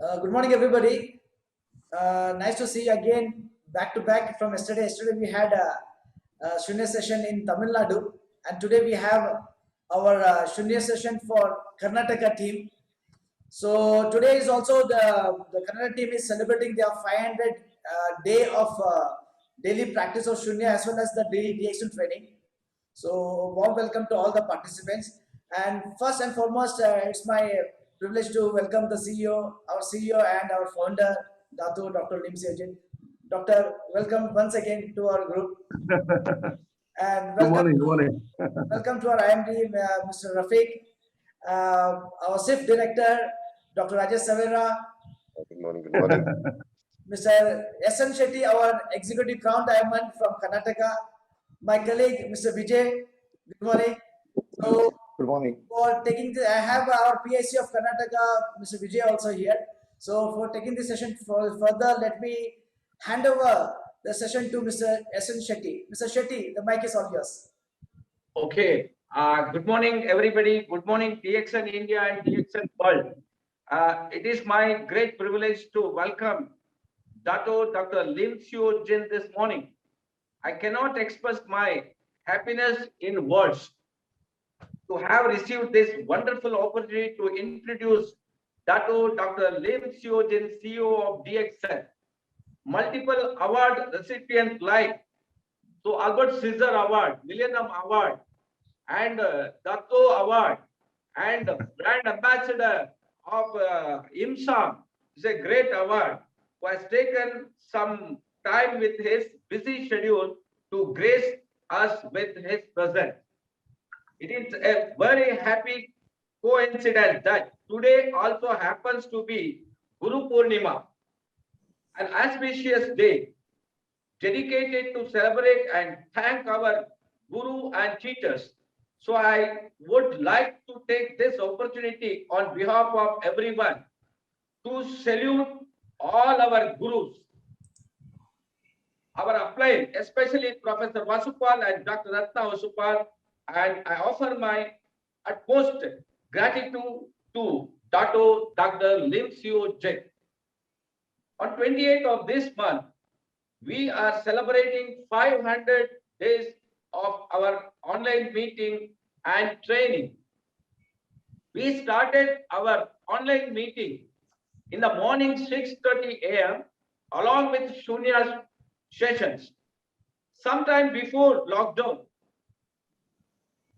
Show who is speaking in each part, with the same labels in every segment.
Speaker 1: Good morning, everybody. Nice to see you again, back to back from yesterday. Yesterday we had a Shunya session in Tamil Nadu, and today we have our Shunya session for Karnataka team. So today is also the Kannada team is celebrating their 500 day of daily practice of Shunya as well as the daily DXN training. So warm welcome to all the participants. And first and foremost, it's my privilege to welcome the CEO, our CEO and our founder, Dr. Lim Sejin. Doctor, welcome once again to our group. And
Speaker 2: Good morning.
Speaker 1: welcome to our IMD, Mr. Rafiq, our SIF director, Dr. Rajesh Savera.
Speaker 3: Good morning.
Speaker 1: Mr. S.N. Shetty, our executive crown diamond from Karnataka. My colleague, Mr. Vijay. Good morning. So,
Speaker 3: Good morning.
Speaker 1: for taking I have our PIC of Karnataka, Mr. Vijay, also here. So, for taking this session further, let me hand over the session to Mr. S.N. Shetty. Mr. Shetty, the mic is all yours.
Speaker 4: Okay. Good morning, everybody. Good morning, DXN India and DXN World. It is my great privilege to welcome Dr. Lim Seo Jin this morning. I cannot express my happiness in words to have received this wonderful opportunity to introduce Dr. Lim Seo Jin, CEO of DXN. Multiple award recipients like Albert Caesar Award, Millennium Award, and Dato Award, and Brand Ambassador of IMSAM is a great award, who has taken some time with his busy schedule to grace us with his presence. It is a very happy coincidence that today also happens to be Guru Purnima, an auspicious day dedicated to celebrate and thank our Guru and teachers. So I would like to take this opportunity on behalf of everyone to salute all our Gurus, our upline, especially Professor Vasupal and Dr. Ratna Vasupal, and I offer my utmost gratitude to Dr. Lim Seo Jin. On 28th of this month, we are celebrating 500 days of our online meeting and training. We started our online meeting in the morning 6:30 a.m. along with Shunya's sessions. Sometime before lockdown,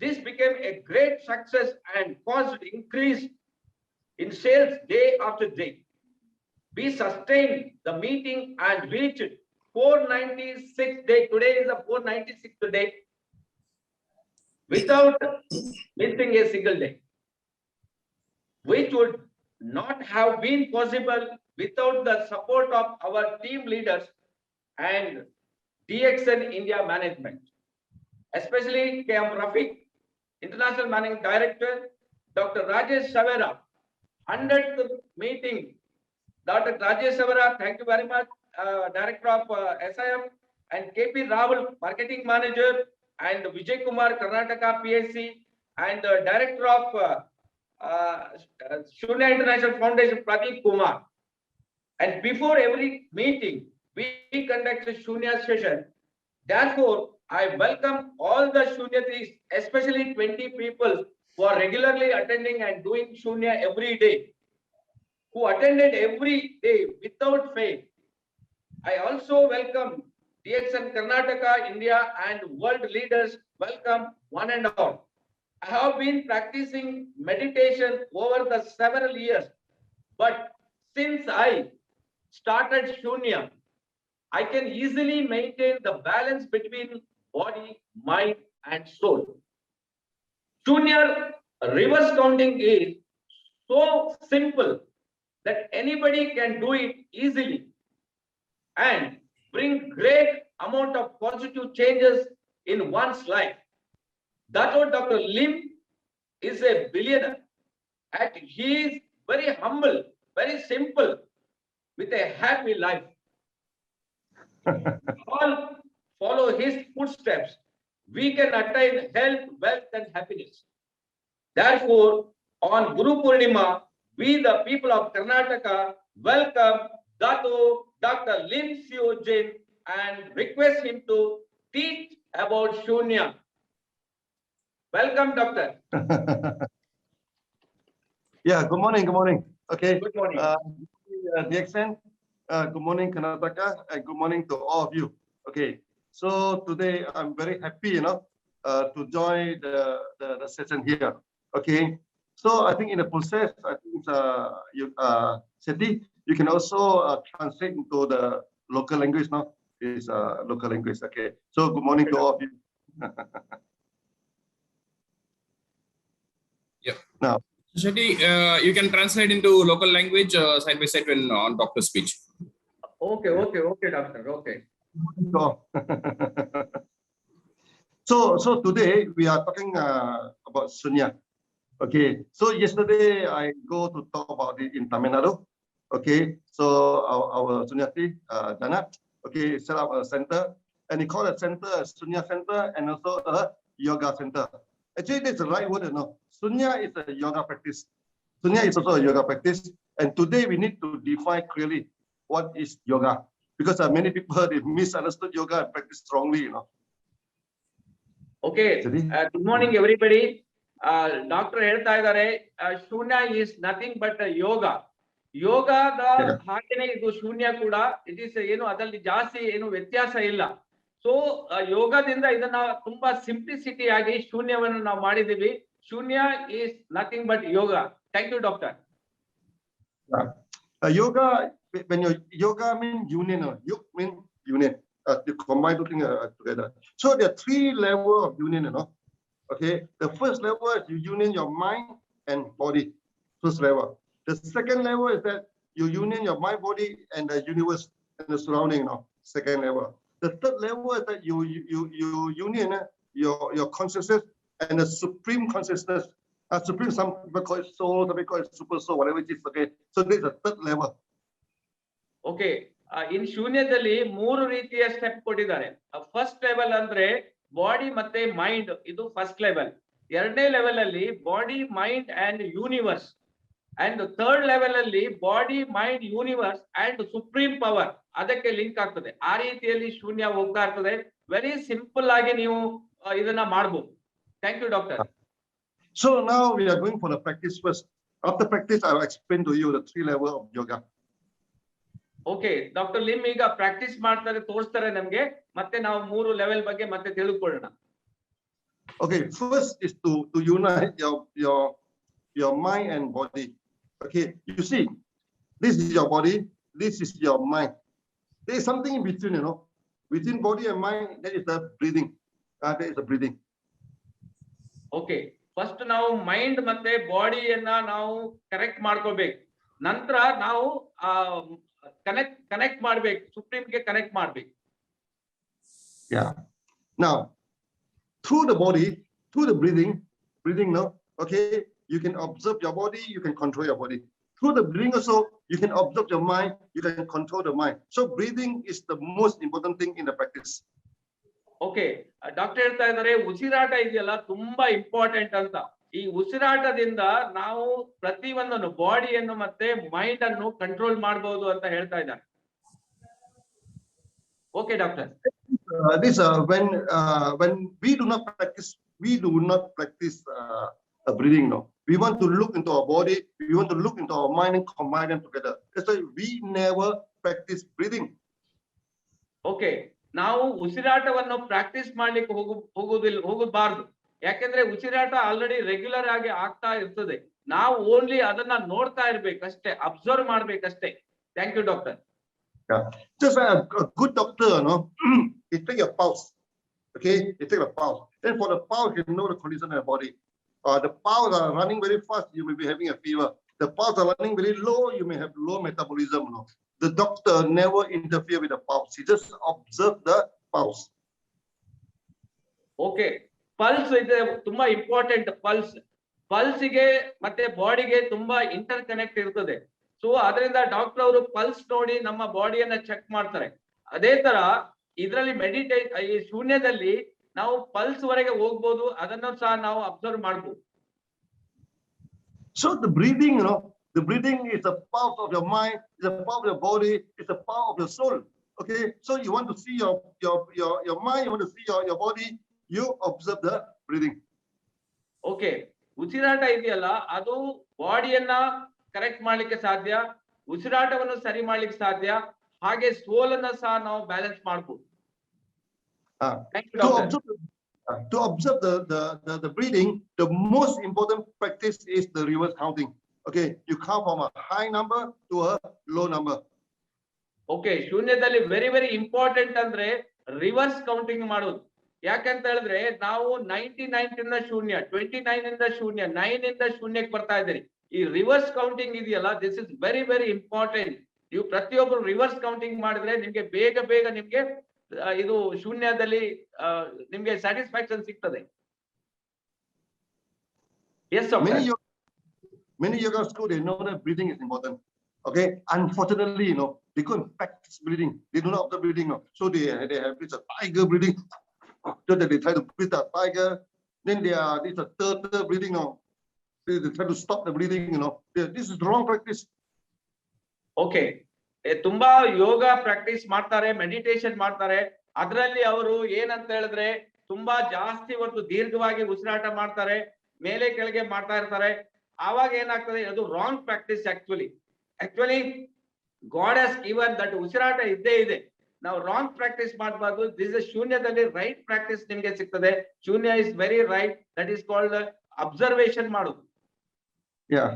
Speaker 4: this became a great success and caused increase in sales day after day. We sustained the meeting and reached 496 day. Today is the 496th day without missing a single day, which would not have been possible without the support of our team leaders and DXN India management, especially KM Rafiq, International Managing Director, Dr. Rajesh Savera, 100th meeting. Dr. Rajesh Savera, thank you very much, Director of SIM, and KP Rahul, Marketing Manager, and Vijay Kumar, Karnataka PSC, and the Director of Shunya International Foundation, Pradeep Kumar. And before every meeting, we conduct a Shunya session. Therefore, I welcome all the Shunyatis, especially 20 people who are regularly attending and doing Shunya every day, who attended every day without fail. I also welcome DXN Karnataka, India, and world leaders. Welcome one and all. I have been practicing meditation over the several years, but since I started Shunya, I can easily maintain the balance between body, mind, and soul. Shunya reverse counting is so simple that anybody can do it easily and bring great amount of positive changes in one's life. That's what Dr. Lim is a billionaire, and he is very humble, very simple, with a happy life. All follow his footsteps. We can attain health, wealth, and happiness. Therefore, on Guru Purnima, we, the people of Karnataka, welcome Dr. Lim Seo Jin and request him to teach about Shunya. Welcome, doctor.
Speaker 2: Yeah, good morning, good morning. Okay.
Speaker 4: Good morning.
Speaker 2: DXN, good morning, Karnataka, and good morning to all of you. Okay, so today I'm very happy, to join the session here. Okay, so I think in the process, I think Seti, you can also translate into the local language now. Is local language. Okay, so good morning to all of you.
Speaker 5: Yeah.
Speaker 2: Now.
Speaker 5: Shetty, you can translate into local language side by side when on doctor's speech.
Speaker 4: Okay, doctor. Okay.
Speaker 2: So today we are talking about Shunya. Okay, so yesterday I go to talk about it in Tamil Nadu. Okay, so our Sunyati Dana, okay, set up a center, and he called the center a Shunya Center and also a yoga center. Actually, that's the right word, Shunya is a yoga practice. Shunya is also a yoga practice, and today we need to define clearly what is yoga, because many people they misunderstood yoga and practice strongly,
Speaker 4: Okay. Good morning, everybody. Doctor ಹೇಳ್ತಾ ಇದ್ದಾರೆ ಶೂನ್ಯ is nothing but ಯೋಗ. ಯೋಗದ ಹಾಗೆನೇ ಇದು ಶೂನ್ಯ ಕೂಡ it is ಏನು ಅದರಲ್ಲಿ ಜಾಸ್ತಿ ಏನು ವ್ಯತ್ಯಾಸ ಇಲ್ಲ. ಸೊ ಯೋಗದಿಂದ ಇದನ್ನ ತುಂಬಾ ಸಿಂಪ್ಲಿಸಿಟಿ ಆಗಿ ಶೂನ್ಯವನ್ನು ನಾವು ಮಾಡಿದೀವಿ. ಶೂನ್ಯ is nothing but yoga. Thank you, doctor.
Speaker 2: Yoga, when yoga means union, yug means union. You combine two things together. So there are 3 levels of union, Okay, the first level is you union your mind and body. First level. The second level is that you union your mind, body, and the universe and the surrounding. Second level. The third level is that you union your consciousness and the supreme consciousness. Supreme, some people call it soul, some people call it super soul, whatever it is. Okay, so this is the third level.
Speaker 4: Okay, in ಶೂನ್ಯದಲ್ಲಿ 3 ರೀತಿಯ step ಕೊಟ್ಟಿದ್ದಾರೆ. First level ಅಂದ್ರೆ body ಮತ್ತೆ mind, ಇದು first level. ಎರಡನೇ level ಅಲ್ಲಿ body, mind and universe, and third level ಅಲ್ಲಿ body, mind, universe and supreme power, ಅದಕ್ಕೆ link ಆಗ್ತದೆ. ಆ ರೀತಿಯಲ್ಲಿ ಶೂನ್ಯ ಹೋಗ್ತಾ ಇರ್ತದೆ. ವೆರಿ ಸಿಂಪಲ್ ಆಗಿ ನೀವು ಇದನ್ನ ಮಾಡಬಹುದು. Thank you, doctor.
Speaker 2: So now we are going for the practice first. After practice, I will explain to you the 3 levels of yoga.
Speaker 4: Okay, doctor Lim ಈಗ ಪ್ರಾಕ್ಟೀಸ್ ಮಾಡ್ತಾರೆ, ತೋರಿಸ್ತಾರೆ ನಮ್ಗೆ, ಮತ್ತೆ ನಾವು 3 ಲೆವೆಲ್ ಬಗ್ಗೆ ಮತ್ತೆ ತಿಳ್ಕೊಳ್ಳೋಣ.
Speaker 2: Okay, first is to unite your mind and body. Okay, you see, this is your body, this is your mind. There is something in between, Between body and mind, that is the breathing. That is the breathing.
Speaker 4: Okay, first ನಾವು mind ಮತ್ತೆ ಬಾಡಿಯನ್ನ ನಾವು correct ಮಾಡ್ಕೋಬೇಕು. ನಂತರ ನಾವು connect ಮಾಡ್ಬೇಕು, ಸುಪ್ರೀಂಗೆ connect ಮಾಡ್ಬೇಕು.
Speaker 2: Yeah. Now, through the body, through the breathing now, okay, you can observe your body, you can control your body. Through the breathing also, you can observe your mind, you can control the mind. So breathing is the most important thing in the practice.
Speaker 4: Okay, doctor ಹೇಳ್ತಾ ಇದ್ದಾರೆ ಉಸಿರಾಟ ಇದೆಯಲ್ಲ ತುಂಬಾ important ಅಂತ. ಈ ಉಸಿರಾಟದಿಂದ ನಾವು ಪ್ರತಿಯೊಂದನ್ನು ಬಾಡಿಯನ್ನು ಮತ್ತೆ ಮೈಂಡ್ ಅನ್ನು ಕಂಟ್ರೋಲ್ ಮಾಡಬಹುದು ಅಂತ ಹೇಳ್ತಾ ಇದ್ದಾರೆ. Okay doctor.
Speaker 2: When we do not practice breathing now. We want to look into our body, we want to look into our mind and combine them together. That's why we never practice breathing.
Speaker 4: Okay, ನಾವು ಉಸಿರಾಟವನ್ನು practice ಮಾಡ್ಲಿಕ್ಕೆ ಹೋಗಬಾರ್ದು. ಯಾಕೆಂದ್ರೆ ಉಸಿರಾಟ already regular ಆಗಿ ಆಗ್ತಾ ಇರ್ತದೆ. ನಾವು only ಅದನ್ನ ನೋಡ್ತಾ ಇರ್ಬೇಕಷ್ಟೇ, ಅಬ್ಸರ್ವ್ ಮಾಡ್ಬೇಕಷ್ಟೇ. Thank you, doctor.
Speaker 2: Just a good doctor, he take your pulse. Okay, he take the pulse. Then for the pulse, you know the condition of your body. The pulse are running very fast, you may be having a fever. The pulse are running very low, you may have low metabolism. The doctor never interfere with the pulse. He just observe the pulse.
Speaker 4: Okay, pulse ಇದೆ ತುಂಬಾ important. ಪಲ್ಸ್ಗೆ ಮತ್ತೆ ಬಾಡಿಗೆ ತುಂಬಾ inter connect ಇರ್ತದೆ. So ಅದರಿಂದ doctor ಅವರು pulse ನೋಡಿ ನಮ್ಮ ಬಾಡಿಯನ್ನ ಚೆಕ್ ಮಾಡ್ತಾರೆ. ಅದೇ ತರ ಇದರಲ್ಲಿ ಈ ಶೂನ್ಯದಲ್ಲಿ ನಾವು ಪಲ್ಸ್ ವರೆಗೆ ಹೋಗ್ಬೋದು, ಅದನ್ನು ಸಹ ನಾವು ಅಬ್ಸರ್ವ್ ಮಾಡಬಹುದು.
Speaker 2: So the breathing, The breathing is a part of your mind, it's a part of your body, it's a part of your soul. Okay, so you want to see your mind, you want to see your body, you observe the breathing.
Speaker 4: Okay, ಉಸಿರಾಟ ಇದೆಯಲ್ಲ ಅದು ಬಾಡಿಯನ್ನ correct ಮಾಡ್ಲಿಕ್ಕೆ ಸಾಧ್ಯ, ಉಸಿರಾಟವನ್ನು ಸರಿ ಮಾಡ್ಲಿಕ್ಕೆ ಸಾಧ್ಯ, ಹಾಗೆ ಸೋಲನ್ನ ಸಹ ನಾವು ಬ್ಯಾಲೆನ್ಸ್ ಮಾಡ್ಬೋದು.
Speaker 2: To observe the breathing, the most important practice is the reverse counting. Okay, you count from a high number to a low number.
Speaker 4: Okay, ಶೂನ್ಯದಲ್ಲಿ ವೆರಿ ವೆರಿ ಇಂಪಾರ್ಟೆಂಟ್ ಅಂದ್ರೆ ರಿವರ್ಸ್ ಕೌಂಟಿಂಗ್ ಮಾಡೋದು. ಯಾಕಂತ ಹೇಳಿದ್ರೆ ನಾವು 99 ಇಂದ ಶೂನ್ಯ, 29 ಇಂದ ಶೂನ್ಯ, 9 ಇಂದ ಶೂನ್ಯಕ್ಕೆ ಬರ್ತಾ ಇದ್ದೀರಿ. ಈ ರಿವರ್ಸ್ ಕೌಂಟಿಂಗ್ ಇದೆಯಲ್ಲ, this is very very important. ನೀವು ಪ್ರತಿಯೊಬ್ಬರು ರಿವರ್ಸ್ ಕೌಂಟಿಂಗ್ ಮಾಡಿದ್ರೆ ನಿಮ್ಗೆ ಬೇಗ ನಿಮ್ಗೆ ಇದು ಶೂನ್ಯದಲ್ಲಿ ನಿಮ್ಗೆ ಸ್ಯಾಟಿಸ್ಫ್ಯಾಕ್ಷನ್ ಸಿಗ್ತದೆ. Yes, doctor.
Speaker 2: Many yoga schools, they know that breathing is important. Okay, unfortunately, they couldn't practice breathing. They do not observe breathing. So they have this tiger breathing. So that they try to breathe a tiger. Then this a turtle breathing. They try to stop the breathing. This is the wrong practice.
Speaker 4: Okay. ತುಂಬಾ ಯೋಗ practice ಮಾಡ್ತಾರೆ, meditation ಮಾಡ್ತಾರೆ. ಅದರಲ್ಲಿ ಅವರು ಏನಂತ ಹೇಳಿದ್ರೆ ತುಂಬಾ ಜಾಸ್ತಿ ಹೊತ್ತು ದೀರ್ಘವಾಗಿ ಉಸಿರಾಟ ಮಾಡ್ತಾರೆ, ಮೇಲೆ ಕೆಳಗೆ ಮಾಡ್ತಾ ಇರ್ತಾರೆ. ಆವಾಗ ಏನಾಗ್ತದೆ, ಅದು wrong practice. Actually god has given that ಉಸಿರಾಟ ಇದ್ದೇ ಇದೆ. ನಾವು ರಾಂಗ್ ಪ್ರಾಕ್ಟೀಸ್ ಮಾಡಬಾರ್ದು. ದಿಸ್ ಇಸ್ ಶೂನ್ಯದಲ್ಲಿ ರೈಟ್ ಪ್ರಾಕ್ಟೀಸ್ ನಿಮ್ಗೆ ಸಿಗ್ತದೆ. ಶೂನ್ಯ is very right. That is called observation ಮಾಡೋದು.
Speaker 2: Yeah.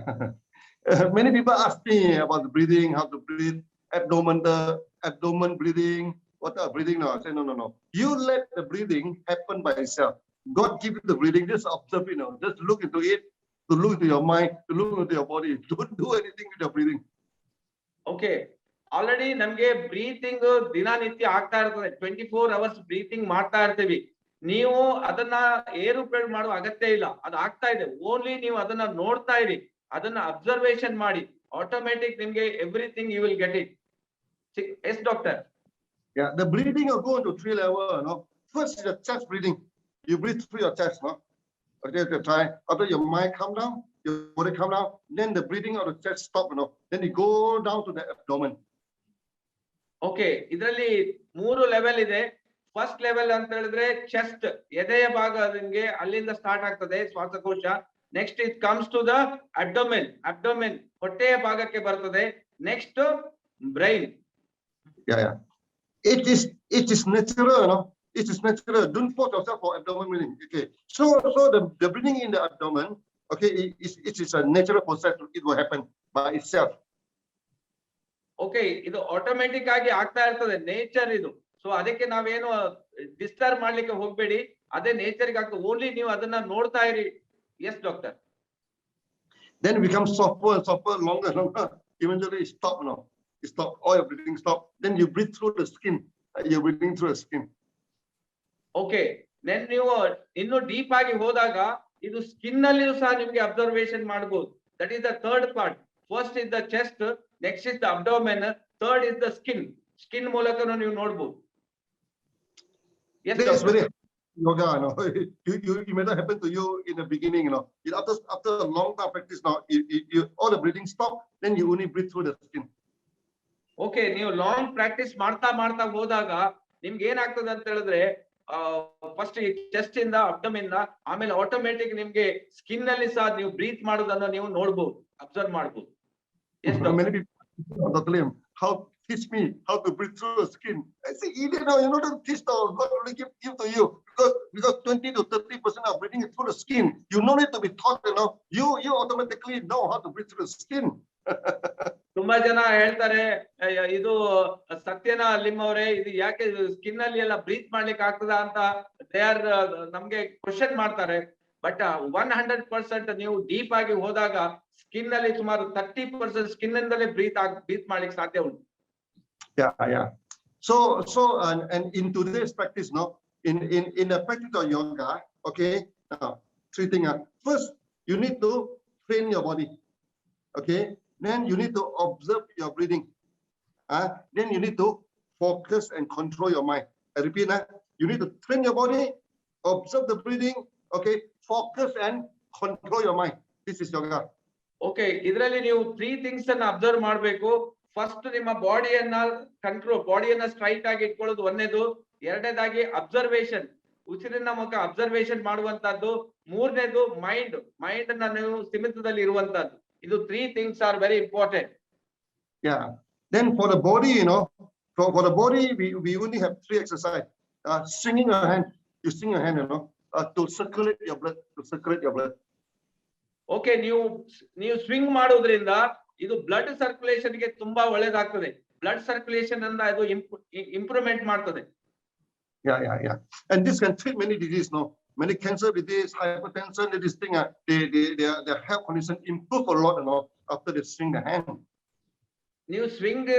Speaker 2: Many people ask me about the breathing, how to breathe, abdomen breathing, what are breathing now? I say, no. You let the breathing happen by itself. God give you the breathing, just observe, just look into it, to look into your mind, to look into your body. Don't do anything with your breathing.
Speaker 4: Okay. Already ನಮ್ಗೆ breathing ದಿನನಿತ್ಯ ಆಗ್ತಾ ಇರ್ತದೆ. 24 hours breathing ಮಾಡ್ತಾ ಇರ್ತೀವಿ. ನೀವು ಅದನ್ನ ಏರುಪೇರು ಮಾಡುವ ಅಗತ್ಯ ಇಲ್ಲ, ಅದು ಆಗ್ತಾ ಇದೆ. ಓನ್ಲಿ ನೀವು ಅದನ್ನ ನೋಡ್ತಾ ಇರಿ, ಅದನ್ನ ಅಬ್ಸರ್ವೇಷನ್ ಮಾಡಿ, ಆಟೋಮೆಟಿಕ್ ನಿಮ್ಗೆ everything you will get it. Yes doctor.
Speaker 2: Yeah, the breathing will go into 3 levels. First is the chest breathing. You breathe through your chest. Okay, try. After your mind calm down, your body calm down, then the breathing of the chest stop. Then you go down to the abdomen.
Speaker 4: Okay, ಇದರಲ್ಲಿ 3 level ಇದೆ. First level ಅಂತ ಹೇಳಿದ್ರೆ chest, ಎದೆಯ ಭಾಗ, ನಿಮ್ಗೆ ಅಲ್ಲಿಂದ start ಆಗ್ತದೆ ಶ್ವಾಸಕೋಶ. Next it comes to the abdomen, ಹೊಟ್ಟೆಯ ಭಾಗಕ್ಕೆ ಬರ್ತದೆ. Next brain.
Speaker 2: Yeah. It is natural, It is natural. Don't force yourself for abdomen breathing. Okay. So the breathing in the abdomen, okay, it is a natural process. It will happen by itself.
Speaker 4: Okay, ಇದು automatic ಆಗಿ ಆಗ್ತಾ ಇರ್ತದೆ, nature ಇದು. So ಅದಕ್ಕೆ ನಾವೇನು disturb ಮಾಡ್ಲಿಕ್ಕೆ ಹೋಗ್ಬೇಡಿ, ಅದೇ ನೇಚರ್ಗೆ ಆಗ್ತದೆ. ಓನ್ಲಿ ನೀವು ಅದನ್ನ ನೋಡ್ತಾ ಇರಿ. Yes doctor.
Speaker 2: Then it becomes softer, longer. Eventually it stop. You stop, all your breathing stop. Then you breathe through the skin. You're breathing through the skin.
Speaker 4: Okay, then ನೀವು ಇನ್ನು ಡೀಪ್ ಆಗಿ ಹೋದಾಗ ಇದು skin ನಲ್ಲಿಯೂ ಸಹ ನಿಮ್ಗೆ observation ಮಾಡಬಹುದು. That is the third part. First is the chest, next is the abdomen, third is the skin. Skin ಮೂಲಕನೂ ನೀವು ನೋಡಬಹುದು.
Speaker 2: This is very yoga. You may not happen to you in the beginning. After a long time practice now, all the breathing stop. Then you only breathe through the skin.
Speaker 4: Okay, ನೀವು long practice ಮಾಡ್ತಾ ಹೋದಾಗ ನಿಮ್ಗೆ ಏನಾಗ್ತದೆ ಅಂತ ಹೇಳಿದ್ರೆ first chest ಇಂದ abdomen, ಆಮೇಲೆ automatic ನಿಮ್ಗೆ ಸ್ಕಿನ್ ನಲ್ಲಿ ಸಹ ನೀವು ಬ್ರೀತ್ ಮಾಡೋದನ್ನ ನೀವು ನೋಡ್ಬೋದು, ಅಬ್ಸರ್ವ್ ಮಾಡ್ಬೋದು.
Speaker 2: Many people, Dr. Lim, teach me how to breathe through the skin. I say, you know, don't teach now. God only give to you because 20 to 30% of breathing is through the skin. You don't need to be taught. You automatically know how to breathe through the skin.
Speaker 4: ತುಂಬಾ ಜನ ಹೇಳ್ತಾರೆ, ಇದು ಸತ್ಯನ Lim ಅವರೇ, ಇದು ಯಾಕೆ skin ಅಲ್ಲಿ ಎಲ್ಲ breathe ಮಾಡ್ಲಿಕ್ಕೆ ಆಗ್ತದ ಅಂತ ನಮ್ಗೆ ಕ್ವಶನ್ ಮಾಡ್ತಾರೆ. ಬಟ್ 100% ನೀವು ಡೀಪ್ ಆಗಿ ಹೋದಾಗ ಸ್ಕಿನ್ ಅಲ್ಲಿ ಸುಮಾರು 30% ಸ್ಕಿನ್ ಇಂದಲೇ ಬ್ರೀತ್ ಮಾಡ್ಲಿಕ್ಕೆ ಸಾಧ್ಯ ಉಂಟು.
Speaker 2: Yeah. So and in today's practice, in the practice of yoga, okay, 3 things. First, you need to train your body. Okay, then you need to observe your breathing. Then you need to focus and control your mind. I repeat, you need to train your body, observe the breathing, okay, focus and control your mind. This is yoga.
Speaker 4: Okay, ಇದರಲ್ಲಿ ನೀವು 3 things ಅನ್ನ observe ಮಾಡಬೇಕು. First, ನಿಮ್ಮ ಬಾಡಿಯನ್ನ ಬಾಡಿಯನ್ನ straight ಆಗಿ ಇಟ್ಕೊಳ್ಳೋದು ಒಂದೇದು. ಎರಡನೇದಾಗಿ observation, ಉಸಿರಿನ ಮುಖ ಅಬ್ಸರ್ವೇಶನ್ ಮಾಡುವಂತದ್ದು. ಮೂರನೇದು ಮೈಂಡ್ ಅನ್ನ ನೀವು ಸ್ಥಿಮಿತದಲ್ಲಿ ಇರುವಂತದ್ದು. ಇದು 3 things are very important.
Speaker 2: Yeah. Then for the body, for the body, we only have 3 exercise. Swinging your hand, you swing your hand, to circulate your blood.
Speaker 4: Okay, ನೀವು swing ಮಾಡೋದ್ರಿಂದ ಇದು blood circulation ಗೆ ತುಂಬಾ ಒಳ್ಳೇದಾಗ್ತದೆ. Blood circulation ಅನ್ನ ಅದು improvement ಮಾಡ್ತದೆ.
Speaker 2: Yeah. And this can treat many diseases, many cancer disease, hypertension, this thing, their health condition improve a lot, after they swing the hand.
Speaker 4: ನೀವು ಸ್ವಿಂಗ್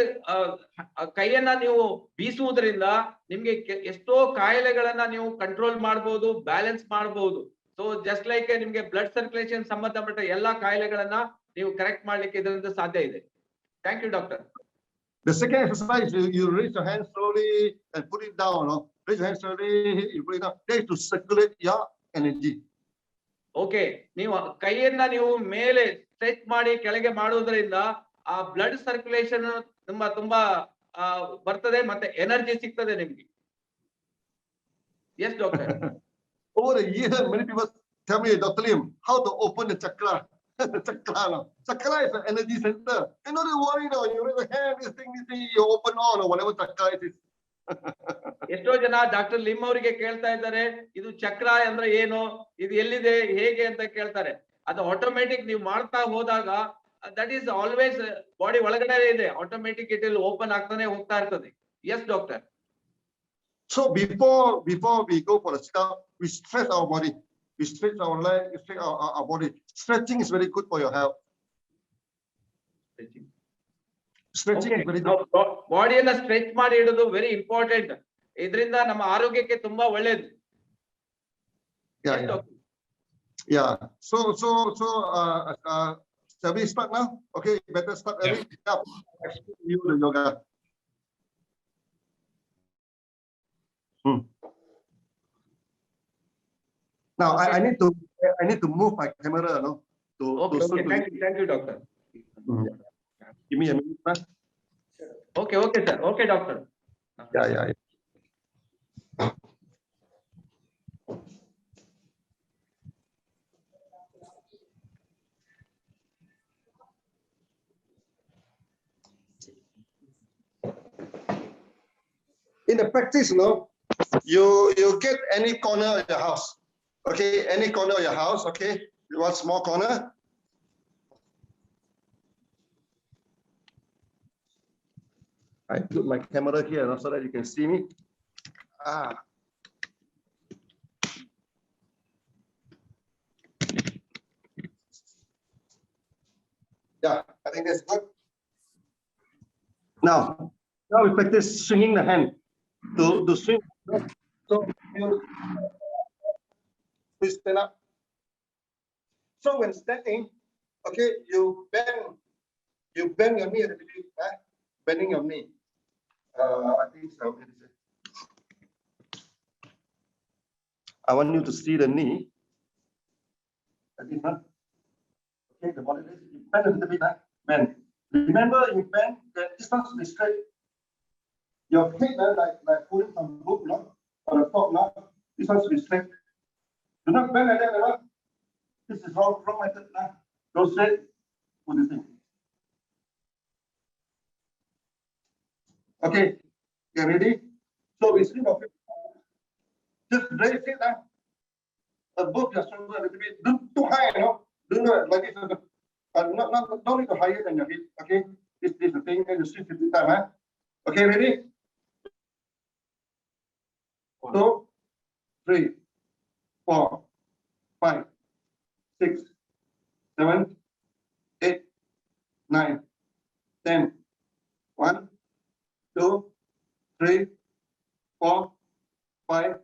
Speaker 4: ಕೈಯನ್ನ ನೀವು ಬೀಸುವುದರಿಂದ ನಿಮ್ಗೆ ಎಷ್ಟೋ ಕಾಯಿಲೆಗಳನ್ನ ನೀವು ಕಂಟ್ರೋಲ್ ಮಾಡಬಹುದು, ಬ್ಯಾಲೆನ್ಸ್ ಮಾಡಬಹುದು. ಸೊ ಜಸ್ಟ್ ಲೈಕ್ ನಿಮ್ಗೆ blood circulation ಸಂಬಂಧಪಟ್ಟ ಎಲ್ಲಾ ಕಾಯಿಲೆಗಳನ್ನ ನೀವು ಕರೆಕ್ಟ್ ಮಾಡ್ಲಿಕ್ಕೆ ಇದರಿಂದ ಸಾಧ್ಯ ಇದೆ. Thank you doctor.
Speaker 2: The second exercise, you raise your hand slowly and put it down. Raise your hand slowly, you put it down. That is to circulate your energy.
Speaker 4: Okay, ನೀವು ಕೈಯನ್ನ ನೀವು ಮೇಲೆ stretch ಮಾಡಿ ಕೆಳಗೆ ಮಾಡೋದ್ರಿಂದ ಆ blood circulation ತುಂಬಾ ಬರ್ತದೆ, ಮತ್ತೆ ಎನರ್ಜಿ ಸಿಗ್ತದೆ ನಿಮ್ಗೆ. Yes doctor.
Speaker 2: Over the year, many people tell me, Dr. Lim, how to open the chakra. Chakra is an energy center. You don't worry, you raise your hand, this thing, you open all or whatever chakra it is.
Speaker 4: ಎಷ್ಟೋ ಜನ doctor Lim ಅವರಿಗೆ ಕೇಳ್ತಾ ಇದ್ದಾರೆ, ಇದು ಚಕ್ರ ಅಂದ್ರೆ ಏನು, ಇದು ಎಲ್ಲಿದೆ, ಹೇಗೆ ಅಂತ ಕೇಳ್ತಾರೆ. ಅದು ಆಟೋಮೆಟಿಕ್ ನೀವು ಮಾಡ್ತಾ ಹೋದಾಗ ದಟ್ ಈಸ್ ಆಲ್ವೇಸ್ ಬಾಡಿ ಒಳಗಡೆ ಇದೆ, ಆಟೋಮೆಟಿಕ್ ಇಟ್ ವಿಲ್ ಓಪನ್ ಆಗ್ತಾನೆ ಹೋಗ್ತಾ ಇರ್ತದೆ. Yes doctor.
Speaker 2: So before we go for the sit-up, we stretch our body. We stretch our leg, we stretch our body. Stretching is very good for your health. Stretching is very good.
Speaker 4: ಬಾಡಿಯನ್ನ stretch ಮಾಡಿ ಇಡೋದು very important. ಇದರಿಂದ ನಮ್ಮ ಆರೋಗ್ಯಕ್ಕೆ ತುಂಬಾ ಒಳ್ಳೇದು.
Speaker 2: Yeah. So shall we start now? Okay, better start early. Yeah. Explain you the yoga. Now I need to move my camera,
Speaker 4: Okay, thank you doctor.
Speaker 2: Give me a minute, huh?
Speaker 4: Okay sir. Okay doctor.
Speaker 2: Yeah. In the practice, you get any corner of your house. Okay, any corner of your house, okay? You want small corner? I put my camera here so that you can see me. Yeah, I think that's good. Now we practice swinging the hand to swing. So you stand up. So when standing, okay, you bend your knee a little bit, bending your knee. I think so. I want you to see the knee. Okay, the body. You bend a little bit, bend. Remember, you bend, the distance be straight. Your head, like pulling some book, or the top, this has to be straight. Do not bend like that, This is wrong method, Go straight, put this thing. Okay, you ready? So we swing of it. Just raise it above your shoulder a little bit. Not too high, Do not like this. Don't need to higher than your head. Okay, this is the thing. And you swing 50 times, Okay, ready? 1, 2, 3, 4, 5, 6, 7, 8, 9, 10. 1, 2, 3, 4, 5,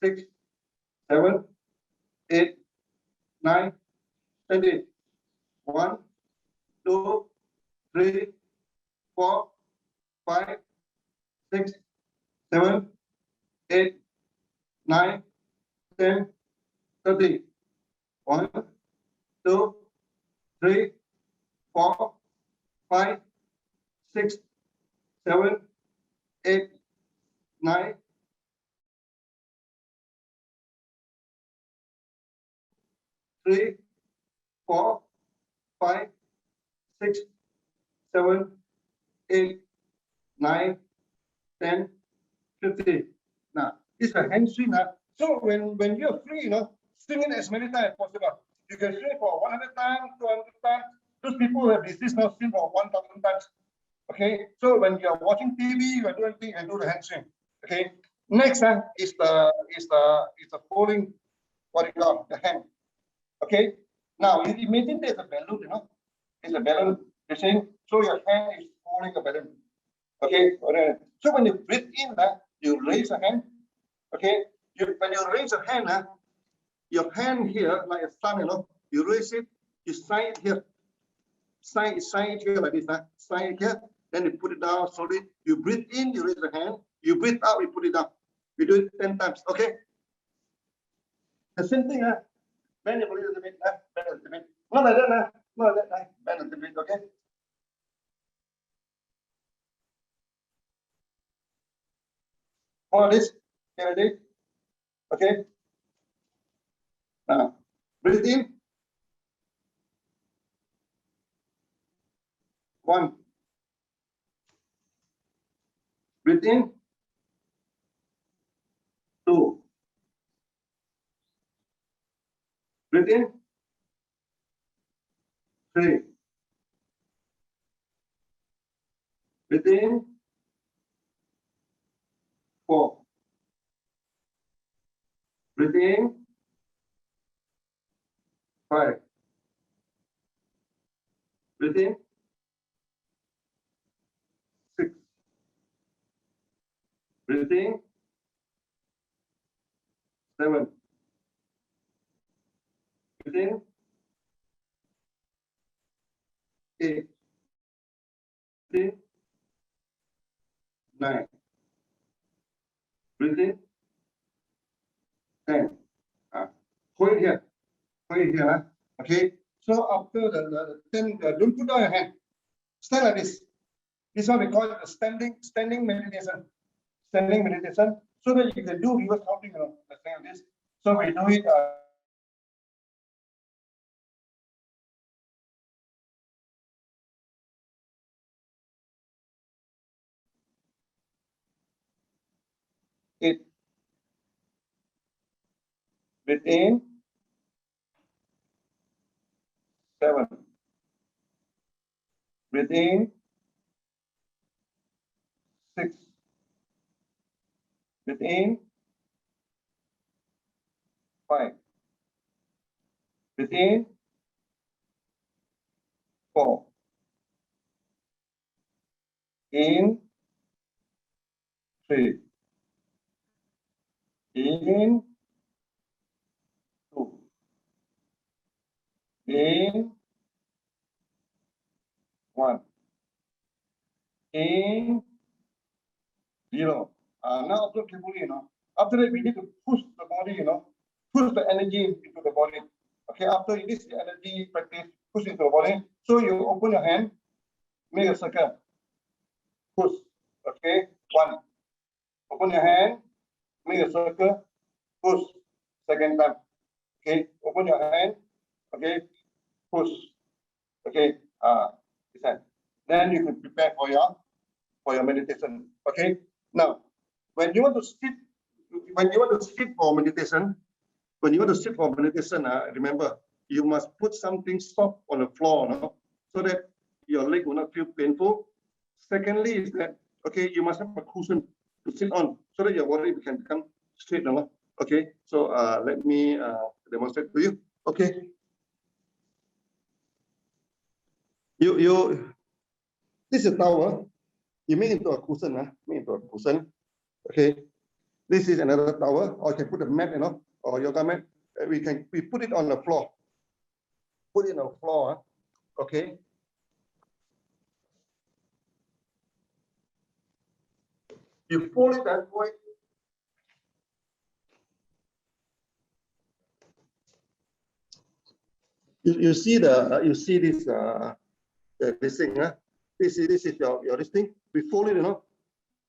Speaker 2: 6, 7, 8, 9, 10. 1, 2, 3, 4, 5, 6, 7, 8, 9, 10, 30. 1, 2, 3, 4, 5, 6, 7, 8, 9, 3, 4, 5, 6, 7, 8, 9, 10, 15. Now, it's a hand swing. So when you're free, swing it as many times as possible. You can swing for 100 times, 200 times. Those people who have disease now swing for 1,000 times. Okay, so when you're watching TV, you're doing things and do the hand swing. Okay, next is the folding, what you call the hand. Okay, now you imagine there's a balloon, it's a balloon. You're saying, so your hand is holding a balloon. Okay, so when you breathe in, you raise a hand. Okay, when you raise a hand, your hand here, like a sun, you raise it, you sign it here. Sign it here like this, sign it here, then you put it down slowly. You breathe in, you raise the hand. You breathe out, you put it down. We do it 10 times, okay? The same thing, bend your body a little bit, bend a little bit. Not like that, not like that, bend a little bit, okay? Follow this, okay, ready? Okay? Now, breathe in. 1. Breathe in. 2. Breathe in. 3. Breathe in. 4. Breathe in. 5. Breathe in. 6. Breathe in. 7. Breathe in. 8. Breathe in. 9. Breathe in. 10. Hold it here. Hold it here. Okay. So after the 10, don't put down your hand. Stand like this. This one we call it a standing meditation. Standing meditation. So that you can do reverse counting, like this. So we do it. It. Breathe in. 7. Breathe in. 6. Breathe in. 5. Breathe in. 4. In. 3. In. 2. In. 1. In. 0. Now observe carefully, After that, we need to push the body, push the energy into the body. Okay, after this energy practice, push into the body. So you open your hand, make a circle, push. Okay, 1. Open your hand, make a circle, push. Second time. Okay, open your hand. Okay, push. Okay, this hand. Then you can prepare for your meditation. Okay. Now, when you want to sit for meditation, remember you must put something soft on the floor, so that your leg will not feel painful. Secondly, is that you must have a cushion to sit on, so that your body can become straight, Okay. So let me demonstrate to you. Okay. This is a towel. You make into a cushion, Okay. This is another towel, or you can put a mat, or yoga mat. We put it on the floor. Put it on the floor, okay. You fold it that way. You see this this thing, this is your this thing. We fold it,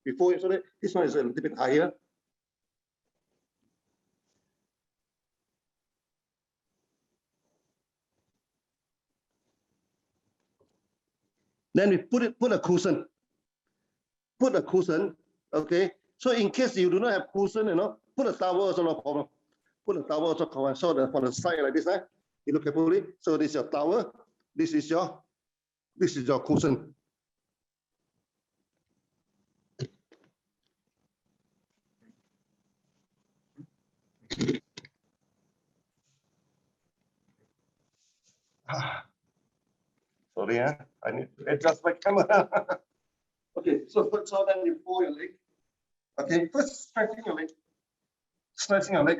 Speaker 2: before it, so that this one is a little bit higher. Then we put a cushion. Put a cushion, okay. So in case you do not have cushion, put a towel also no problem. Put a towel also cover. So for the side like this, you look carefully. So this is your towel. This is your cushion. Sorry, I need to adjust my camera. Okay, so then you fold your leg. Okay, first stretching your leg. Stretching your leg,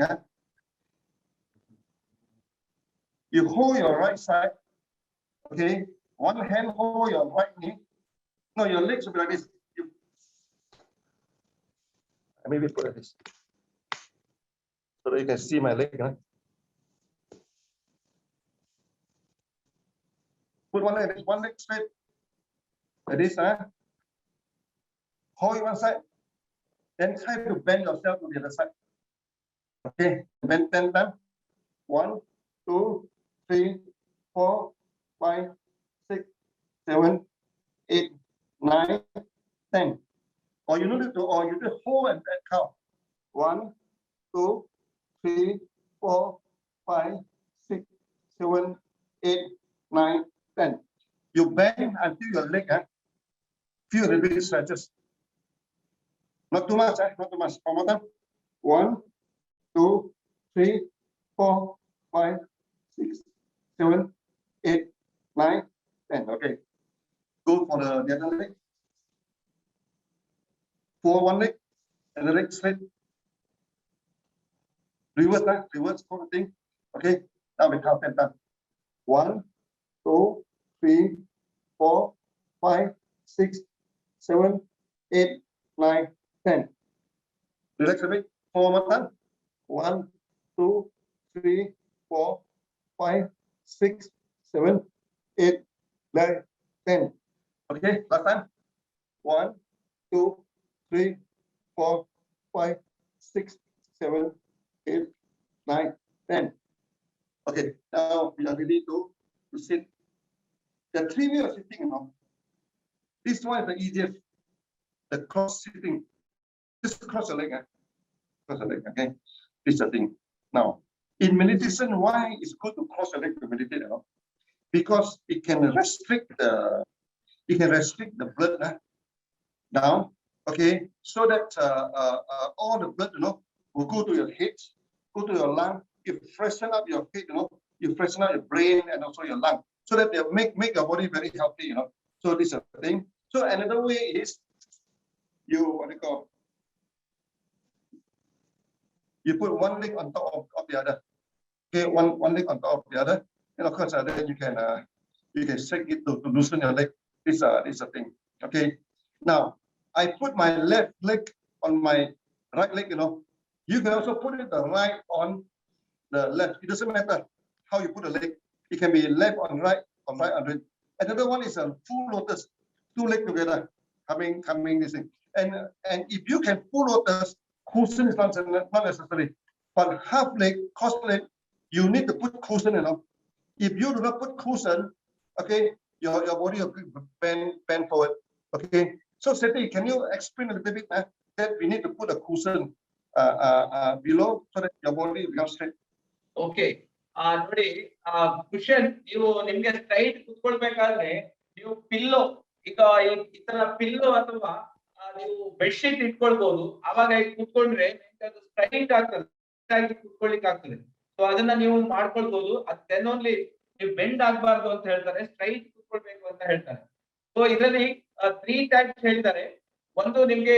Speaker 2: You hold your right side. Okay, one hand hold your right knee. No, your legs will be like this. Maybe put like this, so that you can see my leg. Put one leg straight. Like this, Hold it one side. Then try to bend yourself to the other side. Okay, bend 10 times. 1, 2, 3, 4, 5, 6, 7, 8, 9, 10. Or you need to, or you just hold and count. 1, 2, 3, 4, 5, 6, 7, 8, 9, 10. You bend until your leg feel a little bit stretches. Not too much, not too much. One more time. 1, 2, 3, 4, 5, 6, 7, 8, 9, 10. Okay. Go for the other leg. For one leg, and the leg straight. Reverse for the thing. Okay. Now we count 10 times. 1, 2, 3, 4, 5, 6, 7, 8, 9, 10. Relax a bit. 4 more times. 1, 2, 3, 4, 5, 6, 7, 8, 9, 10. Okay, last time. 1, 2, 3, 4, 5, 6, 7, 8, 9, 10. Okay, now we are ready to sit. There are 3 ways of sitting, This one is the easiest. The cross sitting. Just cross the leg, Cross the leg, okay? This is the thing. Now, in meditation, why it's good to cross the leg to meditate, Because it can restrict the blood down, okay? So that all the blood, will go to your head, go to your lung. You freshen up your head, you freshen up your brain and also your lung, so that they make your body very healthy, So this is the thing. So another way is you you put one leg on top of the other. Okay, one leg on top of the other, and of course then you can shake it to loosen your leg. This is a thing. Okay. Now I put my left leg on my right leg. You can also put it the right on the left. It doesn't matter how you put the leg. It can be left on right or right on right. Another one is a full lotus, 2 legs together, coming this thing. And if you can full lotus, cushion is not necessary. But half leg, cross leg, you need to put cushion, If you do not put cushion, okay, your body will bend forward. Okay. So Seti, can you explain a little bit that we need to put a cushion below so that your body becomes straight?
Speaker 4: Okay. ನೋಡಿ cushion ನೀವು ನಿಮ್ಗೆ straight ಕುತ್ಕೊಳ್ಬೇಕಾದ್ರೆ ನೀವು pillow ಈಗ ಈ ತರ pillow ಅಥವಾ ನೀವು bedsheet ಇಟ್ಕೊಳ್ಬಹುದು. ಅವಾಗ ಕುತ್ಕೊಂಡ್ರೆ ಅದು ಸ್ಟ್ರೈಟ್ ಆಗ್ತದೆ, ಕುತ್ಕೊಳ್ಳಿಕ್ ಆಗ್ತದೆ. ಸೊ ಅದನ್ನ ನೀವು ಮಾಡ್ಕೊಳ್ಬಹುದು. ದೆನ್ ಓನ್ಲಿ ನೀವು ಬೆಂಡ್ ಆಗ್ಬಾರ್ದು ಅಂತ ಹೇಳ್ತಾರೆ, ಸ್ಟ್ರೈಟ್ ಕುತ್ಕೊಳ್ಬೇಕು ಅಂತ ಹೇಳ್ತಾರೆ. ಸೊ ಇದರಲ್ಲಿ 3 ಟೈಪ್ಸ್ ಹೇಳಿದ್ದಾರೆ. ಒಂದು ನಿಮ್ಗೆ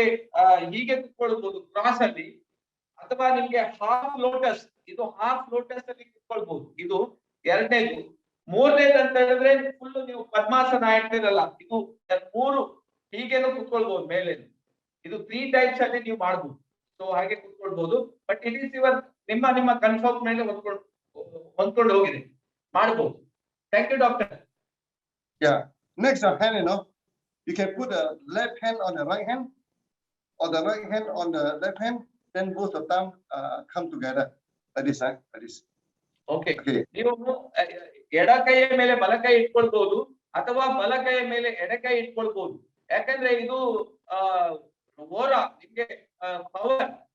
Speaker 4: ಹೀಗೆ ಕುತ್ಕೊಳ್ಬಹುದು ಕ್ರಾಸ್ ಅಲ್ಲಿ, ಅಥವಾ ನಿಮ್ಗೆ ಹಾಫ್ ಲೋಟಸ್, ಇದು ಹಾಫ್ ಲೋಟಸ್ ಅಲ್ಲಿ ಕುತ್ಕೊಳ್ಬಹುದು. ಇದು ಎರಡನೇದು. ಮೂರನೇದು ಅಂತ ಹೇಳಿದ್ರೆ ಫುಲ್ ನೀವು ಪದ್ಮಾಸನ ಇರ್ತೀರಲ್ಲ, ಇದು 3 ಹೀಗೇನು ಕುತ್ಕೊಳ್ಬಹುದು ಮೇಲೆ. ಇದು 3 ಟೈಪ್ಸ್ ಅಲ್ಲಿ ನೀವು ಮಾಡಬಹುದು. ಸೊ ಹಾಗೆ ಕುತ್ಕೊಳ್ಬಹುದು. ಬಟ್ ಇಟ್ ಈಸ್ ಯುವರ್ ನಿಮ್ಮ ಕನ್ಫರ್ಮ್ ಮೇಲೆ ಹೊಂದ್ಕೊಂಡು ಹೋಗಿದೆ, ಮಾಡಬಹುದು. Thank you, doctor.
Speaker 2: Yeah. Next, your hand, you can put the left hand on the right hand, or the right hand on the left hand, then both of them come together like this, like this.
Speaker 4: Okay.
Speaker 2: Okay.
Speaker 4: ನೀವು ಎಡ ಕೈಯ ಮೇಲೆ ಬಲಕೈ ಇಟ್ಕೊಳ್ಬಹುದು ಅಥವಾ ಬಲಕೈಯ ಮೇಲೆ ಎಡಕೈ ಇಟ್ಕೊಳ್ಬಹುದು. ಯಾಕಂದ್ರೆ ಇದು ನಿಮ್ಗೆ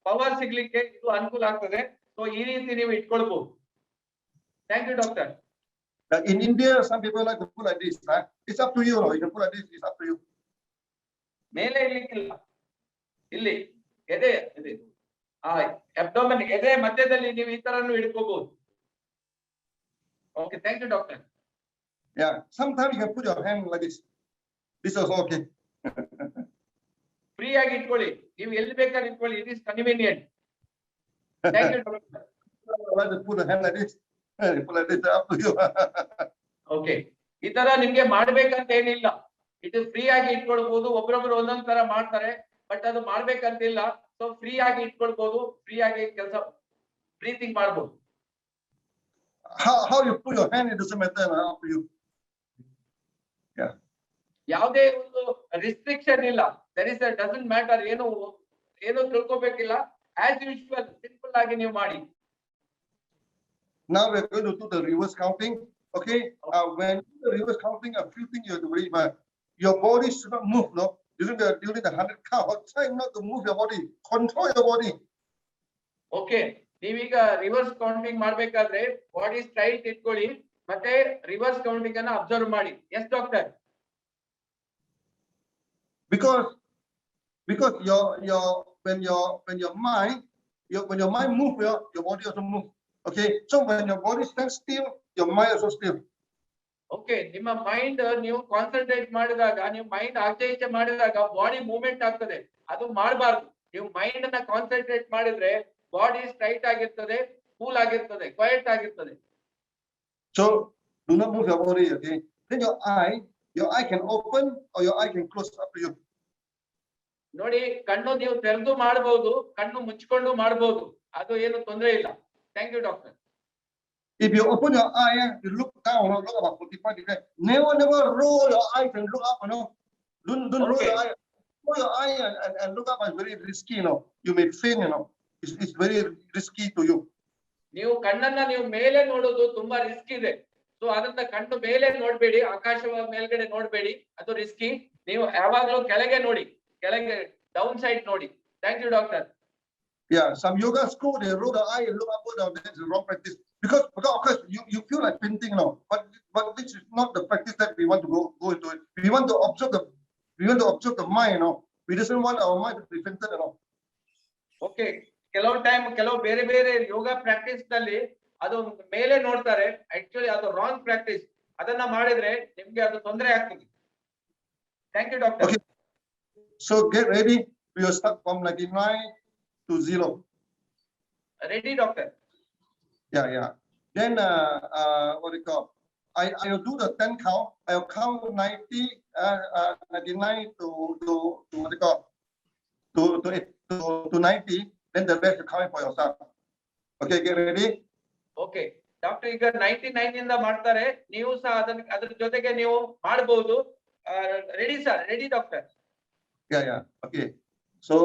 Speaker 4: power ಸಿಗ್ಲಿಕ್ಕೆ ಇದು ಅನುಕೂಲ ಆಗ್ತದೆ. ಸೊ ಈ ರೀತಿ ನೀವು ಇಟ್ಕೊಳ್ಬಹುದು. Thank you doctor.
Speaker 2: In India, some people like to put like this. It's up to you. You can put like this. It's up to you.
Speaker 4: ಮೇಲೆ ಇರ್ಲಿಕ್ಕಿಲ್ಲ. ಇಲ್ಲಿ ಎದೆ ಅಬ್ಡೋಮೆನ್ ಎದೆ ಮಧ್ಯದಲ್ಲಿ ನೀವು ಈ ತರನು ಇಟ್ಕೋಬಹುದು. Okay, thank you, doctor.
Speaker 2: Yeah, sometimes you can put your hand like this. This is also okay.
Speaker 4: Free ಆಗಿ ಇಟ್ಕೊಳ್ಳಿ. ನೀವು ಎಲ್ಲಿ ಬೇಕಾದ್ರೆ ಇಟ್ಕೊಳ್ಳಿ. It is convenient. Thank you, doctor.
Speaker 2: I like to put a hand like this. Put like this, up to you.
Speaker 4: Okay. ಈ ತರ ನಿಮ್ಗೆ ಮಾಡ್ಬೇಕಂತ ಏನಿಲ್ಲ. ಇದು ಫ್ರೀ ಆಗಿ ಇಟ್ಕೊಳ್ಬಹುದು. ಒಬ್ಬರೊಬ್ರು ಒಂದೊಂದ್ ತರ ಮಾಡ್ತಾರೆ, ಬಟ್ ಅದು ಮಾಡ್ಬೇಕಂತಿಲ್ಲ. ಸೊ ಫ್ರೀ ಆಗಿ ಇಟ್ಕೊಳ್ಬಹುದು. ಫ್ರೀ ಆಗಿ ಕೆಲಸ ಬ್ರೀತಿಂಗ್ ಮಾಡಬಹುದು.
Speaker 2: How you put your hand, it doesn't matter. Up to you. Yeah.
Speaker 4: ಯಾವುದೇ ಒಂದು ರಿಸ್ಟ್ರಿಕ್ಷನ್ ಇಲ್ಲ. Doesn't matter. ಏನು ತಿಳ್ಕೊಬೇಕಿಲ್ಲ. ಆಸ್ ಯೂಶುವಲ್ ಸಿಂಪಲ್ ಆಗಿ ನೀವು ಮಾಡಿ.
Speaker 2: Now we're going to do the reverse counting. Okay. When the reverse counting, a few things you have to worry about. Your body should not move. No, during the 100 count, try not to move your body. Control your body.
Speaker 4: Okay. ನೀವೀಗ reverse counting ಮಾಡ್ಬೇಕಾದ್ರೆ body straight ಇಟ್ಕೊಳ್ಳಿ ಮತ್ತೆ reverse counting ಅನ್ನ observe ಮಾಡಿ. Yes doctor.
Speaker 2: Because when your mind move, your body also move. Okay, so when your body stands still, your mind also still.
Speaker 4: Okay. ನಿಮ್ಮ mind ನೀವು concentrate ಮಾಡಿದಾಗ, ನೀವು mind ಆಚೆ ಈಚೆ ಮಾಡಿದಾಗ ಬಾಡಿ ಮೂವ್ಮೆಂಟ್ ಆಗ್ತದೆ. ಅದು ಮಾಡಬಾರ್ದು. ನೀವು ಮೈಂಡ್ ಅನ್ನ ಕಾನ್ಸಂಟ್ರೇಟ್ ಮಾಡಿದ್ರೆ ಬಾಡಿ ಸ್ಟ್ರೈಟ್ ಆಗಿರ್ತದೆ, ಕೂಲ್ ಆಗಿರ್ತದೆ, ಕ್ವೈಟ್ ಆಗಿರ್ತದೆ.
Speaker 2: So do not move your body. Okay, then your eye can open or your eye can close, up to you.
Speaker 4: ನೋಡಿ, ಕಣ್ಣು ನೀವು ತೆರೆದು ಮಾಡಬಹುದು, ಕಣ್ಣು ಮುಚ್ಕೊಂಡು ಮಾಡಬಹುದು. ಅದು ಏನು ತೊಂದರೆ ಇಲ್ಲ. Thank you doctor.
Speaker 2: If you open your eye, you look down, look about 45 degrees. Never roll your eyes and look up. Don't roll your eye. Roll your eye and look up is very risky. You may faint. It's very risky to you.
Speaker 4: ನೀವು ಕಣ್ಣನ್ನ ನೀವು ಮೇಲೆ ನೋಡೋದು ತುಂಬಾ risk ಇದೆ. So ಅದನ್ನ ಕಣ್ಣು ಮೇಲೆ ನೋಡ್ಬೇಡಿ, ಆಕಾಶ ಮೇಲ್ಗಡೆ ನೋಡ್ಬೇಡಿ, ಅದು ರಿಸ್ಕಿ. ನೀವು ಯಾವಾಗ್ಲೂ ಕೆಳಗೆ ನೋಡಿ, ಕೆಳಗೆ ಡೌನ್ ಸೈಡ್ ನೋಡಿ. Thank you doctor.
Speaker 2: Yeah, some yoga school they roll the eye and look upward. That's the wrong practice because of course you feel like fainting now, but this is not the practice that we want to go into it. We want to observe the mind. We doesn't want our mind to be fainted.
Speaker 4: Okay. ಕೆಲವು ಬೇರೆ ಬೇರೆ ಯೋಗ practice ನಲ್ಲಿ ಅದು ಮೇಲೆ ನೋಡ್ತಾರೆ. Actually ಅದು wrong practice. ಅದನ್ನ ಮಾಡಿದ್ರೆ ನಿಮ್ಗೆ ಅದು ತೊಂದರೆ ಆಗ್ತದೆ. Thank you doctor.
Speaker 2: Okay, so get ready. We will start from 99 to 0.
Speaker 4: Ready, doctor?
Speaker 2: Yeah. Then what do you call? I will do the 10 count. I will count 90, 99 to what do you call? To 90. Then the rest you count for yourself. Okay, get ready.
Speaker 4: Okay. Doctor ಈಗ 99 ಇಂದ ಮಾಡ್ತಾರೆ. ನೀವು ಸಹ ಅದ್ರ ಜೊತೆಗೆ ನೀವು ಮಾಡಬಹುದು. Ready sir? Ready doctor?
Speaker 2: Yeah. Okay. So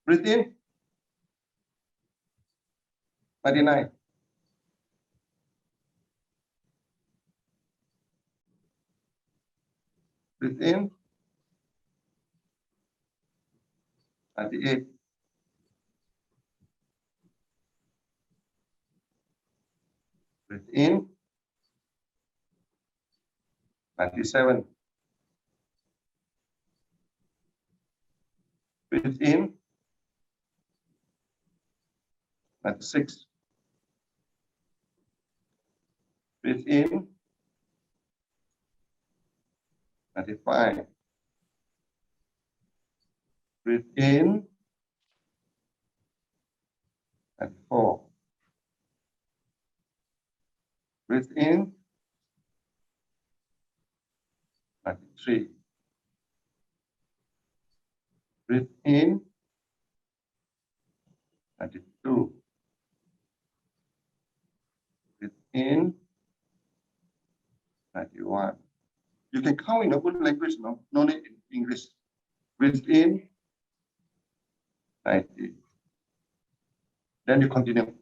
Speaker 2: breathe in. 99. Breathe in. 98. Breathe in. 97. Breathe in. 96. Breathe in. 95. Breathe in. 94. Breathe in. 93. Breathe in. 92. Breathe in. 91. You can count in your own language, no need in English. Within 90. Then you continue.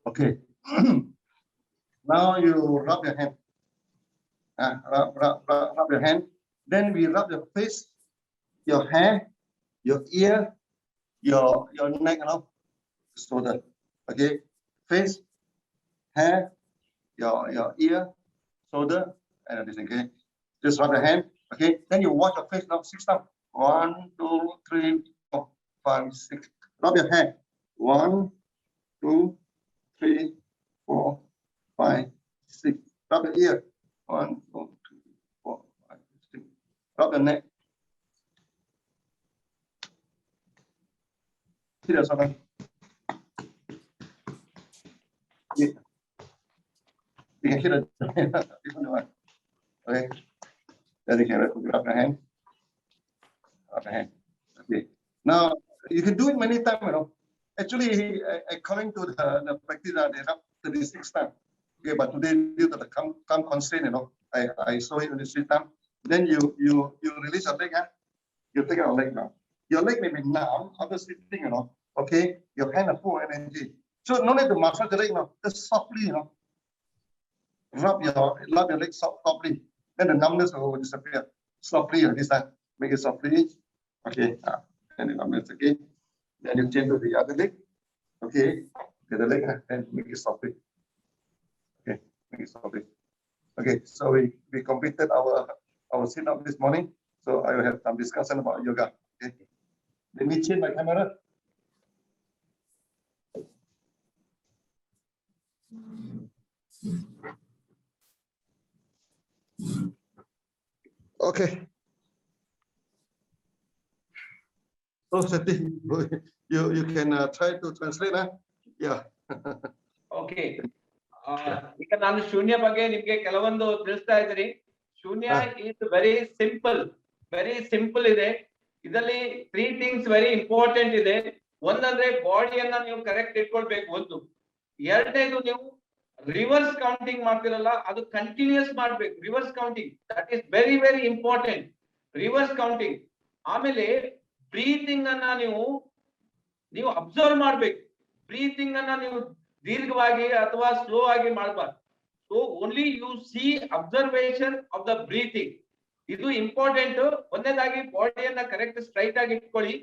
Speaker 2: Okay. Now you rub your hand. Rub your hand. Then we rub your face, your hair, your ear, your neck, shoulder. Okay. Face, hair, your ear, shoulder, and everything. Okay. Just rub your hand. Okay. Then you wash your face now 6 times. 1, 2, 3, 4, 5, 6. Rub your hand. 1, 2, 3, 4, 5, 6. Rub your ear. 1, 2, 3, 4, 5, 6. Rub your neck. See that something? You can hear the different one. Okay. Then you can rub your hand. Rub your hand. Okay. Now you can do it many times, Actually, according to the practice, they rub 36 times. Okay, but today due to the time constraint, I saw it in the 3 times. Then you release your leg, you take your leg now. Your leg may be numb after sitting, Okay, your hand are full of energy. So no need to massage the leg, just softly, rub your leg softly. Then the numbness will disappear. Softly, this time, make it softly. Okay, and the numbness again. Then you change to the other leg. Okay, the other leg and make it softly. Okay, make it softly. Okay, so we completed our sit-up this morning. So I will have some discussion about yoga. Okay, let me change my camera. Okay. So Sati, you can try to translate, Yeah.
Speaker 4: Okay ಈಗ ನಾನು ಶೂನ್ಯ ಬಗ್ಗೆ ನಿಮ್ಗೆ ಕೆಲವೊಂದು ತಿಳಿಸ್ತಾ ಇದ್ದೀನಿ. ಶೂನ್ಯ is very simple ಇದೆ. ಇದರಲ್ಲಿ 3 ಥಿಂಗ್ಸ್ ವೆರಿ ಇಂಪಾರ್ಟೆಂಟ್ ಇದೆ. ಒಂದಂದ್ರೆ ಬಾಡಿಯನ್ನ ನೀವು ಕರೆಕ್ಟ್ ಇಟ್ಕೊಳ್ಬೇಕು. ಒಂದು, ಎರಡನೇದು ನೀವು ರಿವರ್ಸ್ ಕೌಂಟಿಂಗ್ ಮಾಡ್ತಿರಲ್ಲ, ಅದು ಕಂಟಿನ್ಯೂಸ್ ಮಾಡ್ಬೇಕು. Reverse counting that is very very important. Reverse counting. ಆಮೇಲೆ ಬ್ರೀತಿಂಗ್ ಅನ್ನ ನೀವು ಅಬ್ಸರ್ವ್ ಮಾಡ್ಬೇಕು. ಬ್ರೀತಿಂಗ್ ಅನ್ನ ನೀವು ದೀರ್ಘವಾಗಿ ಅಥವಾ ಸ್ಲೋ ಆಗಿ ಮಾಡಬಾರ್ದು. So only U C observation of the breathing. ಇದು ಇಂಪಾರ್ಟೆಂಟ್. ಒಂದನೇದಾಗಿ ಬಾಡಿಯನ್ನ ಕರೆಕ್ಟ್ ಸ್ಟ್ರೈಟ್ ಆಗಿ ಇಟ್ಕೊಳ್ಳಿ.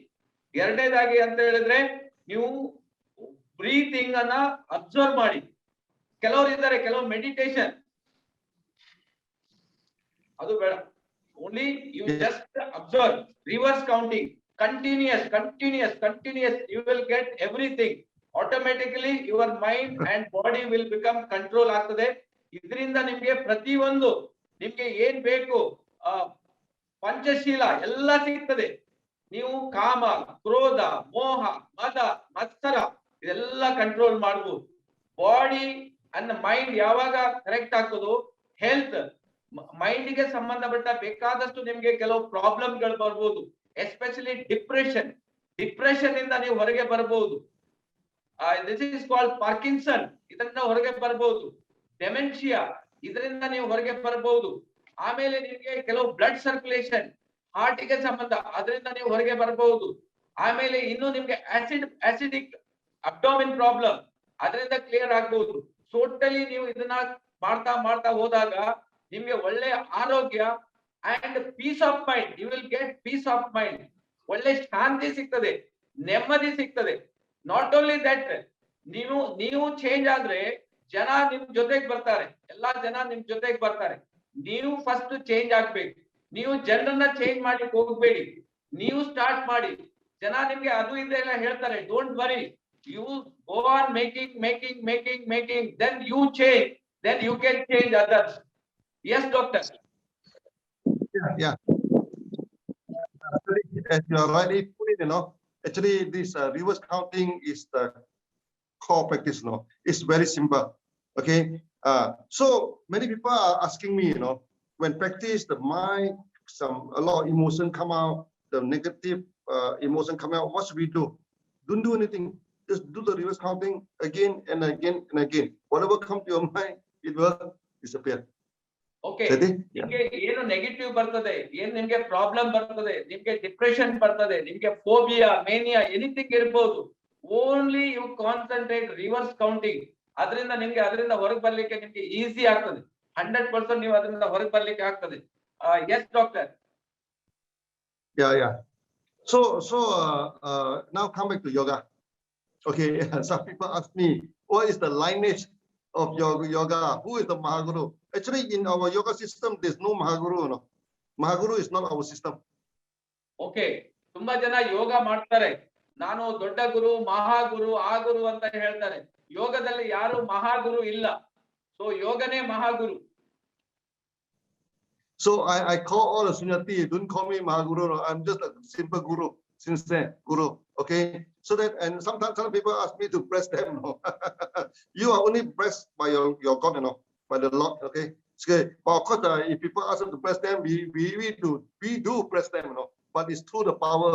Speaker 4: ಎರಡನೇದಾಗಿ ಅಂತ ಹೇಳಿದ್ರೆ ನೀವು ಬ್ರೀತಿಂಗ್ ಅನ್ನ ಅಬ್ಸರ್ವ್ ಮಾಡಿ. ಕೆಲವರು ಇದ್ದಾರೆ, ಕೆಲವು ಮೆಡಿಟೇಷನ್ ಅದು ಬೇಡ. Only you just observe. Reverse counting, continuous, you will get everything. Automatically your mind and body will become control ಆಗ್ತದೆ. ಇದರಿಂದ ನಿಮ್ಗೆ ಪ್ರತಿಯೊಂದು ನಿಮ್ಗೆ ಏನ್ ಬೇಕು ಪಂಚಶೀಲ ಎಲ್ಲ ಸಿಗ್ತದೆ. ನೀವು ಕಾಮ, ಕ್ರೋಧ, ಮೋಹ, ಮದ, ಮತ್ಸರ ಇದೆಲ್ಲ ಕಂಟ್ರೋಲ್ ಮಾಡಬಹುದು. ಬಾಡಿ ಅಂಡ್ ಮೈಂಡ್ ಯಾವಾಗ ಕರೆಕ್ಟ್ ಆಗ್ತದೋ, ಹೆಲ್ತ್, ಮೈಂಡ್ ಗೆ ಸಂಬಂಧಪಟ್ಟ ಬೇಕಾದಷ್ಟು ನಿಮ್ಗೆ ಕೆಲವು ಪ್ರಾಬ್ಲಮ್ಗಳು ಬರ್ಬೋದು. ಎಸ್ಪೆಷಲಿ ಡಿಪ್ರೆಷನ್ ಇಂದ ನೀವು ಹೊರಗೆ ಬರಬಹುದು. ದಿಸ್ ಇಸ್ ಕಾಲ್ಡ್ ಪಾರ್ಕಿನ್ಸನ್, ಇದರಿಂದ ಹೊರಗೆ ಬರಬಹುದು. ಡೆಮೆನ್ಷಿಯಾ, ಇದರಿಂದ ನೀವು ಹೊರಗೆ ಬರಬಹುದು. ಆಮೇಲೆ ನಿಮಗೆ ಕೆಲವು ಬ್ಲಡ್ ಸರ್ಕ್ಯುಲೇಷನ್, ಹಾರ್ಟ್ ಗೆ ಸಂಬಂಧ, ಅದರಿಂದ ನೀವು ಹೊರಗೆ ಬರಬಹುದು. ಆಮೇಲೆ ಇನ್ನು ನಿಮ್ಗೆ ಆಸಿಡಿಕ್ ಅಬ್ಡೋಮಿನ್ ಪ್ರಾಬ್ಲಮ್, ಅದರಿಂದ ಕ್ಲಿಯರ್ ಆಗಬಹುದು. ಟೋಟಲಿ ನೀವು ಇದನ್ನ ಮಾಡ್ತಾ ಹೋದಾಗ ನಿಮ್ಗೆ ಒಳ್ಳೆ ಆರೋಗ್ಯ and peace of mind, you will get peace of mind. ಒಳ್ಳೆ ಶಾಂತಿ ಸಿಗ್ತದೆ, ನೆಮ್ಮದಿ ಸಿಗ್ತದೆ. ನಾಟ್ ಓನ್ಲಿ ದಟ್, ನೀವು ಚೇಂಜ್ ಆದ್ರೆ ಜನ ನಿಮ್ ಜೊತೆಗೆ ಬರ್ತಾರೆ. ಎಲ್ಲಾ ಜನ ನಿಮ್ ಜೊತೆಗೆ ಬರ್ತಾರೆ. ನೀವು ಫಸ್ಟ್ ಚೇಂಜ್ ಆಗ್ಬೇಕು. ನೀವು ಜನರನ್ನ ಚೇಂಜ್ ಮಾಡ್ಲಿಕ್ಕೆ ಹೋಗ್ಬೇಡಿ, ನೀವು ಸ್ಟಾರ್ಟ್ ಮಾಡಿ. ಜನ ನಿಮ್ಗೆ ಅದು ಇದೆಲ್ಲ ಹೇಳ್ತಾರೆ. Don't worry, you go on making, then you change, then you can change others. Yes, doctor.
Speaker 2: Yeah. As you are rightly put it, actually this reverse counting is the core practice. It's very simple. Okay. So many people are asking me, when practice the mind, a lot of emotion come out, the negative emotion come out. What should we do? Don't do anything. Just do the reverse counting again and again and again. Whatever comes to your mind, it will disappear.
Speaker 4: Okay, ನಿಮ್ಗೆ ಏನು negative ಬರ್ತದೆ, ಏನ್ ನಿಮ್ಗೆ problem ಬರ್ತದೆ, ನಿಮ್ಗೆ depression ಬರ್ತದೆ, ನಿಮ್ಗೆ phobia, mania, anything ಇರ್ಬೋದು, only you concentrate reverse counting. ಅದರಿಂದ ನಿಮ್ಗೆ ಅದರಿಂದ ಹೊರಗೆ ಬರ್ಲಿಕ್ಕೆ ನಿಮ್ಗೆ ಈಸಿ ಆಗ್ತದೆ. 100% ನೀವು ಅದರಿಂದ ಹೊರಗೆ ಬರ್ಲಿಕ್ಕೆ ಆಗ್ತದೆ. Yes doctor.
Speaker 2: Yeah. So now come back to yoga. Okay, some people ask me, what is the lineage of yoga? Who is the Mahaguru? Actually, in our yoga system, there's no Mahaguru. No, Mahaguru is not our system.
Speaker 4: Okay, ತುಂಬಾ ಜನ ಯೋಗ ಮಾಡ್ತಾರೆ, ನಾನು ದೊಡ್ಡ ಗುರು, ಮಹಾಗುರು, ಆ ಗುರು ಅಂತ ಹೇಳ್ತಾರೆ. ಯೋಗದಲ್ಲಿ ಯಾರು ಮಹಾಗುರು ಇಲ್ಲ. So ಯೋಗನೇ Mahaguru.
Speaker 2: So I call all the Sunyati, don't call me Mahaguru. No. I'm just a simple guru, sincere guru. Okay, so that, and sometimes some people ask me to bless them. No. You are only blessed by your God, you know, by the Lord. Okay, okay. But of course, if people ask us to bless them, we do bless them, you know. But it's through the power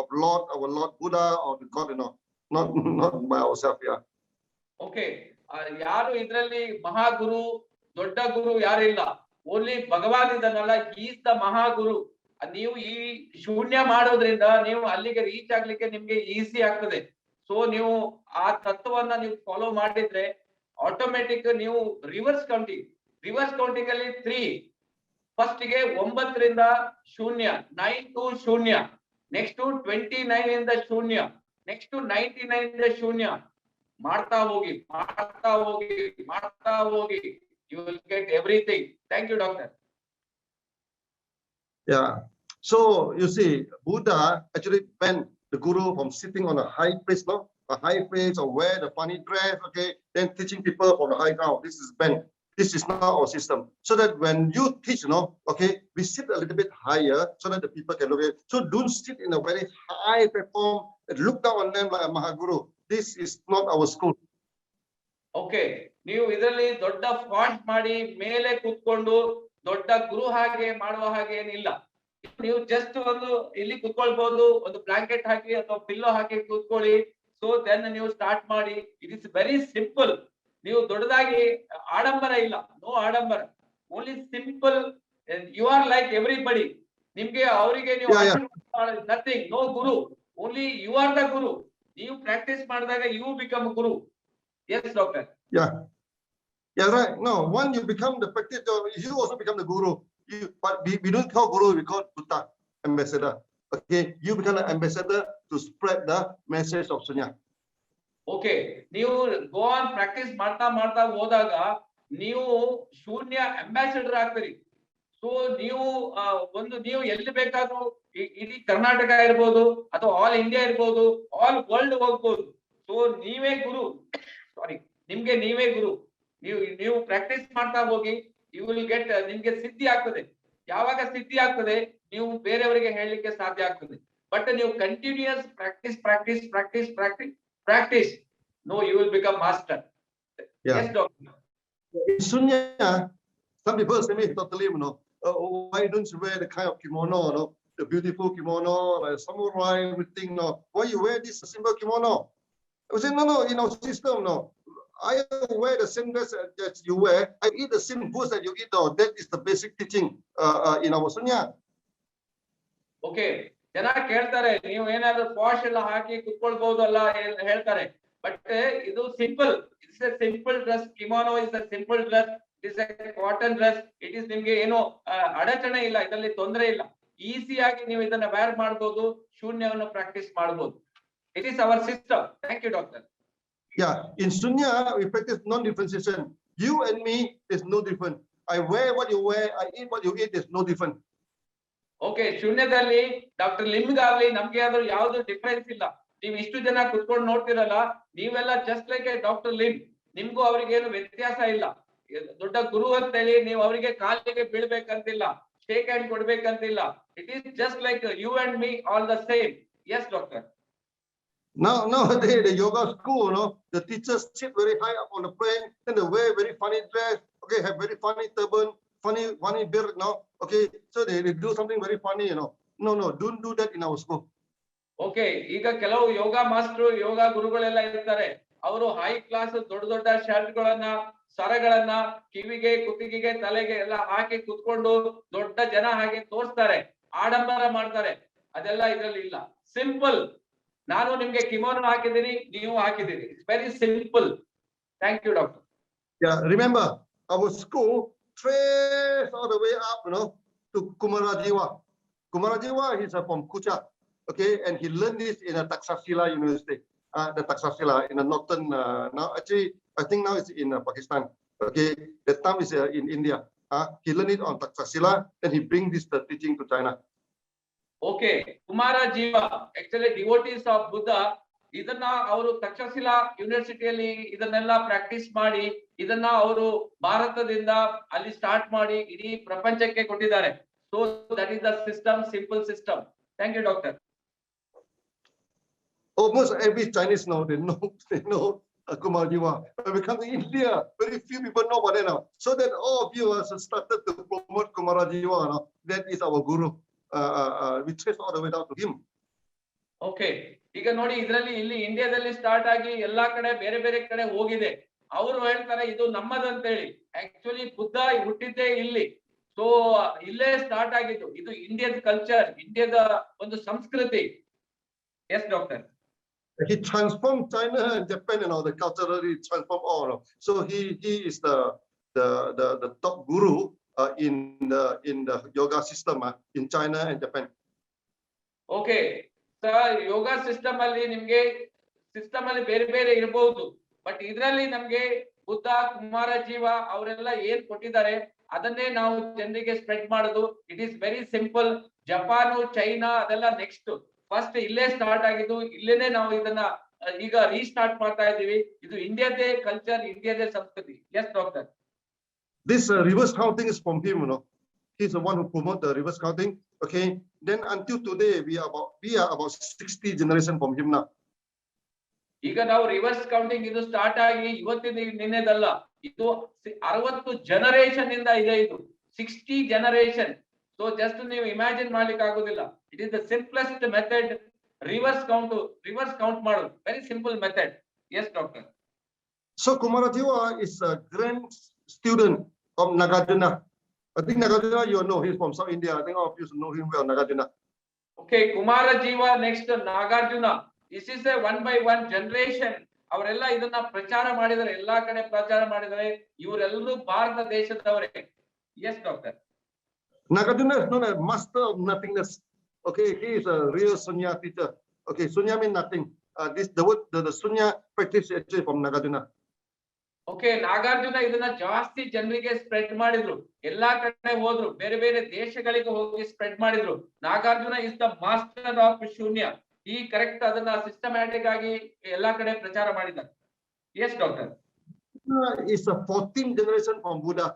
Speaker 2: of Lord, our Lord Buddha, or the God, you know, not by ourselves. Yeah.
Speaker 4: Okay, ಯಾರು ಇದ್ರಲ್ಲಿ ಮಹಾಗುರು, ದೊಡ್ಡ ಗುರು ಯಾರಿಲ್ಲ. Only ಭಗವಾನ್ ಇದನ್ನಲ್ಲ, is the ಮಹಾಗುರು. ನೀವು ಈ ಶೂನ್ಯ ಮಾಡೋದ್ರಿಂದ ನೀವು ಅಲ್ಲಿಗೆ ರೀಚ್ ಆಗ್ಲಿಕ್ಕೆ ನಿಮ್ಗೆ ಈಸಿ ಆಗ್ತದೆ. ಸೊ ನೀವು ಆ ತತ್ವವನ್ನ ನೀವು ಫಾಲೋ ಮಾಡಿದ್ರೆ ಆಟೋಮೆಟಿಕ್ ನೀವು ರಿವರ್ಸ್ ಕೌಂಟಿಂಗ್ ಅಲ್ಲಿ 3 ಫಸ್ಟ್ ಗೆ 9 ರಿಂದ ಶೂನ್ಯ, 9 to ಶೂನ್ಯ, ನೆಕ್ಸ್ಟ್ 29 ಇಂದ ಶೂನ್ಯ, ನೆಕ್ಸ್ಟ್ 99 ಇಂದ ಶೂನ್ಯ. ಮಾಡ್ತಾ ಹೋಗಿ you will get everything. Thank you, doctor.
Speaker 2: Yeah. So you see, Buddha actually banned the guru from sitting on a high place, no, a high place, or wear the funny dress. Okay, then teaching people from the high ground. This is banned. This is not our system. So that when you teach, no, okay, we sit a little bit higher so that the people can look at it. So don't sit in a very high platform and look down on them like a Mahaguru. This is not our school.
Speaker 4: Okay, ನೀವು ಇದರಲ್ಲಿ ದೊಡ್ಡ font ಮಾಡಿ ಮೇಲೆ ಕೂತ್ಕೊಂಡು ದೊಡ್ಡ ಗುರು ಹಾಗೆ ಮಾಡುವ ಹಾಗೆ ಏನಿಲ್ಲ. ನೀವು ಜಸ್ಟ್ ಒಂದು ಇಲ್ಲಿ ಕೂತ್ಕೊಳ್ಬಹುದು, ಒಂದು ಬ್ಲಾಂಕೆಟ್ ಹಾಕಿ ಅಥವಾ ಪಿಲ್ಲೋ ಹಾಕಿ ಕೂತ್ಕೊಳ್ಳಿ. ಸೊ ದೆನ್ ನೀವು ಸ್ಟಾರ್ಟ್ ಮಾಡಿ. It is very simple. ನೀವು ದೊಡ್ಡದಾಗಿ ಆಡಂಬರ ಇಲ್ಲ, ನೋ ಆಡಂಬರ, only simple. You are like everybody. ನಿಮ್ಗೆ ಅವರಿಗೆ ನೀವು nothing, no guru, only you are the guru. ನೀವು ಪ್ರಾಕ್ಟೀಸ್ ಮಾಡಿದಾಗ you become guru. Yes, doctor.
Speaker 2: Yeah, right. No, one you become the practitioner, you also become the guru. But we don't call guru, we call Buddha ambassador. Okay, you become an ambassador to spread the message of Sunya.
Speaker 4: Okay, ನೀವು go on practice ಮಾಡ್ತಾ ಹೋದಾಗ ನೀವು ಶೂನ್ಯ ambassador ಆಗ್ತೀರಿ. So ನೀವು ನೀವು ಎಲ್ಲಿ ಬೇಕಾದ್ರೂ, ಇಡೀ ಕರ್ನಾಟಕ ಇರ್ಬೋದು ಅಥವಾ ಆಲ್ ಇಂಡಿಯಾ ಇರ್ಬೋದು, ಆಲ್ ವರ್ಲ್ಡ್ ಹೋಗ್ಬೋದು. ಸೊ ನೀವೇ ಗುರು, ನಿಮ್ಗೆ ನೀವೇ ಗುರು. ನೀವು ಪ್ರಾಕ್ಟೀಸ್ ಮಾಡ್ತಾ ಹೋಗಿ, ಯು ವಿಲ್ ಗೆಟ್, ನಿಮ್ಗೆ ಸಿದ್ಧಿ ಆಗ್ತದೆ. ಯಾವಾಗ ಸಿದ್ಧಿ ಆಗ್ತದೆ, ನೀವು ಬೇರೆಯವರಿಗೆ ಹೇಳಲಿಕ್ಕೆ ಸಾಧ್ಯ ಆಗ್ತದೆ. ಬಟ್ ನೀವು continuous practice, no, you will become master. Yes, doctor.
Speaker 2: In Sunya, some people say me, Dr. Lim, you know, why don't you wear the kind of kimono, you know, the beautiful kimono, like samurai, everything, no? Why you wear this simple kimono? I say, no, in our system, no. I wear the same dress that you wear. I eat the same food that you eat. No, that is the basic teaching in our Sunya.
Speaker 4: Okay, ಜನ ಕೇಳ್ತಾರೆ, ನೀವು ಏನಾದ್ರೂ posh ಎಲ್ಲ ಹಾಕಿ ಕುತ್ಕೊಳ್ಬಹುದು ಅಲ್ಲ ಹೇಳ್ತಾರೆ. But ಇದು simple. It's a simple dress. Kimono is a simple dress. It is a cotton dress. It is, ನಿಮ್ಗೆ ಏನು ಅಡಚಣೆ ಇಲ್ಲ, ಇದರಲ್ಲಿ ತೊಂದರೆ ಇಲ್ಲ. ಈಸಿಯಾಗಿ ನೀವು ಇದನ್ನ ವೇರ್ ಮಾಡಬಹುದು, ಶೂನ್ಯವನ್ನು ಪ್ರಾಕ್ಟೀಸ್ ಮಾಡಬಹುದು. It is our system. Thank you, doctor.
Speaker 2: Yeah, in Sunya, we practice non-differentiation. You and me is no different. I wear what you wear, I eat what you eat, is no different.
Speaker 4: Okay, ಶೂನ್ಯದಲ್ಲಿ doctor ಲಿಮ್ಗಾಗ್ಲಿ ನಮ್ಗೆ ಆದ್ರೂ ಯಾವ್ದು difference ಇಲ್ಲ. ನೀವು ಇಷ್ಟು ಜನ ಕುತ್ಕೊಂಡು ನೋಡ್ತಿರಲ್ಲ, ನೀವೆಲ್ಲ just like A doctor Lim. ನಿಮ್ಗೂ ಅವ್ರಿಗೇನು ವ್ಯತ್ಯಾಸ ಇಲ್ಲ. ದೊಡ್ಡ ಗುರು ಅಂತ ಹೇಳಿ ನೀವು ಅವರಿಗೆ ಕಾಲಿಗೆ ಬೀಳ್ಬೇಕಂತಿಲ್ಲ, ಶೇಕ್ ಹ್ಯಾಂಡ್ ಕೊಡ್ಬೇಕಂತಿಲ್ಲ. It is just like you and me, all the same. Yes, doctor.
Speaker 2: Nowadays, the yoga school, you know, the teachers sit very high up on the plane, then they wear very funny dress, okay, have very funny turban, funny beard, no, okay, so they do something very funny, you know. No, don't do that in our school.
Speaker 4: Okay, ಈಗ ಕೆಲವು ಯೋಗ master, ಯೋಗ ಗುರುಗಳೆಲ್ಲ ಇರ್ತಾರೆ. ಅವರು high class ದೊಡ್ಡ shirt ಗಳನ್ನ, ಸರಗಳನ್ನ ಕಿವಿಗೆ, ಕುತ್ತಿಗೆಗೆ, ತಲೆಗೆ ಎಲ್ಲ ಹಾಕಿ ಕುತ್ಕೊಂಡು ದೊಡ್ಡ ಜನ ಹಾಗೆ ತೋರಿಸ್ತಾರೆ, ಆಡಂಬರ ಮಾಡ್ತಾರೆ. ಅದೆಲ್ಲ ಇದ್ರಲ್ಲಿ ಇಲ್ಲ. ಸಿಂಪಲ್. ನಾನು ನಿಮ್ಗೆ ಕಿಮೋನೋ ಹಾಕಿದ್ದೀನಿ, ನೀವು ಹಾಕಿದ್ದೀರಿ. It's very simple. Thank you, doctor.
Speaker 2: Yeah, remember our school trace all the way up, to Kumarajiwa. Kumarajiwa is from Kucha, okay, and he learned this in a Taxila University, the Taxila in the northern. Now, actually, I think now it's in Pakistan. Okay, the time is in India. He learned it on Taxila, and he brings this teaching to China.
Speaker 4: Okay, Kumara Jiva, actually devotees of Buddha, ಇದನ್ನ ಅವರು ತಕ್ಷಶಿಲಾ ಯೂನಿವರ್ಸಿಟಿಯಲ್ಲಿ ಇದನ್ನೆಲ್ಲ practice ಮಾಡಿ ಇದನ್ನ ಅವರು ಭಾರತದಿಂದ ಅಲ್ಲಿ start ಮಾಡಿ ಇಡೀ ಪ್ರಪಂಚಕ್ಕೆ ಕೊಟ್ಟಿದ್ದಾರೆ. So that is the system, simple system. Thank you, doctor.
Speaker 2: Almost every Chinese now they know Kumarajiwa. When we come to India, very few people know about it now. So that all of you have started to promote Kumarajiwa. That is our guru. We trace all the way down to him.
Speaker 4: Okay. ಈಗ ನೋಡಿ ಇದರಲ್ಲಿ ಇಲ್ಲಿ ಇಂಡಿಯಾದಲ್ಲಿ start ಆಗಿ ಎಲ್ಲಾ ಕಡೆ ಬೇರೆ ಬೇರೆ ಕಡೆ ಹೋಗಿದೆ. ಅವರು ಹೇಳ್ತಾರೆ ಇದು ನಮ್ಮದಂತ ಹೇಳಿ. ಆಕ್ಚುಲಿ ಬುದ್ಧ ಹುಟ್ಟಿದ್ದೇ ಇಲ್ಲಿ. ಸೊ ಇಲ್ಲೇ ಸ್ಟಾರ್ಟ್ ಆಗಿದ್ದು. ಇದು ಇಂಡಿಯನ್ ಕಲ್ಚರ್, ಇಂಡಿಯಾದ ಒಂದು ಸಂಸ್ಕೃತಿ. Yes, doctor.
Speaker 2: He transformed China and Japan and all the culturally transformed all. So he is the top guru in the yoga system in China and Japan.
Speaker 4: Okay. Yoga system ಅಲ್ಲಿ ನಿಮ್ಗೆ system ಅಲ್ಲಿ ಬೇರೆ ಬೇರೆ ಇರಬಹುದು, but ಇದರಲ್ಲಿ ನಮ್ಗೆ ಬುದ್ಧ, ಕುಮಾರ ಜೀವ ಅವರೆಲ್ಲ ಏನ್ ಕೊಟ್ಟಿದ್ದಾರೆ ಅದನ್ನೇ ನಾವು ಜನರಿಗೆ ಸ್ಪ್ರೆಡ್ ಮಾಡೋದು. It is very simple. Japan, China ಅದೆಲ್ಲ ನೆಕ್ಸ್ಟ್. ಫಸ್ಟ್ ಇಲ್ಲೇ ಸ್ಟಾರ್ಟ್ ಆಗಿದ್ದು, ಇಲ್ಲೇನೆ ನಾವು ಇದನ್ನ ಈಗ ರೀಸ್ಟಾರ್ಟ್ ಮಾಡ್ತಾ ಇದೀವಿ. ಇದು ಇಂಡಿಯಾದೇ ಕಲ್ಚರ್, ಇಂಡಿಯಾದೇ ಸಂಸ್ಕೃತಿ. Yes doctor.
Speaker 2: This reverse counting is from him, He's the one who promote the reverse counting. Okay. Then until today, we are about 60 generation from him now.
Speaker 4: ಈಗ ನಾವು ರಿವರ್ಸ್ ಕೌಂಟಿಂಗ್ ಇದು start ಆಗಿ ಇವತ್ತಿನ ನಿನ್ನೆದಲ್ಲ, ಇದು 60 generation ಇಂದ ಇದೆ. ಇದು 60 generation. So just ನೀವು ಇಮ್ಯಾಜಿನ್ ಮಾಡ್ಲಿಕ್ಕೆ ಆಗುದಿಲ್ಲ. It is the simplest method. Reverse count ಮಾಡೋದು very simple method. Yes doctor.
Speaker 2: So Kumarajiwa is a grand student of Nagarjuna. I think Nagarjuna, you know, he's from South India. I think all of you know him well, Nagarjuna.
Speaker 4: Okay, Kumara Jiva next Nagarjuna. This is a 1 by 1 generation. ಅವರೆಲ್ಲ ಇದನ್ನ ಪ್ರಚಾರ ಮಾಡಿದರೆ, ಎಲ್ಲಾ ಕಡೆ ಪ್ರಚಾರ ಮಾಡಿದರೆ. ಇವರೆಲ್ಲರೂ Bharat ದೇಶದವರೇ. Yes, doctor.
Speaker 2: Nagarjuna is known as master of nothingness. Okay, he is a real Sunya teacher. Okay, Sunya means nothing. The Sunya practice is actually from Nagarjuna.
Speaker 4: Okay, Nagarjuna ಇದನ್ನ ಜಾಸ್ತಿ ಜನರಿಗೆ ಸ್ಪ್ರೆಡ್ ಮಾಡಿದ್ರು. ಎಲ್ಲಾ ಕಡೆ ಹೋದ್ರು, ಬೇರೆ ಬೇರೆ ದೇಶಗಳಿಗೆ ಹೋಗಿ ಸ್ಪ್ರೆಡ್ ಮಾಡಿದ್ರು. Nagarjuna is the master of ಶೂನ್ಯ. ಈ ಕರೆಕ್ಟ್ ಅದನ್ನ ಸಿಸ್ಟಮ್ಯಾಟಿಕ್ ಆಗಿ ಎಲ್ಲಾ ಕಡೆ ಪ್ರಚಾರ ಮಾಡಿದ್ದಾರೆ. Yes doctor.
Speaker 2: Is the 14th generation from Buddha.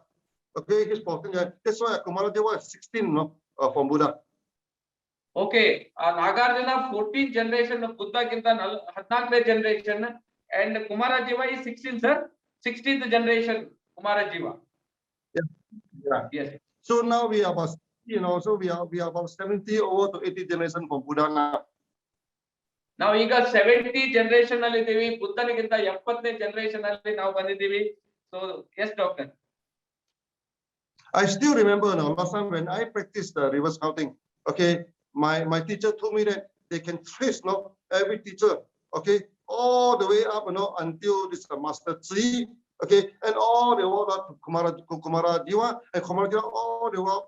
Speaker 2: Okay, he's 14th. That's why Kumarajiwa is 16, from Buddha.
Speaker 4: Okay, Nagarjuna 14th generation, ಬುದ್ಧಕ್ಕಿಂತ 14ನೇ generation, and Kumarajiva is 16, sir. 16th generation Kumarajiva.
Speaker 2: Yeah.
Speaker 4: Yes.
Speaker 2: So now we are about, so we are about 70 over to 80 generation from Buddha now.
Speaker 4: ನಾವು ಈಗ 70 generation ಅಲ್ಲಿ ಇದೀವಿ. ಬುದ್ಧನಿಗಿಂತ 70ನೇ generation ಅಲ್ಲಿ ನಾವು ಬಂದಿದ್ದೀವಿ. So yes, doctor.
Speaker 2: I still remember now last time when I practiced the reverse counting. Okay, my teacher told me that they can trace every teacher. Okay, all the way up, until this master Tzi. Okay, and all the way up to Kumarajiwa, and Kumarajiwa all the way up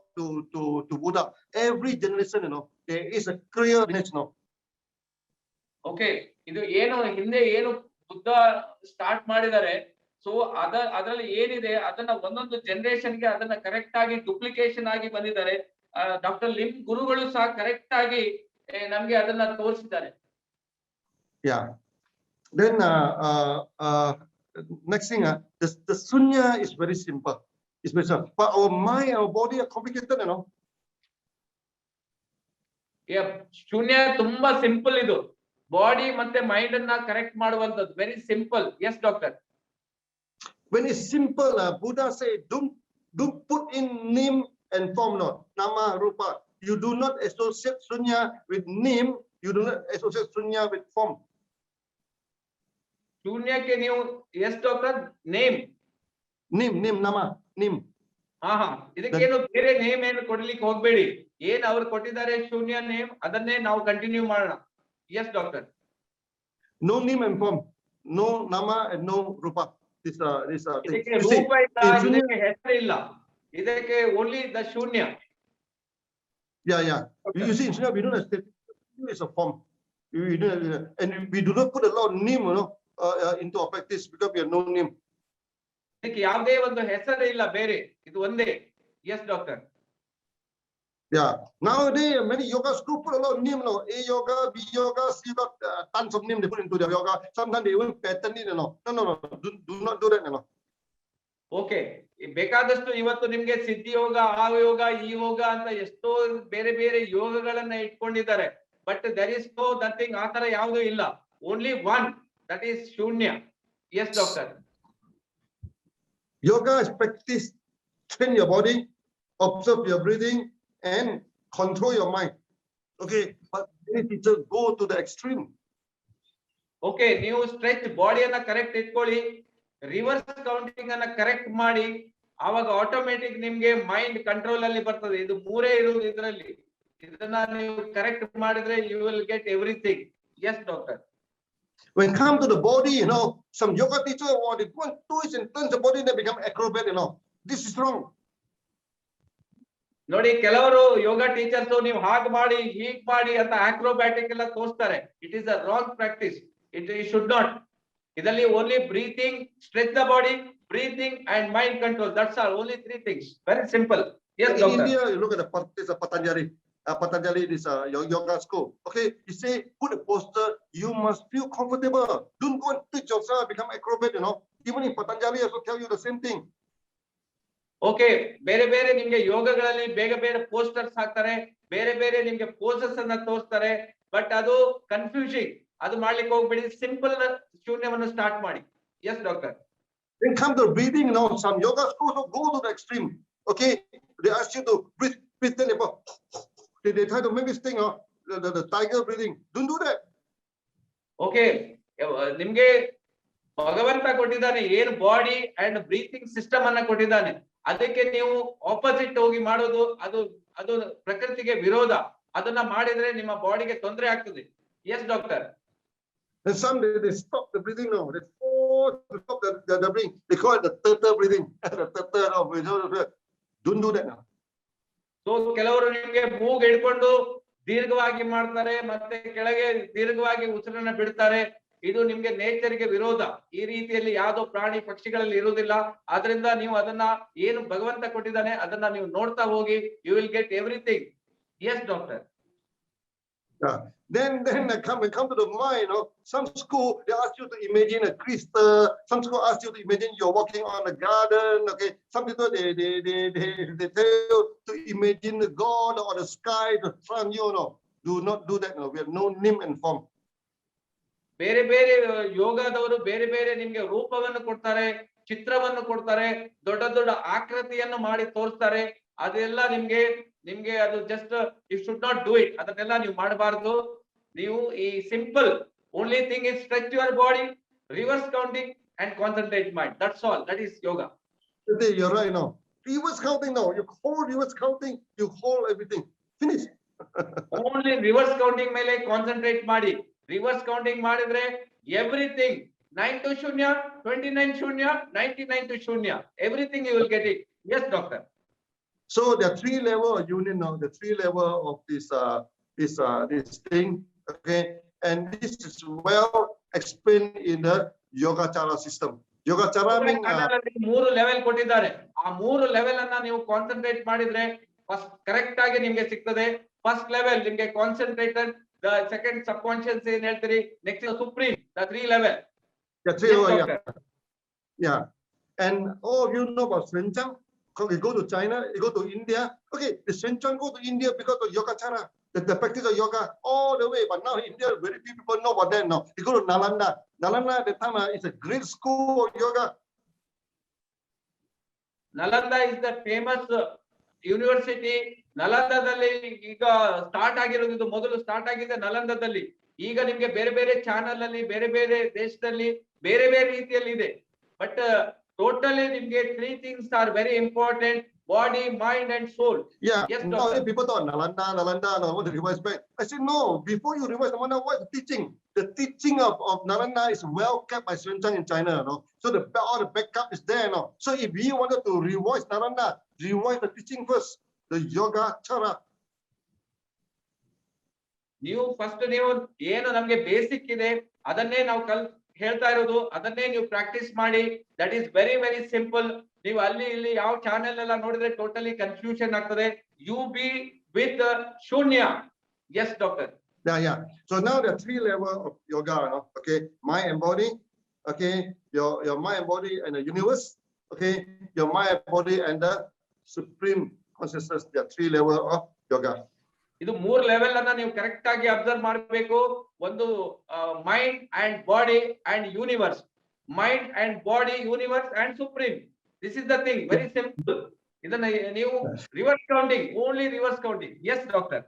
Speaker 2: to Buddha. Every generation, there is a clear lineage now.
Speaker 4: Okay, ಇದು ಏನು ಹಿಂದೆ ಏನು Buddha start ಮಾಡಿದ್ದಾರೆ. So ಅದರಲ್ಲಿ ಏನಿದೆ ಅದನ್ನ ಒಂದೊಂದು ಜನರೇಷನ್ಗೆ ಅದನ್ನ ಕರೆಕ್ಟ್ ಆಗಿ ಡುಪ್ಲಿಕೇಶನ್ ಆಗಿ ಬಂದಿದ್ದಾರೆ. ಡಾಕ್ಟರ್ ಲಿಮ್ ಗುರುಗಳು ಸಹ ಕರೆಕ್ಟ್ ಆಗಿ ನಮ್ಗೆ ಅದನ್ನ ತೋರಿಸಿದ್ದಾರೆ.
Speaker 2: Yeah. Then next thing, the Sunya is very simple. It's very simple. But our mind, our body are complicated,
Speaker 4: ಶೂನ್ಯ ತುಂಬಾ ಸಿಂಪಲ್. ಇದು ಬಾಡಿ ಮತ್ತೆ ಮೈಂಡ್ ಅನ್ನ ಕರೆಕ್ಟ್ ಮಾಡುವಂತದ್ದು very simple. Yes doctor.
Speaker 2: When it's simple, Buddha say, don't put in name and form, nama rupa. You do not associate Sunya with name. You do not associate Sunya with form.
Speaker 4: ಶೂನ್ಯಕ್ಕೆ ನೀವು yes doctor name
Speaker 2: nama name.
Speaker 4: ಇದಕ್ಕೇನು ಬೇರೆ name ಏನು ಕೊಡ್ಲಿಕ್ಕೆ ಹೋಗ್ಬೇಡಿ. ಏನ್ ಅವ್ರು ಕೊಟ್ಟಿದ್ದಾರೆ ಶೂನ್ಯ ನೇಮ್, ಅದನ್ನೇ ನಾವು ಕಂಟಿನ್ಯೂ ಮಾಡೋಣ. Yes doctor.
Speaker 2: No name and form, no nama and no rupa. this thing.
Speaker 4: ಇದಕ್ಕೆ
Speaker 2: You see,
Speaker 4: ರೂಪ ಇಲ್ಲ,
Speaker 2: in Shunya,
Speaker 4: ಇದಕ್ಕೆ ಹೆಸರಿಲ್ಲ, ಇದಕ್ಕೆ ಓನ್ಲಿ ದ ಶೂನ್ಯ.
Speaker 2: yeah. You see, in Shunya, we don't have static. It's a form. We don't have, and we do not put a lot of name, into our practice because we have no name.
Speaker 4: ಇದಕ್ಕೆ ಯಾವುದೇ ಒಂದು ಹೆಸರು ಇಲ್ಲ ಬೇರೆ, ಇದು ಒಂದೇ. Yes, doctor.
Speaker 2: Yeah. Nowadays, many yoga schools put a lot of name, A yoga, B yoga, C yoga, tons of name they put into their yoga. Sometimes they even pattern it, No. Do not do that,
Speaker 4: okay, ಬೇಕಾದಷ್ಟು ಇವತ್ತು ನಿಮ್ಗೆ ಸಿದ್ಧಿ ಯೋಗ, ಆ ಯೋಗ, ಈ ಯೋಗ ಅಂತ ಎಷ್ಟೋ ಬೇರೆ ಬೇರೆ ಯೋಗಗಳನ್ನ ಇಟ್ಕೊಂಡಿದ್ದಾರೆ. But there is no nothing, ಆ ತರ ಯಾವುದು ಇಲ್ಲ. ಓನ್ಲಿ ಒನ್, ದಟ್ ಈಸ್ ಶೂನ್ಯ. Yes doctor.
Speaker 2: Yoga is practice, train your body, observe your breathing, and control your mind. Okay, but many teachers go to the extreme.
Speaker 4: Okay, ನೀವು stretch ಬಾಡಿಯನ್ನ correct ಇಟ್ಕೊಳ್ಳಿ, reverse counting ಅನ್ನ correct ಮಾಡಿ, ಆವಾಗ automatic ನಿಮ್ಗೆ mind control ಅಲ್ಲಿ ಬರ್ತದೆ. ಇದು ಮೂರೇ ಇರುವುದು ಇದರಲ್ಲಿ. ಇದನ್ನ ನೀವು ಕರೆಕ್ಟ್ ಮಾಡಿದ್ರೆ you will get everything. Yes doctor.
Speaker 2: When come to the body, some yoga teacher they go and twist and turn the body, they become acrobat, This is wrong.
Speaker 4: ನೋಡಿ, ಕೆಲವರು ಯೋಗ ಟೀಚರ್ಸ್ ನೀವು ಹಾಗೆ ಮಾಡಿ ಹೀಗ್ ಮಾಡಿ ಅಂತ ಆಕ್ರೋಬ್ಯಾಟಿಕ್ ಎಲ್ಲ ತೋರಿಸ್ತಾರೆ. It is a wrong practice. It should not. ಇದರಲ್ಲಿ only breathing, stretch the body, breathing and mind control. That's all. Only three things. Very simple. Yes,
Speaker 2: in
Speaker 4: doctor.
Speaker 2: India, you look at the Patanjali. Patanjali is a yoga school. Okay, you say put a posture. You must feel comfortable. Don't go and teach yourself become acrobat. Even in Patanjali, also tell you the same thing.
Speaker 4: Okay, ಬೇರೆ ಬೇರೆ ನಿಮಗೆ ಯೋಗಗಳಲ್ಲಿ ಬೇಗ ಬೇರೆ posters ಹಾಕ್ತಾರೆ, ಬೇರೆ ಬೇರೆ ನಿಮಗೆ possess ಅನ್ನ ತೋರಿಸ್ತಾರೆ. ಬಟ್ ಅದು ಕನ್ಫ್ಯೂಸಿಂಗ್. ಅದು ಮಾಡ್ಲಿಕ್ಕೆ ಹೋಗ್ಬೇಡಿ. ಸಿಂಪಲ್ ಶೂನ್ಯವನ್ನು ಸ್ಟಾರ್ಟ್ ಮಾಡಿ. Yes, doctor.
Speaker 2: Then come to breathing. Some yoga schools go to the extreme. Okay, they ask you to breathe. Then they try to make this thing, the tiger breathing. Don't do that.
Speaker 4: Okay, ನಿಮ್ಗೆ ಭಗವಂತ ಕೊಟ್ಟಿದ್ದಾನೆ ಏನು body and breathing system ಅನ್ನ ಕೊಟ್ಟಿದ್ದಾನೆ. ಅದಕ್ಕೆ ನೀವು opposite ಹೋಗಿ ಮಾಡೋದು ಅದು ಪ್ರಕೃತಿಗೆ ವಿರೋಧ. ಅದನ್ನ ಮಾಡಿದ್ರೆ ನಿಮ್ಮ ಬಾಡಿಗೆ ತೊಂದರೆ ಆಗ್ತದೆ. Yes, doctor.
Speaker 2: And some they stop the breathing now. They force to stop the breathing. They call it the turtle breathing. Don't do that now.
Speaker 4: So ಕೆಲವರು ನಿಮ್ಗೆ ಮೂಗ್ ಹಿಡ್ಕೊಂಡು ದೀರ್ಘವಾಗಿ ಮಾಡ್ತಾರೆ, ಮತ್ತೆ ಕೆಳಗೆ ದೀರ್ಘವಾಗಿ ಉಸಿರನ್ನ ಬಿಡ್ತಾರೆ. ಇದು ನಿಮ್ಗೆ ನೇಚರ್ಗೆ ವಿರೋಧ. ಈ ರೀತಿಯಲ್ಲಿ ಯಾವ್ದೋ ಪ್ರಾಣಿ ಪಕ್ಷಿಗಳಲ್ಲಿ ಇರುವುದಿಲ್ಲ. ಆದ್ರಿಂದ ನೀವು ಅದನ್ನ ಏನು ಭಗವಂತ ಕೊಟ್ಟಿದ್ದಾನೆ ಅದನ್ನ ನೀವು ನೋಡ್ತಾ ಹೋಗಿ. You will get everything. Yes, doctor.
Speaker 2: Yeah. Then come to the mind. Some school they ask you to imagine a crystal. Some school ask you to imagine you're walking on a garden. Okay. Some people they tell you to imagine the God or the sky to surround you. Do not do that. We have no name and form.
Speaker 4: ಬೇರೆ ಬೇರೆ ಯೋಗದವರು ಬೇರೆ ಬೇರೆ ನಿಮ್ಗೆ ರೂಪವನ್ನು ಕೊಡ್ತಾರೆ, ಚಿತ್ರವನ್ನು ಕೊಡ್ತಾರೆ, ದೊಡ್ಡ ದೊಡ್ಡ ಆಕೃತಿಯನ್ನು ಮಾಡಿ ತೋರಿಸ್ತಾರೆ. ಅದೆಲ್ಲ ನಿಮ್ಗೆ ಅದು just you should not do it. ಅದನ್ನೆಲ್ಲ ನೀವು ಮಾಡಬಾರ್ದು. ನೀವು ಈ simple only thing is stretch your body, reverse counting and concentrate mind. That's all. That is yoga.
Speaker 2: You're right now. Reverse counting now. You hold reverse counting. You hold everything. Finish.
Speaker 4: Only reverse counting ಮೇಲೆ concentrate ಮಾಡಿ. Reverse counting ಮಾಡಿದ್ರೆ everything 9 to 0, 29 0, 99 to 0. Everything you will get it. Yes, doctor.
Speaker 2: So there are three levels of union now. The three levels of this thing. Okay, and this is well explained in the Yogacara system. Yogacara means
Speaker 4: ಮೂರು level ಕೊಟ್ಟಿದ್ದಾರೆ. ಆ ಮೂರು level ಅನ್ನ ನೀವು concentrate ಮಾಡಿದ್ರೆ first correct ಆಗಿ ನಿಮ್ಗೆ ಸಿಗ್ತದೆ. ಫಸ್ಟ್ ಲೆವೆಲ್ ನಿಮ್ಗೆ ಕಾನ್ಸಂಟ್ರೇಟೆಡ್, the second subconscious ಏನ್ ಹೇಳ್ತೀರಿ, next is supreme, the three level.
Speaker 2: the three level, yeah. And all of you know about Swenchang. We go to China, you go to India. Okay, the Swenchang go to India because of Yogacara, the practice of yoga all the way. But now in India, very few people know about that now. You go to Nalanda. Nalanda at the time is a great school of yoga.
Speaker 4: Nalanda is the famous university. ನಲಂದಾದಲ್ಲಿ ಈಗ start ಆಗಿರೋದು, ಇದು ಮೊದಲು start ಆಗಿದೆ ನಲಂದಾದಲ್ಲಿ. ಈಗ ನಿಮ್ಗೆ ಬೇರೆ ಬೇರೆ ಚಾನಲ್ ಅಲ್ಲಿ ಬೇರೆ ಬೇರೆ ದೇಶದಲ್ಲಿ ಬೇರೆ ಬೇರೆ ರೀತಿಯಲ್ಲಿ ಇದೆ. ಬಟ್ ಟೋಟಲಿ ನಿಮ್ಗೆ three things are very important. body, mind and soul.
Speaker 2: Yeah,
Speaker 4: Yes,
Speaker 2: now
Speaker 4: doctor.
Speaker 2: people thought Nalanda, no, want to revise back. I said, no, before you revise, Nalanda, what's the teaching? The teaching of Nalanda is well kept by Xuanzang in China, no? So all the backup is there, no? So if we wanted to revise Nalanda, revise the teaching first, the yoga chara.
Speaker 4: ನೀವು first ನೀವು ಏನು ನಮ್ಗೆ basic ಇದೆ ಅದನ್ನೇ ನಾವು ಹೇಳ್ತಾ ಇರೋದು, ಅದನ್ನೇ ನೀವು ಪ್ರಾಕ್ಟೀಸ್ ಮಾಡಿ. That is very very simple. ನೀವು ಅಲ್ಲಿ ಇಲ್ಲಿ ಯಾವ ಚಾನೆಲ್ ಎಲ್ಲ ನೋಡಿದ್ರೆ ಟೋಟಲಿ ಕನ್ಫ್ಯೂಷನ್ ಆಗ್ತದೆ. ಯು ಬಿ ವಿತ್ ಶೂನ್ಯ. Yes doctor.
Speaker 2: Yeah. So now there are 3 levels of yoga, no? Okay, mind and body, okay, your mind and body and the universe, okay, your mind and body and the supreme consciousness. There are 3 levels of yoga.
Speaker 4: ಇದು 3 level ಅನ್ನ ನೀವು correct ಆಗಿ observe ಮಾಡಬೇಕು. ಒಂದು mind and body and universe. Mind and body, universe and supreme. This is the thing, very simple. ಇದನ್ನ ನೀವು reverse counting, only reverse counting. Yes doctor.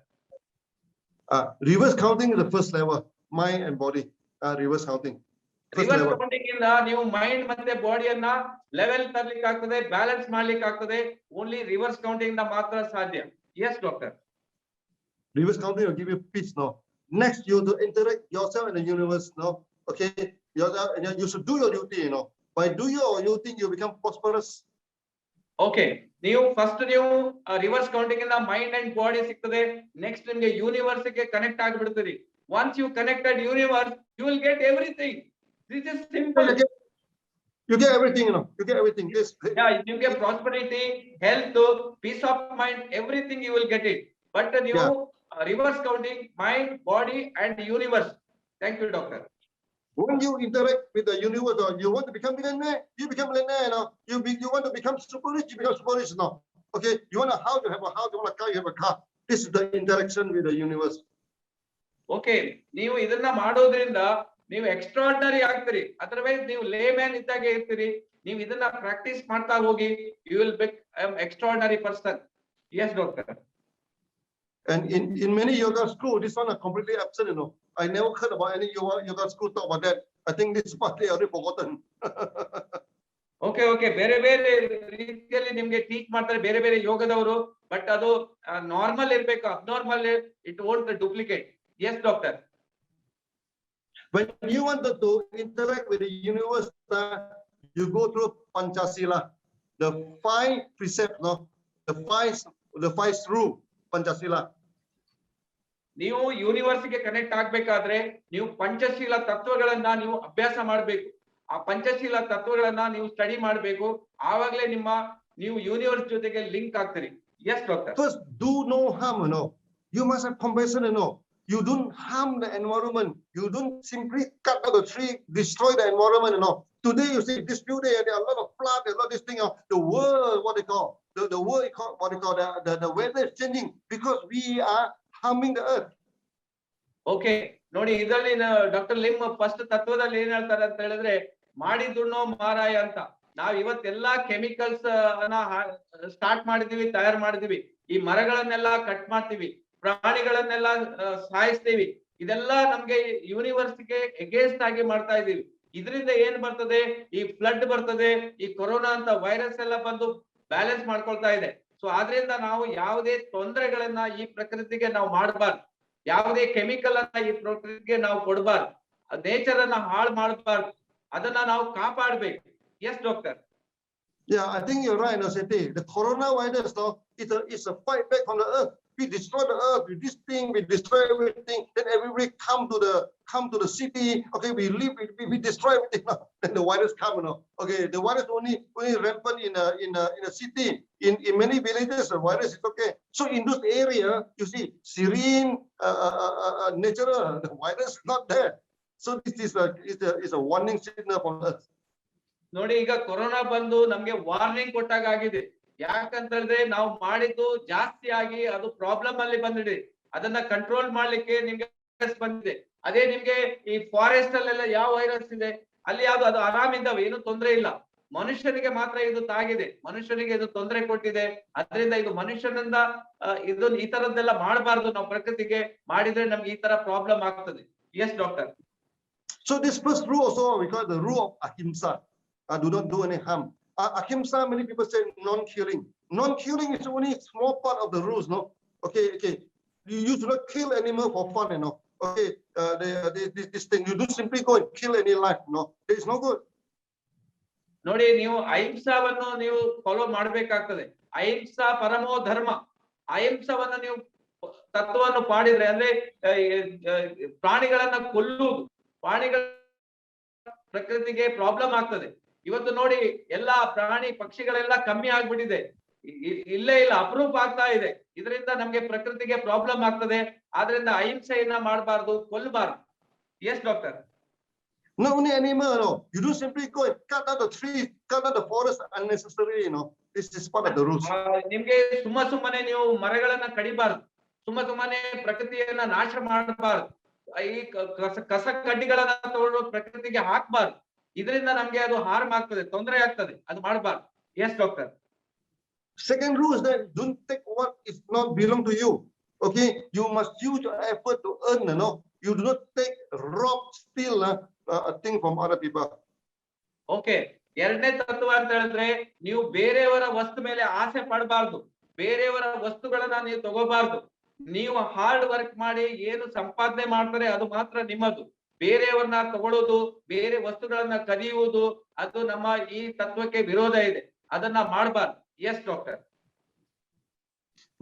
Speaker 2: Reverse counting is the first level, mind and body. Reverse counting. First
Speaker 4: reverse
Speaker 2: level.
Speaker 4: Counting ಇಂದ ನೀವು mind ಮತ್ತೆ ಬಾಡಿಯನ್ನ level ತರಲಿಕ್ಕೆ ಆಗ್ತದೆ, balance ಮಾಡ್ಲಿಕ್ಕೆ ಆಗ್ತದೆ. Only reverse counting ಇಂದ ಮಾತ್ರ ಸಾಧ್ಯ. Yes doctor.
Speaker 2: Reverse counting will give you peace, no? Next, you to interact yourself in the universe, no? Okay, you should do your duty, you know. By doing your duty, you become prosperous.
Speaker 4: Okay, ನೀವು first ನೀವು reverse counting ಇಂದ mind and body ಸಿಗ್ತದೆ. Next ನಿಮ್ಗೆ universe ಗೆ connect ಆಗಿಬಿಡ್ತೀರಿ. Once you connected universe, you will get everything. This is simple.
Speaker 2: You get everything, you know. You get everything. Yes.
Speaker 4: ನಿಮ್ಗೆ prosperity, health, peace of mind, everything you will get it. But ನೀವು reverse counting, mind, body and universe. Thank you doctor.
Speaker 2: When you interact with the universe, or you want to become millionaire, you become millionaire. You know, you want to become super rich, you become super rich. Now, okay, you want a house, you have a house. You want a car, you have a car. This is the interaction with the universe.
Speaker 4: Okay, ನೀವು ಇದನ್ನ ಮಾಡೋದ್ರಿಂದ ನೀವು extraordinary ಆಗ್ತೀರಿ. Otherwise ನೀವು ಲೇ man ಇದ್ದಾಗೆ ಇರ್ತೀರಿ. ನೀವು ಇದನ್ನ ಪ್ರಾಕ್ಟೀಸ್ ಮಾಡ್ತಾ ಹೋಗಿ, you will become extraordinary person. Yes doctor.
Speaker 2: And in many yoga school, this one are completely absent, you know. I never heard about any yoga school talk about that. I think this part they already forgotten.
Speaker 4: Okay, ಬೇರೆ ಬೇರೆ ರೀತಿಯಲ್ಲಿ ನಿಮ್ಗೆ teach ಮಾಡ್ತಾರೆ ಬೇರೆ ಬೇರೆ ಯೋಗದವರು. But ಅದು normal ಇರ್ಬೇಕು, abnormal it won't duplicate. Yes doctor.
Speaker 2: When you wanted to interact with the universe, you go through Panchasila, the 5 precepts, no, the five rule Panchasila.
Speaker 4: ನೀವು ಯೂನಿವರ್ಸ್ ಗೆ ಕನೆಕ್ಟ್ ಆಗ್ಬೇಕಾದ್ರೆ ನೀವು ಪಂಚಶೀಲ ತತ್ವಗಳನ್ನ ನೀವು ಅಭ್ಯಾಸ ಮಾಡ್ಬೇಕು. ಆ ಪಂಚಶೀಲ ತತ್ವಗಳನ್ನ ನೀವು ಸ್ಟಡಿ ಮಾಡ್ಬೇಕು. ಆವಾಗಲೇ ನೀವು ಯೂನಿವರ್ಸ್ ಜೊತೆಗೆ ಲಿಂಕ್ ಆಗ್ತೀರಿ. Yes doctor.
Speaker 2: First, do no harm, you know. You must have compassion, you know. You don't harm the environment. You don't simply cut out the tree, destroy the environment, you know. Today, you see, this few days, there are a lot of flood, a lot of this thing, the world, what they call, the world, what they call, the weather is changing because we are harming the earth.
Speaker 4: Okay, ನೋಡಿ ಇದರಲ್ಲಿ doctor Lim first ತತ್ವದಲ್ಲಿ ಏನ್ ಹೇಳ್ತಾರೆ ಅಂತ ಹೇಳಿದ್ರೆ, ಮಾಡಿದುಣ್ಣೋ ಮಾರಾಯ ಅಂತ. ನಾವ್ ಇವತ್ತೆಲ್ಲಾ chemicals ಅನ್ನ ಸ್ಟಾರ್ಟ್ ಮಾಡಿದೀವಿ, ತಯಾರು ಮಾಡಿದೀವಿ. ಈ ಮರಗಳನ್ನೆಲ್ಲ ಕಟ್ ಮಾಡ್ತೀವಿ, ಪ್ರಾಣಿಗಳನ್ನೆಲ್ಲ ಸಾಯಿಸ್ತೀವಿ. ಇದೆಲ್ಲ ನಮ್ಗೆ ಯೂನಿವರ್ಸ್ ಗೆ ಎಗೇನ್ಸ್ಟ್ ಆಗಿ ಮಾಡ್ತಾ ಇದೀವಿ. ಇದರಿಂದ ಏನ್ ಬರ್ತದೆ? ಈ ಫ್ಲಡ್ ಬರ್ತದೆ, ಈ ಕೊರೋನಾ ಅಂತ ವೈರಸ್ ಎಲ್ಲ ಬಂದು ಬ್ಯಾಲೆನ್ಸ್ ಮಾಡ್ಕೊಳ್ತಾ ಇದೆ. ಸೊ ಆದ್ರಿಂದ ನಾವು ಯಾವುದೇ ತೊಂದರೆಗಳನ್ನ ಈ ಪ್ರಕೃತಿಗೆ ನಾವು ಮಾಡಬಾರ್ದು. ಯಾವುದೇ ಕೆಮಿಕಲ್ ಅನ್ನ ಈ ಪ್ರಕೃತಿಗೆ ನಾವು ಕೊಡಬಾರ್ದು. ನೇಚರ್ ಅನ್ನ ಹಾಳು ಮಾಡಬಾರ್ದು. ಅದನ್ನ ನಾವು ಕಾಪಾಡಬೇಕು. Yes doctor.
Speaker 2: Yeah, I think you're right, Seti. The coronavirus now is a fight back from the earth. We destroy the earth with this thing, we destroy everything. Then everybody come to the city. Okay, we live, we destroy everything. Then the virus come, you know. Okay, the virus only rampant in a city. In many villages, the virus is okay. So in those area, you see, serene, natural, the virus is not there. So this is a warning signal from us.
Speaker 4: ನೋಡಿ, ಈಗ corona ಬಂದು ನಮ್ಗೆ warning ಕೊಟ್ಟಾಗ ಆಗಿದೆ. ಯಾಕಂತ ಹೇಳಿದ್ರೆ ನಾವು ಮಾಡಿದ್ದು ಜಾಸ್ತಿ ಆಗಿ ಅದು ಪ್ರಾಬ್ಲಮ್ ಅಲ್ಲಿ ಬಂದಿದೆ. ಅದನ್ನ ಕಂಟ್ರೋಲ್ ಮಾಡ್ಲಿಕ್ಕೆ ನಿಮ್ಗೆ ಬಂದಿದೆ. ಅದೇ ನಿಮ್ಗೆ ಈ ಫಾರೆಸ್ಟ್ ಅಲ್ಲೆಲ್ಲ ಯಾವ ವೈರಸ್ ಇದೆ ಅಲ್ಲಿ ಯಾವ್ದು ಅದು ಆರಾಮಿದ್ದಾವೆ, ಏನು ತೊಂದರೆ ಇಲ್ಲ. ಮನುಷ್ಯನಿಗೆ ಮಾತ್ರ ಇದು ತಾಗಿದೆ, ಮನುಷ್ಯನಿಗೆ ಇದು ತೊಂದರೆ ಕೊಟ್ಟಿದೆ. ಅದರಿಂದ ಇದು ಮನುಷ್ಯನಿಂದ ಇದು ಈ ತರದ್ದೆಲ್ಲ ಮಾಡಬಾರ್ದು. ನಾವು ಪ್ರಕೃತಿಗೆ ಮಾಡಿದ್ರೆ ನಮ್ಗೆ ಈ ತರ ಪ್ರಾಬ್ಲಮ್ ಆಗ್ತದೆ. Yes doctor.
Speaker 2: So this first rule also we call the rule of ahimsa. Do not do any harm. Ahimsa, many people say non-killing. non-killing is only a small part of the rules, no? Okay. You should not kill animal for fun, you know. Okay, this thing, you don't simply go and kill any life, no? It's no good.
Speaker 4: ನೋಡಿ, ನೀವು ಅಹಿಂಸಾವನ್ನು ನೀವು follow ಮಾಡ್ಬೇಕಾಗ್ತದೆ. ಅಹಿಂಸಾ ಪರಮೋ ಧರ್ಮ. ಅಹಿಂಸವನ್ನ ನೀವು ತತ್ವವನ್ನು ಪಾಡಿದ್ರೆ ಅಂದ್ರೆ ಪ್ರಾಣಿಗಳನ್ನ ಕೊಲ್ಲುವುದು, ಪ್ರಾಣಿಗಳ ಪ್ರಕೃತಿಗೆ ಪ್ರಾಬ್ಲಮ್ ಆಗ್ತದೆ. ಇವತ್ತು ನೋಡಿ, ಎಲ್ಲಾ ಪ್ರಾಣಿ ಪಕ್ಷಿಗಳೆಲ್ಲ ಕಮ್ಮಿ ಆಗ್ಬಿಟ್ಟಿದೆ, ಇಲ್ಲ ಅಪರೂಪ ಆಗ್ತಾ ಇದೆ. ಇದರಿಂದ ನಮ್ಗೆ ಪ್ರಕೃತಿಗೆ ಪ್ರಾಬ್ಲಮ್ ಆಗ್ತದೆ. ಆದ್ರಿಂದ ಅಹಿಂಸೆಯನ್ನ ಮಾಡಬಾರ್ದು, ಕೊಲ್ಲಬಾರ್ದು. Yes doctor.
Speaker 2: Not only animal, no. You don't simply go and cut down the trees, cut down the forest unnecessarily, you know. This is part of the rules.
Speaker 4: ನಿಮ್ಗೆ ಸುಮ್ಮನೆ ನೀವು ಮರಗಳನ್ನ ಕಡಿಬಾರ್ದು, ಸುಮ್ಮನೆ ಪ್ರಕೃತಿಯನ್ನ ನಾಶ ಮಾಡಬಾರ್ದು, ಈ ಕಸ ಕಡ್ಡಿಗಳನ್ನ ತಗೊಂಡು ಪ್ರಕೃತಿಗೆ ಹಾಕ್ಬಾರ್ದು. ಇದರಿಂದ ನಮ್ಗೆ ಅದು ಹಾರ್ಮ್ ಆಗ್ತದೆ, ತೊಂದರೆ ಆಗ್ತದೆ, ಅದು ಮಾಡಬಾರ್ದು. Yes doctor.
Speaker 2: Second rule is that don't take what is not belong to you. Okay, you must use your effort to earn, you know. You do not take, rob, steal a thing from other people.
Speaker 4: Okay, ಎರಡನೇ ತತ್ವ ಅಂತ ಹೇಳಿದ್ರೆ, ನೀವು ಬೇರೆಯವರ ವಸ್ತು ಮೇಲೆ ಆಸೆ ಪಡಬಾರ್ದು, ಬೇರೆಯವರ ವಸ್ತುಗಳನ್ನ ನೀವು ತಗೋಬಾರ್ದು. ನೀವು ಹಾರ್ಡ್ ವರ್ಕ್ ಮಾಡಿ ಏನು ಸಂಪಾದನೆ ಮಾಡ್ತಾರೆ ಅದು ಮಾತ್ರ ನಿಮ್ಮದು. ಬೇರೆಯವ್ರನ್ನ ತಗೊಳ್ಳೋದು, ಬೇರೆ ವಸ್ತುಗಳನ್ನ ಕದಿಯುವುದು, ಅದು ನಮ್ಮ ಈ ತತ್ವಕ್ಕೆ ವಿರೋಧ ಇದೆ, ಅದನ್ನ ಮಾಡಬಾರ್ದು. Yes doctor.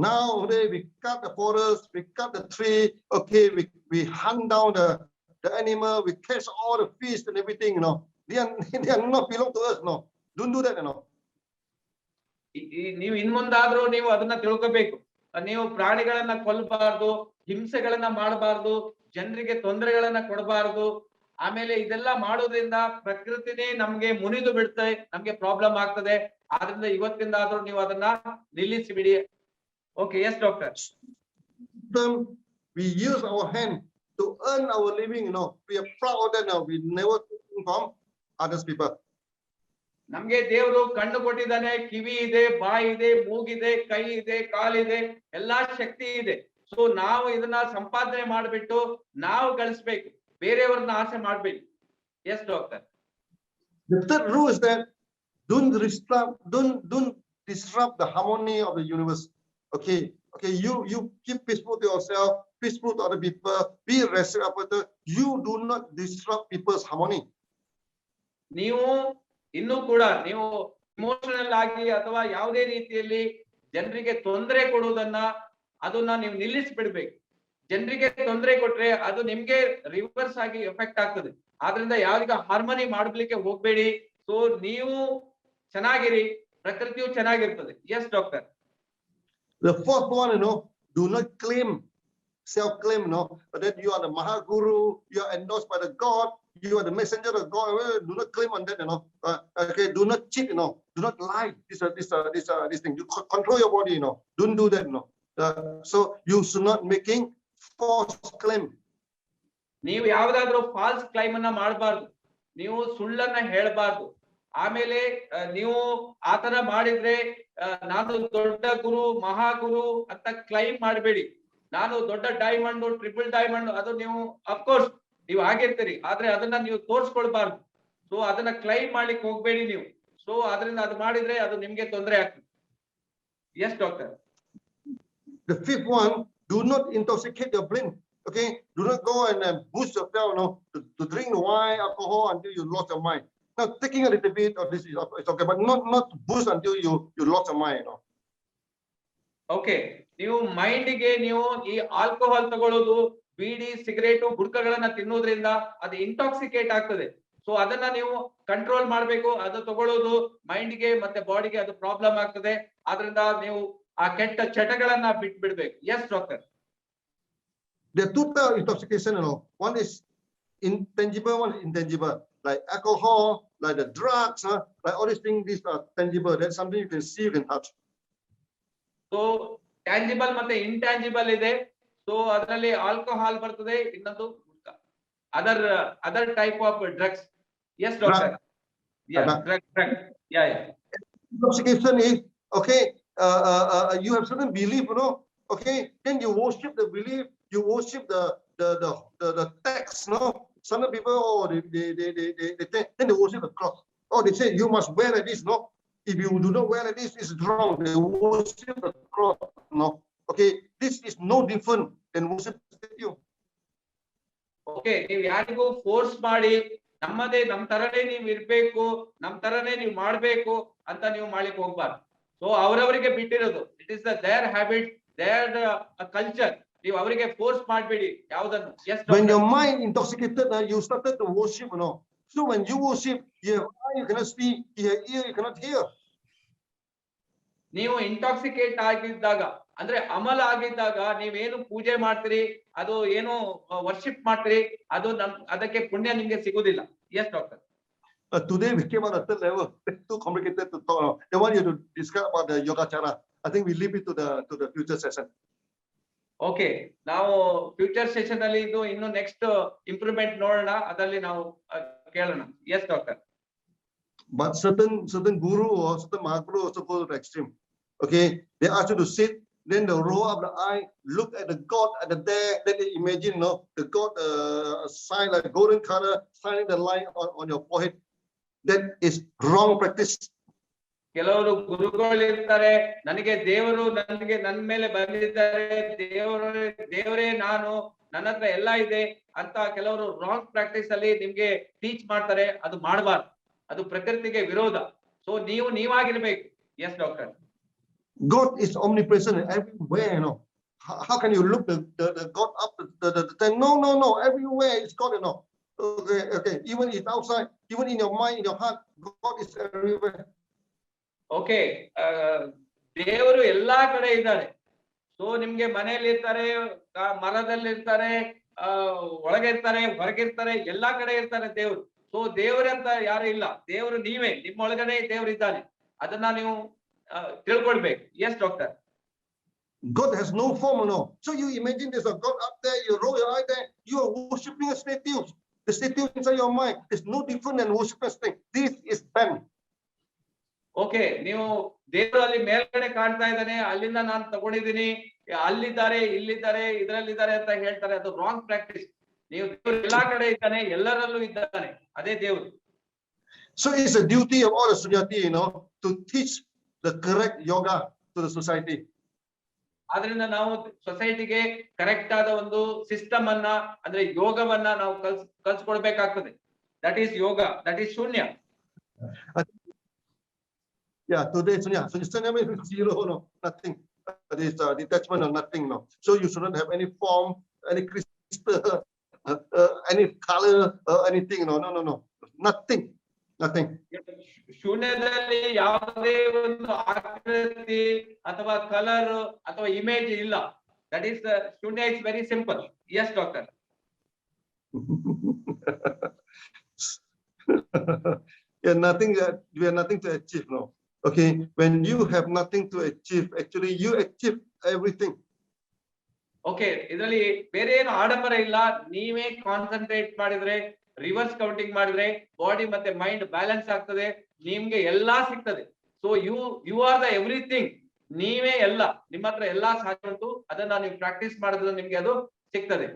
Speaker 2: Now we cut the forest, we cut the tree, okay, we hunt down the animal, we catch all the fish and everything, you know. They are not belong to us, no. Don't do that, you know.
Speaker 4: ನೀವು ಇನ್ಮುಂದಾದ್ರೂ ನೀವು ಅದನ್ನ ತಿಳ್ಕೋಬೇಕು. ನೀವು ಪ್ರಾಣಿಗಳನ್ನ ಕೊಲ್ಲಬಾರ್ದು, ಹಿಂಸೆಗಳನ್ನ ಮಾಡಬಾರ್ದು, ಜನರಿಗೆ ತೊಂದರೆಗಳನ್ನ ಕೊಡಬಾರ್ದು. ಆಮೇಲೆ ಇದೆಲ್ಲ ಮಾಡೋದ್ರಿಂದ ಪ್ರಕೃತಿನೇ ನಮ್ಗೆ ಮುನಿದು ಬಿಡ್ತದೆ, ನಮ್ಗೆ ಪ್ರಾಬ್ಲಮ್ ಆಗ್ತದೆ. ಆದ್ರಿಂದ ಇವತ್ತಿಂದ ಆದ್ರೂ ನೀವು ಅದನ್ನ ನಿಲ್ಲಿಸಿ ಬಿಡಿ. Okay, yes, doctor.
Speaker 2: We use our hand to earn our living, you know. We are proud of that now. We never take from others people.
Speaker 4: ನಮ್ಗೆ ದೇವರು ಕಣ್ಣು ಕೊಟ್ಟಿದ್ದಾನೆ, ಕಿವಿ ಇದೆ, ಬಾಯಿ ಇದೆ, ಮೂಗಿದೆ, ಕೈ ಇದೆ, ಕಾಲಿದೆ, ಎಲ್ಲಾ ಶಕ್ತಿ ಇದೆ. ಸೊ ನಾವು ಇದನ್ನ ಸಂಪಾದನೆ ಮಾಡ್ಬಿಟ್ಟು ನಾವು ಗಳಿಸ್ಬೇಕು, ಬೇರೆಯವ್ರನ್ನ ಆಸೆ ಮಾಡ್ಬೇಡಿ. Yes doctor.
Speaker 2: The third rule is that don't disrupt the harmony of the universe. Okay, you keep peaceful to yourself, peaceful to other people, be respectful. You do not disrupt people's harmony.
Speaker 4: ನೀವು ಇನ್ನೂ ಕೂಡ ನೀವು emotional ಆಗಿ ಅಥವಾ ಯಾವುದೇ ರೀತಿಯಲ್ಲಿ ಜನರಿಗೆ ತೊಂದರೆ ಕೊಡುವುದನ್ನ ಅದನ್ನ ನೀವು ನಿಲ್ಲಿಸ್ಬಿಡ್ಬೇಕು. ಜನರಿಗೆ ತೊಂದರೆ ಕೊಟ್ರೆ ಅದು ನಿಮ್ಗೆ ರಿವರ್ಸ್ ಆಗಿ ಎಫೆಕ್ಟ್ ಆಗ್ತದೆ. ಆದ್ರಿಂದ ಯಾವ್ದೀಗ ಹಾರ್ಮನಿ ಮಾಡ್ಲಿಕ್ಕೆ ಹೋಗ್ಬೇಡಿ. ಸೊ ನೀವು ಚೆನ್ನಾಗಿರಿ, ಪ್ರಕೃತಿಯು ಚೆನ್ನಾಗಿರ್ತದೆ. Yes doctor.
Speaker 2: The fourth one, you know, do not claim, self-claim, you know, that you are the Mahaguru, you are endorsed by the God, you are the messenger of God. Do not claim on that, you know. Okay, do not cheat, you know. Do not lie. This thing. You control your body, you know. Don't do that, you know. So you should not making false claim.
Speaker 4: ನೀವು ಯಾವ್ದಾದ್ರು falls claim ಅನ್ನ ಮಾಡಬಾರ್ದು, ನೀವು ಸುಳ್ಳನ್ನ ಹೇಳಬಾರ್ದು. ಆಮೇಲೆ ನೀವು ಆತರ ಮಾಡಿದ್ರೆ ನಾನು ದೊಡ್ಡ ಗುರು, ಮಹಾಗುರು ಅಂತ ಕ್ಲೈಮ್ ಮಾಡಬೇಡಿ. ನಾನು ದೊಡ್ಡ ಡೈಮಂಡ್, ಟ್ರಿಪಲ್ ಡೈಮಂಡ್, ಅದು ನೀವು ಅಫ್ಕೋರ್ಸ್ ನೀವು ಆಗಿರ್ತೀರಿ, ಆದ್ರೆ ಅದನ್ನ ನೀವು ತೋರ್ಸ್ಕೊಳ್ಬಾರ್ದು. ಸೊ ಅದನ್ನ ಕ್ಲೈಮ್ ಮಾಡ್ಲಿಕ್ಕೆ ಹೋಗ್ಬೇಡಿ ನೀವು. ಸೊ ಅದರಿಂದ ಅದು ಮಾಡಿದ್ರೆ ಅದು ನಿಮ್ಗೆ ತೊಂದರೆ ಆಗ್ತದೆ. Yes doctor.
Speaker 2: The fifth one, do not intoxicate your brain. Okay, do not go and boost yourself, you know, to drink wine, alcohol until you lost your mind. Now, taking a little bit of this is okay, but not boost until you lost your mind, you know.
Speaker 4: Okay, ನೀವು ಮೈಂಡ್ಗೆ ನೀವು ಈ alcohol ತಗೊಳ್ಳೋದು, ಬೀಡಿ, cigarette, ಗುಡ್ಕಗಳನ್ನ ತಿನ್ನೋದ್ರಿಂದ ಅದು ಇಂಟಾಕ್ಸಿಕೇಟ್ ಆಗ್ತದೆ. So ಅದನ್ನ ನೀವು control ಮಾಡ್ಬೇಕು. ಅದು ತಗೊಳ್ಳೋದು ಮೈಂಡ್ಗೆ ಮತ್ತೆ ಬಾಡಿಗೆ ಅದು ಪ್ರಾಬ್ಲಮ್ ಆಗ್ತದೆ. ಆದ್ರಿಂದ ನೀವು ಆ ಕೆಟ್ಟ ಚಟಗಳನ್ನ ಬಿಟ್ಬಿಡ್ಬೇಕು. Yes doctor.
Speaker 2: There are two types of intoxication, you know. One is intangible, one is intangible. Like alcohol, like the drugs, like all these things, these are tangible. That's something you can see, you can touch.
Speaker 4: So tangible ಮತ್ತೆ intangible ಇದೆ. So ಅದರಲ್ಲಿ alcohol ಬರ್ತದೆ, ಇನ್ನೊಂದು other type of drugs. Yes doctor.
Speaker 2: Intoxication is okay. You have certain belief, you know. Okay, then you worship the belief, you worship the text, no. Some people, oh, they then they worship the cross. Oh, they say you must wear like this, no. if you do not wear like this, it's wrong. They worship the cross. No, okay, this is no different than worship statue.
Speaker 4: Okay, ನೀವ್ ಯಾರಿಗೂ force ಮಾಡಿ ನಮ್ ತರನೇ ನೀವ್ ಇರ್ಬೇಕು, ನಮ್ ತರನೇ ನೀವ್ ಮಾಡ್ಬೇಕು ಅಂತ ನೀವು ಮಾಡ್ಲಿಕ್ಕೆ ಹೋಗ್ಬಾರ್ದು. ಸೊ ಅವರವರಿಗೆ ಬಿಟ್ಟಿರೋದು, it is their habit, their culture. ನೀವು ಅವರಿಗೆ ಫೋರ್ಸ್ ಮಾಡ್ಬೇಡಿ ಯಾವ್ದನ್ನು.
Speaker 2: When your mind intoxicated, you started to worship, you know. So when you worship, you have eye, you cannot see, you have ear, you cannot hear.
Speaker 4: ನೀವು ಇಂಟಾಕ್ಸಿಕೇಟ್ ಆಗಿದ್ದಾಗ, ಅಂದ್ರೆ ಅಮಲ ಆಗಿದ್ದಾಗ ನೀವೇನು ಪೂಜೆ ಮಾಡ್ತೀರಿ, ಅದು ಏನು ವರ್ಷಿಪ್ ಮಾಡ್ತೀರಿ, ಅದು ಅದಕ್ಕೆ ಪುಣ್ಯ ನಿಮ್ಗೆ ಸಿಗುದಿಲ್ಲ. Yes doctor.
Speaker 2: Today we came on a third level. It's too complicated to talk. I want you to discuss about the Yogacara. I think we leave it to the future session.
Speaker 4: Okay, ನಾವು future session ಅಲ್ಲಿ ಇದು ಇನ್ನು next improvement ನೋಡೋಣ, ಅದರಲ್ಲಿ ನಾವು ಕೇಳೋಣ. Yes doctor.
Speaker 2: But certain guru or certain Mahaguru also go to the extreme. Okay, they ask you to sit, then they roll up the eye, look at the God at the there, then they imagine, no, the God sign like golden color, shining the light on your forehead. That is wrong practice.
Speaker 4: ಕೆಲವರು ಗುರುಗಳು ಇರ್ತಾರೆ, ನನಗೆ ದೇವರು ನನ್ನ ಮೇಲೆ ಬಂದಿದ್ದಾರೆ, ದೇವರೇ ನಾನು, ನನ್ನ ಹತ್ರ ಎಲ್ಲ ಇದೆ ಅಂತ ಕೆಲವರು ರಾಂಗ್ ಪ್ರಾಕ್ಟೀಸ್ ಅಲ್ಲಿ ನಿಮ್ಗೆ ಟೀಚ್ ಮಾಡ್ತಾರೆ. ಅದು ಮಾಡಬಾರ್ದು, ಅದು ಪ್ರಕೃತಿಗೆ ವಿರೋಧ. ಸೊ ನೀವಾಗಿರ್ಬೇಕು. Yes doctor.
Speaker 2: God is omnipresent everywhere, you know. How can you look the God up the no, everywhere is God, you know. Okay, even it's outside, even in your mind, in your heart, God is everywhere.
Speaker 4: Okay, ದೇವರು ಎಲ್ಲಾ ಕಡೆ ಇದ್ದಾರೆ. So ನಿಮ್ಗೆ ಮನೆಯಲ್ಲಿ ಇರ್ತಾರೆ, ಮರದಲ್ಲಿ ಇರ್ತಾರೆ, ಒಳಗೆ ಇರ್ತಾರೆ, ಹೊರಗಿರ್ತಾರೆ, ಎಲ್ಲಾ ಕಡೆ ಇರ್ತಾರೆ ದೇವರು. ಸೊ ದೇವರಂತ ಯಾರು ಇಲ್ಲ, ದೇವರು ನೀವೇ, ನಿಮ್ಮ ಒಳಗಡೆ ದೇವರು ಇದ್ದಾನೆ. ಅದನ್ನ ನೀವು ತಿಳ್ಕೊಳ್ಬೇಕು. Yes doctor.
Speaker 2: God has no form, no. So you imagine there's a God up there, you roll your eye there, you are worshipping a statue. The statue inside your mind is no different than worshiping a thing. This is banned.
Speaker 4: Okay, ನೀವು ದೇವರು ಅಲ್ಲಿ ಮೇಲ್ಗಡೆ ಕಾಣ್ತಾ ಇದ್ದಾನೆ, ಅಲ್ಲಿಂದ ನಾನು ತಗೊಂಡಿದ್ದೀನಿ, ಅಲ್ಲಿದ್ದಾರೆ, ಇಲ್ಲಿದ್ದಾರೆ, ಇದ್ರಲ್ಲಿದ್ದಾರೆ ಅಂತ ಹೇಳ್ತಾರೆ. ಅದು ರಾಂಗ್ ಪ್ರಾಕ್ಟೀಸ್. ನೀವು ದೇವರು ಎಲ್ಲಾ ಕಡೆ ಇದ್ದಾನೆ, ಎಲ್ಲರಲ್ಲೂ ಇದ್ದಾನೆ, ಅದೇ ದೇವರು.
Speaker 2: So it's a duty of all the Sunyati, you know, to teach the correct yoga to the society.
Speaker 4: ಆದ್ರಿಂದ ನಾವು ಸೊಸೈಟಿಗೆ ಕರೆಕ್ಟ್ ಆದ ಒಂದು ಸಿಸ್ಟಮ್ ಅನ್ನ, ಅಂದ್ರೆ ಯೋಗವನ್ನ ನಾವು ಕಲ್ಸ್ಕೊಡ್ಬೇಕಾಗ್ತದೆ. That is yoga, that is shunya.
Speaker 2: Yeah, today Sunya means zero, no, nothing. That is detachment of nothing, no. So you shouldn't have any form, any crystal, any color, anything, no, nothing.
Speaker 4: ಶೂನ್ಯದಲ್ಲಿ ಯಾವುದೇ ಒಂದು ಆಕೃತಿ ಅಥವಾ ಕಲರ್ ಅಥವಾ image ಇಲ್ಲ. That is ಶೂನ್ಯ. Is very simple. Yes doctor.
Speaker 2: Yeah, nothing. We have nothing to achieve, no. Okay, when you have nothing to achieve, actually you achieve everything.
Speaker 4: Okay, ಇದರಲ್ಲಿ ಬೇರೆ ಏನು ಆಡಂಬರ ಇಲ್ಲ. ನೀವೇ ಕಾನ್ಸಂಟ್ರೇಟ್ ಮಾಡಿದ್ರೆ, ರಿವರ್ಸ್ ಕೌಂಟಿಂಗ್ ಮಾಡಿದ್ರೆ ಬಾಡಿ ಮತ್ತೆ ಮೈಂಡ್ ಬ್ಯಾಲೆನ್ಸ್ ಆಗ್ತದೆ, ನಿಮ್ಗೆ ಎಲ್ಲಾ ಸಿಗ್ತದೆ. So you are the everything. ನೀವೇ ಎಲ್ಲ, ನಿಮ್ಮ ಹತ್ರ ಎಲ್ಲಾ ಸಾಧ್ಯ ಉಂಟು. ಅದನ್ನ ನೀವು ಪ್ರಾಕ್ಟೀಸ್ ಮಾಡಿದ್ರೆ ನಿಮ್ಗೆ ಅದು ಸಿಗ್ತದೆ.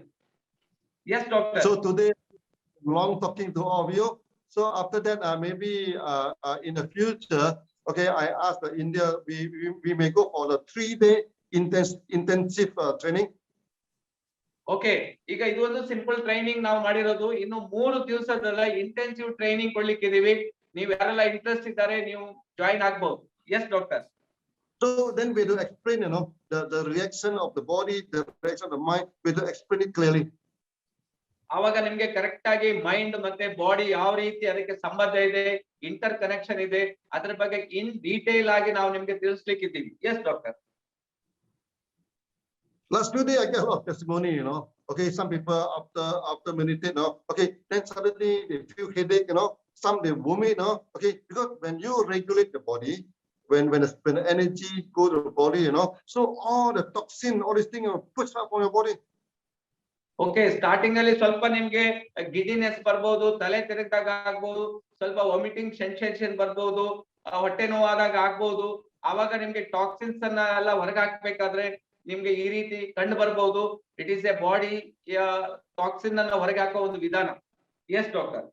Speaker 4: Yes doctor.
Speaker 2: So today, long talking to all of you. So after that, maybe in the future, okay, I asked India, we may go for the 3-day intensive training.
Speaker 4: Okay, ಈಗ ಇದು ಒಂದು simple training ನಾವು ಮಾಡಿರೋದು. ಇನ್ನು 3 ದಿವಸದಲ್ಲ intensive training ಕೊಡ್ಲಿಕ್ಕಿದೀವಿ. ನೀವು ಯಾರೆಲ್ಲ interest ಇದ್ದಾರೆ ನೀವು ಜಾಯಿನ್ ಆಗ್ಬಹುದು. Yes doctor.
Speaker 2: So then we do explain, you know, the reaction of the body, the reaction of the mind. We do explain it clearly.
Speaker 4: ಆವಾಗ ನಿಮ್ಗೆ ಕರೆಕ್ಟ್ ಆಗಿ ಮೈಂಡ್ ಮತ್ತೆ ಬಾಡಿ ಯಾವ ರೀತಿ ಅದಕ್ಕೆ ಸಂಬಂಧ ಇದೆ, ಇಂಟರ್ ಕನೆಕ್ಷನ್ ಇದೆ, ಅದ್ರ ಬಗ್ಗೆ ಇನ್ ಡೀಟೇಲ್ ಆಗಿ ನಾವು ನಿಮ್ಗೆ ತಿಳಿಸ್ಲಿಕ್ಕಿದ್ದೀವಿ. Yes doctor.
Speaker 2: Last few days I get a lot of testimony, you know. Okay, some people after meditate, you know, okay, then suddenly they feel headache, you know. Some they vomit, you know. Okay, because when you regulate the body, when the energy go to the body, you know, so all the toxin, all these things are pushed out from your body.
Speaker 4: Okay, starting ಅಲ್ಲಿ ಸ್ವಲ್ಪ ನಿಮ್ಗೆ ಗಿಡಿನೆಸ್ ಬರ್ಬೋದು, ತಲೆ ತಿರುಗಿದಾಗ ಆಗ್ಬೋದು, ಸ್ವಲ್ಪ vomiting sensation ಬರ್ಬೋದು, ಹೊಟ್ಟೆ ನೋವಾದಾಗ ಆಗ್ಬೋದು. ಆವಾಗ ನಿಮ್ಗೆ ಟಾಕ್ಸಿನ್ಸ್ ಅನ್ನ ಎಲ್ಲ ಹೊರಗೆ ಹಾಕ್ಬೇಕಾದ್ರೆ ನಿಮ್ಗೆ ಈ ರೀತಿ ಕಂಡು ಬರ್ಬೋದು. It is a body toxin ಅನ್ನ ಹೊರಗೆ ಹಾಕೋ ಒಂದು ವಿಧಾನ. Yes doctor.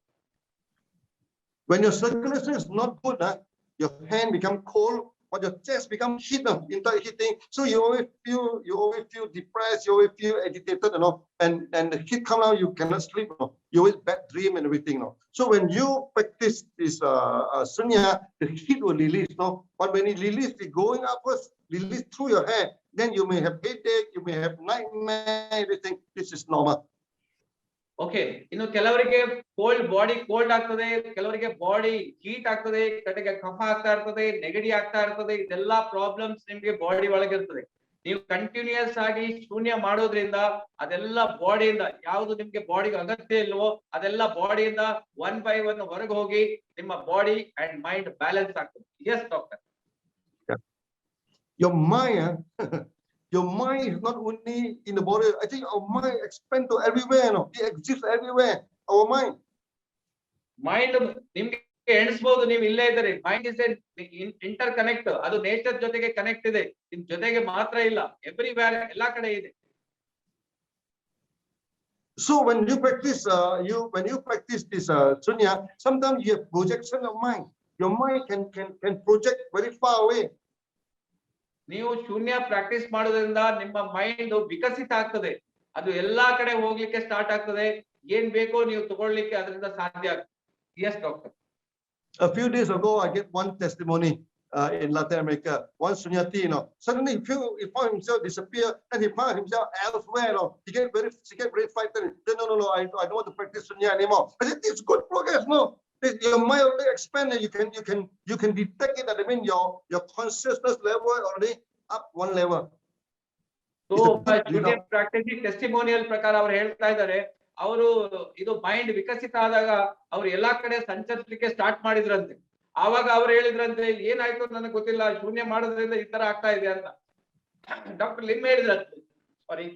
Speaker 2: When your circulation is not good, your hand become cold, but your chest become heat, inside heating. So you always feel depressed, you always feel agitated, and the heat come out, you cannot sleep, you always bad dream and everything, So when you practice this sunya, the heat will release, But when it release, it going upwards, release through your hair, then you may have headache, you may have nightmare, everything. This is normal.
Speaker 4: Okay, ಇನ್ನು ಕೆಲವರಿಗೆ body cold ಆಗ್ತದೆ, ಕೆಲವರಿಗೆ body heat ಆಗ್ತದೆ, ಕಡೆಗೆ ಕಫ ಆಗ್ತಾ ಇರ್ತದೆ, ನೆಗಡಿ ಆಗ್ತಾ ಇರ್ತದೆ. ಇದೆಲ್ಲಾ ಪ್ರಾಬ್ಲಮ್ಸ್ ನಿಮ್ಗೆ ಬಾಡಿ ಒಳಗೆ ಇರ್ತದೆ. ನೀವು ಕಂಟಿನ್ಯೂಸ್ ಆಗಿ ಶೂನ್ಯ ಮಾಡೋದ್ರಿಂದ ಅದೆಲ್ಲ ಬಾಡಿಯಿಂದ ಯಾವ್ದು ನಿಮ್ಗೆ ಬಾಡಿಗೆ ಅಗತ್ಯ ಇಲ್ವೋ ಅದೆಲ್ಲ ಬಾಡಿಯಿಂದ 1 by 1 ಹೊರಗೆ ಹೋಗಿ ನಿಮ್ಮ ಬಾಡಿ ಅಂಡ್ ಮೈಂಡ್ ಬ್ಯಾಲೆನ್ಸ್ ಆಗ್ತದೆ. Yes doctor.
Speaker 2: Your mind, your mind is not only in the body. I think our mind expands to everywhere. It exists everywhere. Our mind.
Speaker 4: Mind ನಿಮ್ಗೆ ಎಣಿಸಬಹುದು, ನೀವು ಇಲ್ಲೇ ಇದ್ದಾರೆ. Mind is inter connect. ಅದು nature ಜೊತೆಗೆ connect ಇದೆ, ನಿಮ್ ಜೊತೆಗೆ ಮಾತ್ರ ಇಲ್ಲ, ಎವ್ರಿವೇರ್, ಎಲ್ಲಾ ಕಡೆ ಇದೆ.
Speaker 2: So when you practice, this sunya, sometimes you have projection of mind. Your mind can project very far away.
Speaker 4: ನೀವು ಶೂನ್ಯ ಪ್ರಾಕ್ಟೀಸ್ ಮಾಡೋದ್ರಿಂದ ನಿಮ್ಮ ಮೈಂಡ್ ವಿಕಸಿತ ಆಗ್ತದೆ. ಅದು ಎಲ್ಲಾ ಕಡೆ ಹೋಗ್ಲಿಕ್ಕೆ ಸ್ಟಾರ್ಟ್ ಆಗ್ತದೆ. ಏನ್ ಬೇಕೋ ನೀವು ತಗೊಳ್ಳಿಕ್ಕೆ ಅದರಿಂದ ಸಾಧ್ಯ ಆಗ್ತದೆ. Yes doctor.
Speaker 2: A few days ago, I get one testimony in Latin America. One sunyati, suddenly he found himself disappear, and he found himself elsewhere. He get very frightened. He said, no, I don't want to practice sunya anymore. I said, it's good progress, Your mind already expanded. You can detect it. I mean, your consciousness level already up one level.
Speaker 4: So ಶೂನ್ಯ practice testimonial ಪ್ರಕಾರ ಅವ್ರು ಹೇಳ್ತಾ ಇದ್ದಾರೆ, ಅವರು ಇದು mind ವಿಕಸಿತ ಆದಾಗ ಅವ್ರು ಎಲ್ಲಾ ಕಡೆ ಸಂಚರಿಸಲಿಕ್ಕೆ ಸ್ಟಾರ್ಟ್ ಮಾಡಿದ್ರಂತೆ. ಆವಾಗ ಅವ್ರು ಹೇಳಿದ್ರಂತೆ, ಏನಾಯ್ತು ನನಗೆ ಗೊತ್ತಿಲ್ಲ, ಶೂನ್ಯ ಮಾಡೋದ್ರಿಂದ ಈ ತರ ಆಗ್ತಾ ಇದೆ ಅಂತ. ಡಾಕ್ಟರ್ ಲಿಮ್ ಹೇಳಿದ್ರಂತೆ, ಸಾರಿ,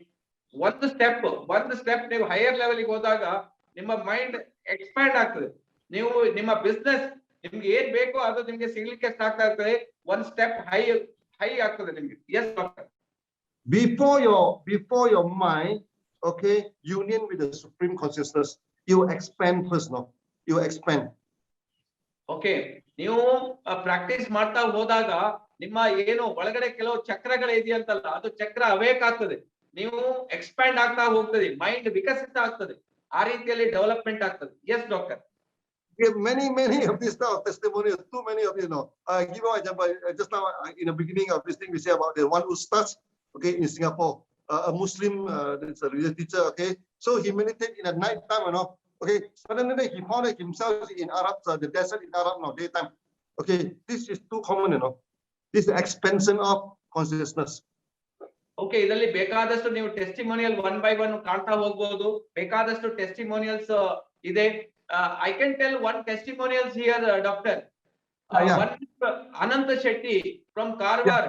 Speaker 4: ಒಂದು ಸ್ಟೆಪ್ ನೀವು ಹೈಯರ್ ಲೆವೆಲ್ಗೆ ಹೋದಾಗ ನಿಮ್ಮ ಮೈಂಡ್ ಎಕ್ಸ್ಪ್ಯಾಂಡ್ ಆಗ್ತದೆ. ನೀವು ನಿಮ್ಮ ಬಿಸ್ನೆಸ್ ನಿಮ್ಗೆ ಏನ್ ಬೇಕೋ ಅದು ನಿಮ್ಗೆ ಸಿಗ್ಲಿಕ್ಕೆ ಸ್ಟಾರ್ಟ್ ಆಗ್ತದೆ. ಒಂದ್ ಸ್ಟೆಪ್ ಹೈ ಆಗ್ತದೆ ನಿಮ್ಗೆ. Yes doctor.
Speaker 2: Before your mind, okay, union with the supreme consciousness, you expand first, you expand.
Speaker 4: Okay, ನೀವು ಪ್ರಾಕ್ಟೀಸ್ ಮಾಡ್ತಾ ಹೋದಾಗ ನಿಮ್ಮ ಏನು ಒಳಗಡೆ ಕೆಲವು ಚಕ್ರಗಳು ಇದೆಯಂತಲ್ಲ, ಅದು ಚಕ್ರ ಅವೇಕ್ ಆಗ್ತದೆ. ನೀವು ಎಕ್ಸ್ಪ್ಯಾಂಡ್ ಆಗ್ತಾ ಹೋಗ್ತದೆ, ಮೈಂಡ್ ವಿಕಸಿತ ಆಗ್ತದೆ. ಆ ರೀತಿಯಲ್ಲಿ ಡೆವಲಪ್ಮೆಂಟ್ ಆಗ್ತದೆ. Yes doctor.
Speaker 2: Many of these testimonies, too many of give an example. Just now in the beginning of this thing, we say about the one who starts, okay, in Singapore, a Muslim, it's a religious teacher, okay. So he meditated in the night time, okay. Suddenly he found himself in Arab, the desert in Arab now, daytime. Okay, this is too common, This is the expansion of consciousness.
Speaker 4: Okay, ಇದರಲ್ಲಿ ಬೇಕಾದಷ್ಟು ನೀವು testimonial 1 by 1 ಕಾಣ್ತಾ ಹೋಗ್ಬಹುದು. ಬೇಕಾದಷ್ಟು testimonials ಇದೆ. I can tell one testimonials here, doctor. One Anant Shetty from Karwar.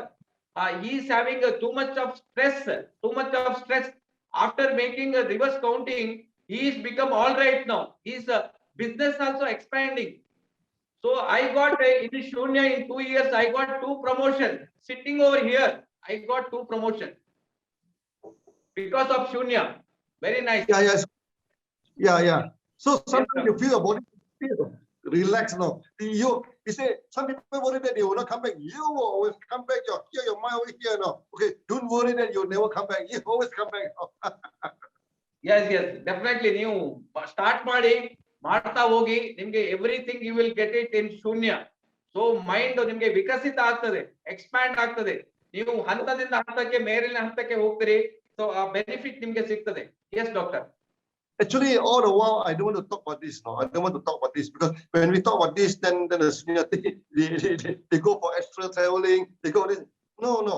Speaker 4: He is having too much of stress. After making a reverse counting, he is become all right now. His business also expanding. So I got in Shunya in 2 years, I got 2 promotions. Sitting over here, I got 2 promotions because of Shunya. Very nice.
Speaker 2: Yeah. So sometimes you feel your body relax, You say some people worry that you will not come back. You will always come back. Your mind over here, Okay, don't worry that you never come back. You always come back.
Speaker 4: Yes, definitely. ನೀವು start ಮಾಡ್ತಾ ಹೋಗಿ, ನಿಮ್ಗೆ everything you will get it in shunya. So mind ನಿಮ್ಗೆ ವಿಕಸಿತ ಆಗ್ತದೆ, expand ಆಗ್ತದೆ. ನೀವು ಹಂತದಿಂದ ಹಂತಕ್ಕೆ, ಮೇಲಿನ ಹಂತಕ್ಕೆ ಹೋಗ್ತೀರಿ. ಸೊ ಆ ಬೆನಿಫಿಟ್ ನಿಮ್ಗೆ ಸಿಗ್ತದೆ. Yes doctor.
Speaker 2: Actually, all the while, I don't want to talk about this. I don't want to talk about this because when we talk about this, then the they go for astral traveling. They go this. No.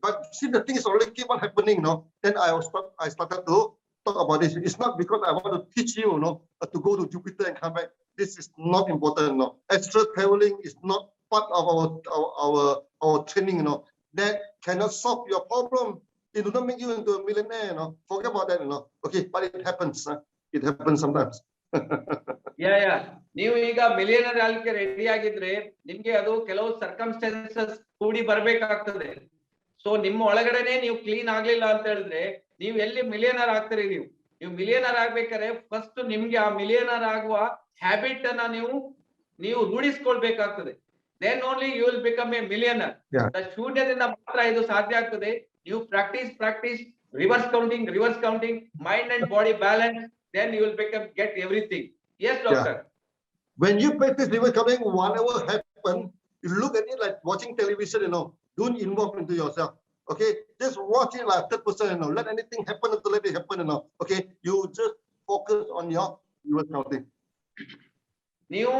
Speaker 2: But see, the thing is already keep on happening. Then I started to talk about this. It's not because I want to teach you, to go to Jupiter and come back. This is not important. Astral traveling is not part of our training. That cannot solve your problem. It will not make you into a millionaire, Forget about that, Okay, but it happens. It happens sometimes.
Speaker 4: Yeah. ನೀವು ಈಗ millionaire ಆಗಲಿಕ್ಕೆ ready ಆಗಿದ್ರೆ ನಿಮ್ಗೆ ಅದು ಕೆಲವು circumstances ಕೂಡಿ ಬರ್ಬೇಕಾಗ್ತದೆ. So ನಿಮ್ಮ ಒಳಗಡೆನೆ ನೀವು ಕ್ಲೀನ್ ಆಗ್ಲಿಲ್ಲ ಅಂತ ಹೇಳಿದ್ರೆ ನೀವು ಎಲ್ಲಿ ಮಿಲಿಯನರ್ ಆಗ್ತೀರಿ? ನೀವು ಮಿಲಿಯನರ್ ಆಗ್ಬೇಕಾದ್ರೆ ಫಸ್ಟ್ ನಿಮ್ಗೆ ಆ ಮಿಲಿಯನರ್ ಆಗುವ ಹ್ಯಾಬಿಟ್ ಅನ್ನ ನೀವು ರೂಢಿಸ್ಕೊಳ್ಬೇಕಾಗ್ತದೆ. then only you will become a millionaire.
Speaker 2: Yeah.
Speaker 4: The ಶೂನ್ಯದಿಂದ ಮಾತ್ರ ಇದು ಸಾಧ್ಯ ಆಗ್ತದೆ. You practice reverse counting, mind and body balance, then you will get everything. Yes, doctor.
Speaker 2: When you practice reverse counting, whatever happen, you look at it like watching television, don't involve into yourself. Okay, just watch it like third person, let anything happen, let it happen, okay, you just focus on your reverse counting.
Speaker 4: ನೀವು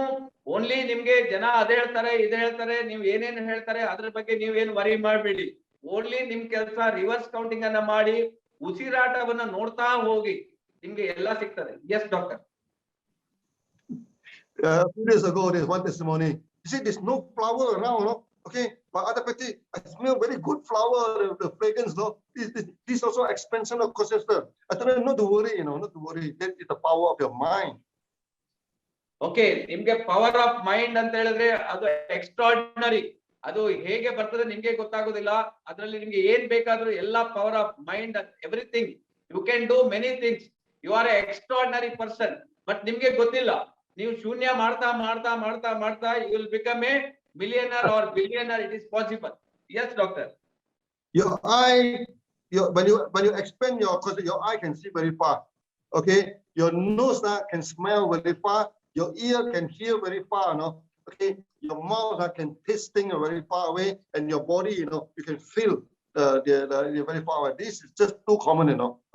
Speaker 4: only ನಿಮ್ಗೆ ಜನ ಅದೇ ಹೇಳ್ತಾರೆ ಇದೇ ಹೇಳ್ತಾರೆ ನೀವು ಏನೇನು ಹೇಳ್ತಾರೆ ಅದ್ರ ಬಗ್ಗೆ ನೀವೇನು ವರಿ ಮಾಡಬೇಡಿ. ಓನ್ಲಿ ನಿಮ್ ಕೆಲಸ ರಿವರ್ಸ್ ಕೌಂಟಿಂಗ್ ಅನ್ನ ಮಾಡಿ ಉಸಿರಾಟವನ್ನ ನೋಡ್ತಾ ಹೋಗಿ ನಿಮ್ಗೆ ಎಲ್ಲ ಸಿಗ್ತದೆ. Yes doctor.
Speaker 2: Few days ago, there's one testimony. He said there's no flower around, okay, but other party, I smell very good flower, the fragrance, this also expansion of consciousness. I told him not to worry, not to worry. That is the power of your mind.
Speaker 4: Okay, ನಿಮ್ಗೆ power of mind ಅಂತ ಹೇಳಿದ್ರೆ ಅದು extraordinary. ಅದು ಹೇಗೆ ಬರ್ತದೆ ನಿಮ್ಗೆ ಗೊತ್ತಾಗೋದಿಲ್ಲ. ಅದರಲ್ಲಿ ನಿಮ್ಗೆ ಏನ್ ಬೇಕಾದ್ರೂ ಎಲ್ಲ power of mind, everything you can do many things. You are a extraordinary person. But ನಿಮ್ಗೆ ಗೊತ್ತಿಲ್ಲ. ನೀವು ಶೂನ್ಯ ಮಾಡ್ತಾ ಮಾಡ್ತಾ ಮಾಡ್ತಾ ಮಾಡ್ತಾ you will become a millionaire or billionaire. It is possible. Yes, doctor.
Speaker 2: Your eye, when you expand your eye can see very far. Okay, your nose can smell very far. Your ear can hear very far. Okay, your mouth can taste things very far away, and your body, you can feel the very far away. This is just too common,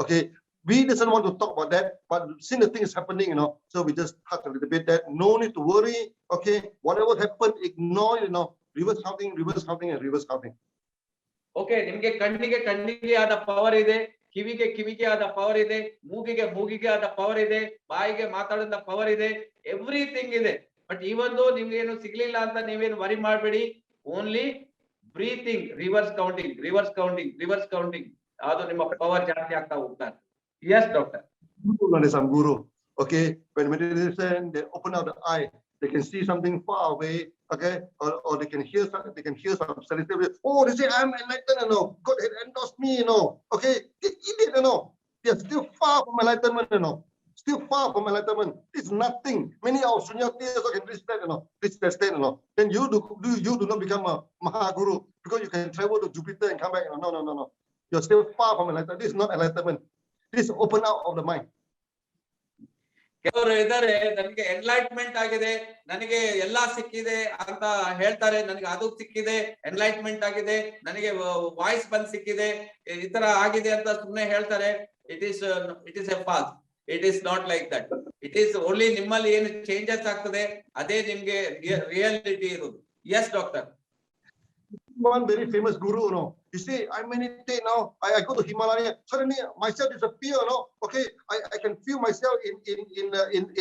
Speaker 2: Okay, we doesn't want to talk about that, but since the thing is happening, so we just touch a little bit that. No need to worry. Okay, whatever happened, ignore, reverse counting, and reverse counting.
Speaker 4: Okay, ನಿಮ್ಗೆ ಕಣ್ಣಿಗೆ ಆದ power ಇದೆ, ಕಿವಿಗೆ ಆದ power ಇದೆ, ಮೂಗಿಗೆ ಆದ power ಇದೆ, ಬಾಯಿಗೆ ಮಾತಾಡೋದ ಪವರ್ ಇದೆ, ಎವ್ರಿಥಿಂಗ್ ಇದೆ. ಬಟ್ ಇವೊಂದು ನಿಮ್ಗೆ ಏನು ಸಿಗ್ಲಿಲ್ಲ ಅಂತ ನೀವೇನು ವರಿ ಮಾಡಬೇಡಿ. ಓನ್ಲಿ ಬ್ರೀತಿಂಗ್, ರಿವರ್ಸ್ ಕೌಂಟಿಂಗ್, ಅದು ನಿಮ್ಮ ಪವರ್ ಜಾಸ್ತಿ ಆಗ್ತಾ ಹೋಗ್ತಾರೆ. Yes, doctor.
Speaker 2: Some guru. Okay, when meditation, they open out the eye, they can see something far away. Okay, or they can hear something. They can hear some celestial. Oh, they say I'm enlightened. God has endorsed me. Okay, they idiot. They are still far from enlightenment. Still far from enlightenment. It's nothing. Many of Sunyatiyas can reach that. Reach that state. Then you do not become a Mahaguru because you can travel to Jupiter and come back. No. You're still far from enlightenment. This is not enlightenment. This open out of the mind.
Speaker 4: ಕೆಲವರು ಇದ್ದಾರೆ, ನನಗೆ enlightenment ಆಗಿದೆ, ನನಗೆ ಎಲ್ಲಾ ಸಿಕ್ಕಿದೆ ಅಂತ ಹೇಳ್ತಾರೆ. ನನಗೆ ಅದು ಸಿಕ್ಕಿದೆ, ಎನ್ಲೈಟ್ಮೆಂಟ್ ಆಗಿದೆ, ನನಗೆ ವಾಯ್ಸ್ ಬಂದ್ ಸಿಕ್ಕಿದೆ, ಈ ತರ ಆಗಿದೆ ಅಂತ ಸುಮ್ಮನೆ ಹೇಳ್ತಾರೆ. It is a false. It is not like that. It is only ನಿಮ್ಮಲ್ಲಿ ಏನು ಚೇಂಜಸ್ ಆಗ್ತದೆ ಅದೇ ನಿಮ್ಗೆ ರಿಯಾಲಿಟಿ ಇರೋದು. Yes doctor.
Speaker 2: One very famous guru, you see, I meditate now. I go to Himalaya. Suddenly, myself disappear. Okay, I can feel myself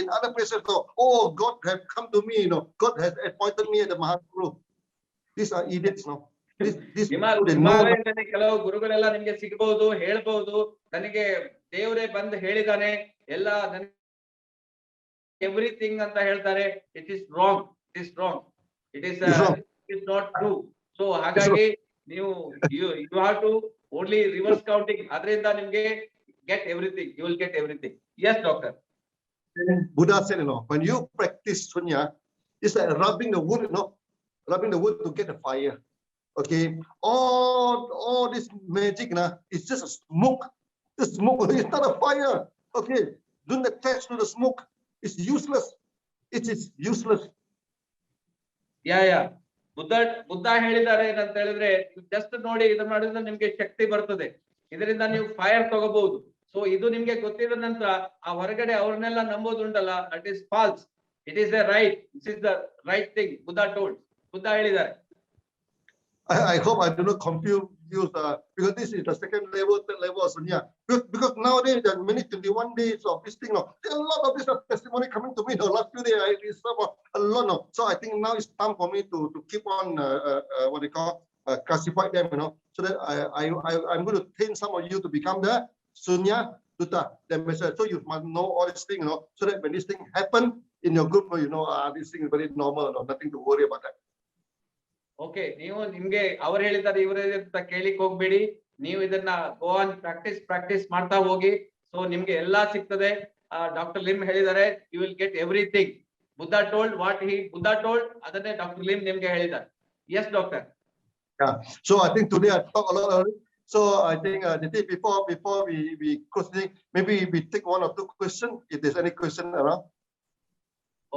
Speaker 2: in other places. Oh, God has come to me. God has appointed me as the Mahaguru. These are idiots.
Speaker 4: ಹಿಮಾಲಯದಲ್ಲಿ ಕೆಲವು ಗುರುಗಳೆಲ್ಲ ನಿಮ್ಗೆ ಸಿಗಬಹುದು, ಹೇಳ್ಬಹುದು, ನನಗೆ ದೇವರೇ ಬಂದು ಹೇಳಿದಾನೆ ಎಲ್ಲ everything ಅಂತ ಹೇಳ್ತಾರೆ. It is wrong. It is not true. So ಹಾಗಾಗಿ ನೀವು you have to only reverse counting. ಅದರಿಂದ ನಿಮ್ಗೆ get everything. You will get everything. Yes, doctor.
Speaker 2: Buddha said, when you practice sunya, it's like rubbing the wood, rubbing the wood to get the fire. Okay, all this magic, it's just a smoke. The smoke is not a fire. Okay, don't attach to the smoke. It's useless. It is useless.
Speaker 4: Yeah. Buddha ಹೇಳಿದ್ದಾರೆ ಏನಂತ ಹೇಳಿದ್ರೆ, just ನೋಡಿ ಇದು ಮಾಡಿದ್ರೆ ನಿಮ್ಗೆ ಶಕ್ತಿ ಬರ್ತದೆ, ಇದರಿಂದ ನೀವು ಫೈರ್ ತಗೋಬಹುದು. ಸೊ ಇದು ನಿಮ್ಗೆ ಗೊತ್ತಿದ ನಂತರ ಆ ಹೊರಗಡೆ ಅವ್ರನ್ನೆಲ್ಲ ನಂಬೋದುಂಟಲ್ಲ, that is false. It is this is the right thing Buddha ಹೇಳಿದ್ದಾರೆ.
Speaker 2: I hope I do not confuse because this is the second level, third level of sunya. Because nowadays there are many 21 days of this thing. There are a lot of this testimony coming to me. The last few days I received a lot. So I think now it's time for me to keep on what they call classify them. So that I'm going to train some of you to become the sunya dutta. So you must know all this thing. So that when this thing happen in your group, this thing is very normal. Nothing to worry about that.
Speaker 4: Okay, ನೀವು ನಿಮ್ಗೆ ಅವ್ರು ಹೇಳಿದ್ದಾರೆ ಇವ್ರ ಅಂತ ಕೇಳಿಕ್ ಹೋಗ್ಬೇಡಿ. ನೀವು ಇದನ್ನ go on practice ಮಾಡ್ತಾ ಹೋಗಿ. ಸೊ ನಿಮ್ಗೆ ಎಲ್ಲಾ ಸಿಗ್ತದೆ. ಡಾಕ್ಟರ್ ಲಿಮ್ ಹೇಳಿದ್ದಾರೆ, you will get everything. Buddha told what Buddha told, ಅದನ್ನೇ Dr. Lim ನಿಮ್ಗೆ ಹೇಳಿದ್ದಾರೆ. Yes, doctor.
Speaker 2: Yeah. So I think today I talk a lot of it. So I think before we proceed, maybe we take one or two questions. If there's any question around.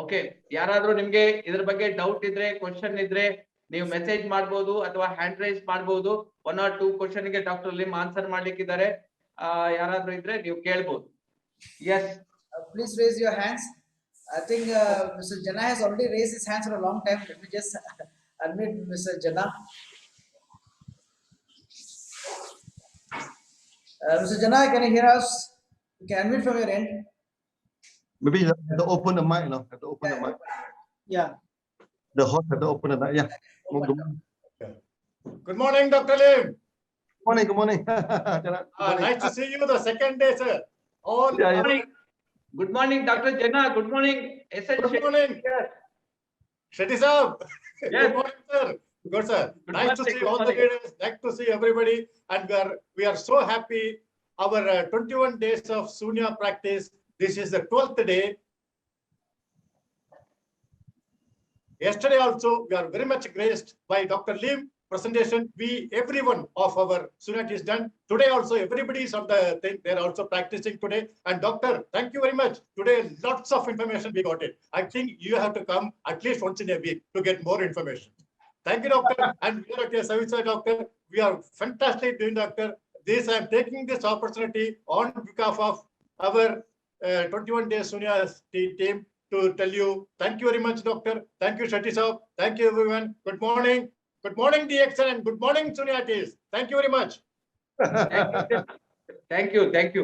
Speaker 4: Okay. ಯಾರಾದ್ರೂ ನಿಮ್ಗೆ ಇದ್ರ ಬಗ್ಗೆ doubt ಇದ್ರೆ, question ಇದ್ರೆ ನೀವು message ಮಾಡಬಹುದು ಅಥವಾ hand raise ಮಾಡಬಹುದು. 1 or 2 ಕ್ವಶನ್ ಗೆ ಡಾಕ್ಟರ್ ಲಿಮ್ ಆನ್ಸರ್ ಮಾಡ್ಲಿಕ್ಕಿದ್ದಾರೆ. ಯಾರಾದ್ರೂ ಇದ್ರೆ ನೀವು ಕೇಳಬಹುದು. Yes.
Speaker 1: Please raise your hands. I think Mr. Jana has already raised his hands for a long time. Let me just unmute Mr. Jana. Mr. Jana, can you hear us? You can unmute from your end.
Speaker 2: Maybe you have to open the mic, no? Have to open the mic.
Speaker 1: Yeah.
Speaker 2: The host have to open the mic. Yeah.
Speaker 6: Good morning, Dr. Lim.
Speaker 2: Good morning.
Speaker 6: Nice to see you the second day, sir. All
Speaker 2: Yeah, yeah.
Speaker 4: Morning. Good morning, Dr. Jana. Good morning.
Speaker 6: Good morning. Shetty Saab.
Speaker 4: Yes.
Speaker 6: Good morning, sir. Good, sir.
Speaker 4: Good
Speaker 6: Nice to
Speaker 4: morning,
Speaker 6: see
Speaker 4: good
Speaker 6: all the
Speaker 4: morning.
Speaker 6: leaders. Nice to see everybody. And we are so happy. Our 21 days of Sunya practice. This is the 12th day. Yesterday also, we are very much graced by Dr. Lim presentation. Everyone of our Sunya is done. Today also, everybody is on the thing. They're also practicing today. And doctor, thank you very much. Today, lots of information we got it. I think you have to come at least once in a week to get more information. Thank you, doctor. And we are at your service, doctor. We are fantastic doing, doctor. I am taking this opportunity on behalf of our 21 days Sunya team to tell you, thank you very much, doctor. Thank you, Shetty Saab. Thank you, everyone. Good morning. Good morning, DXN, and good morning, Sunya teams. Thank you very much.
Speaker 4: Thank you. Thank you.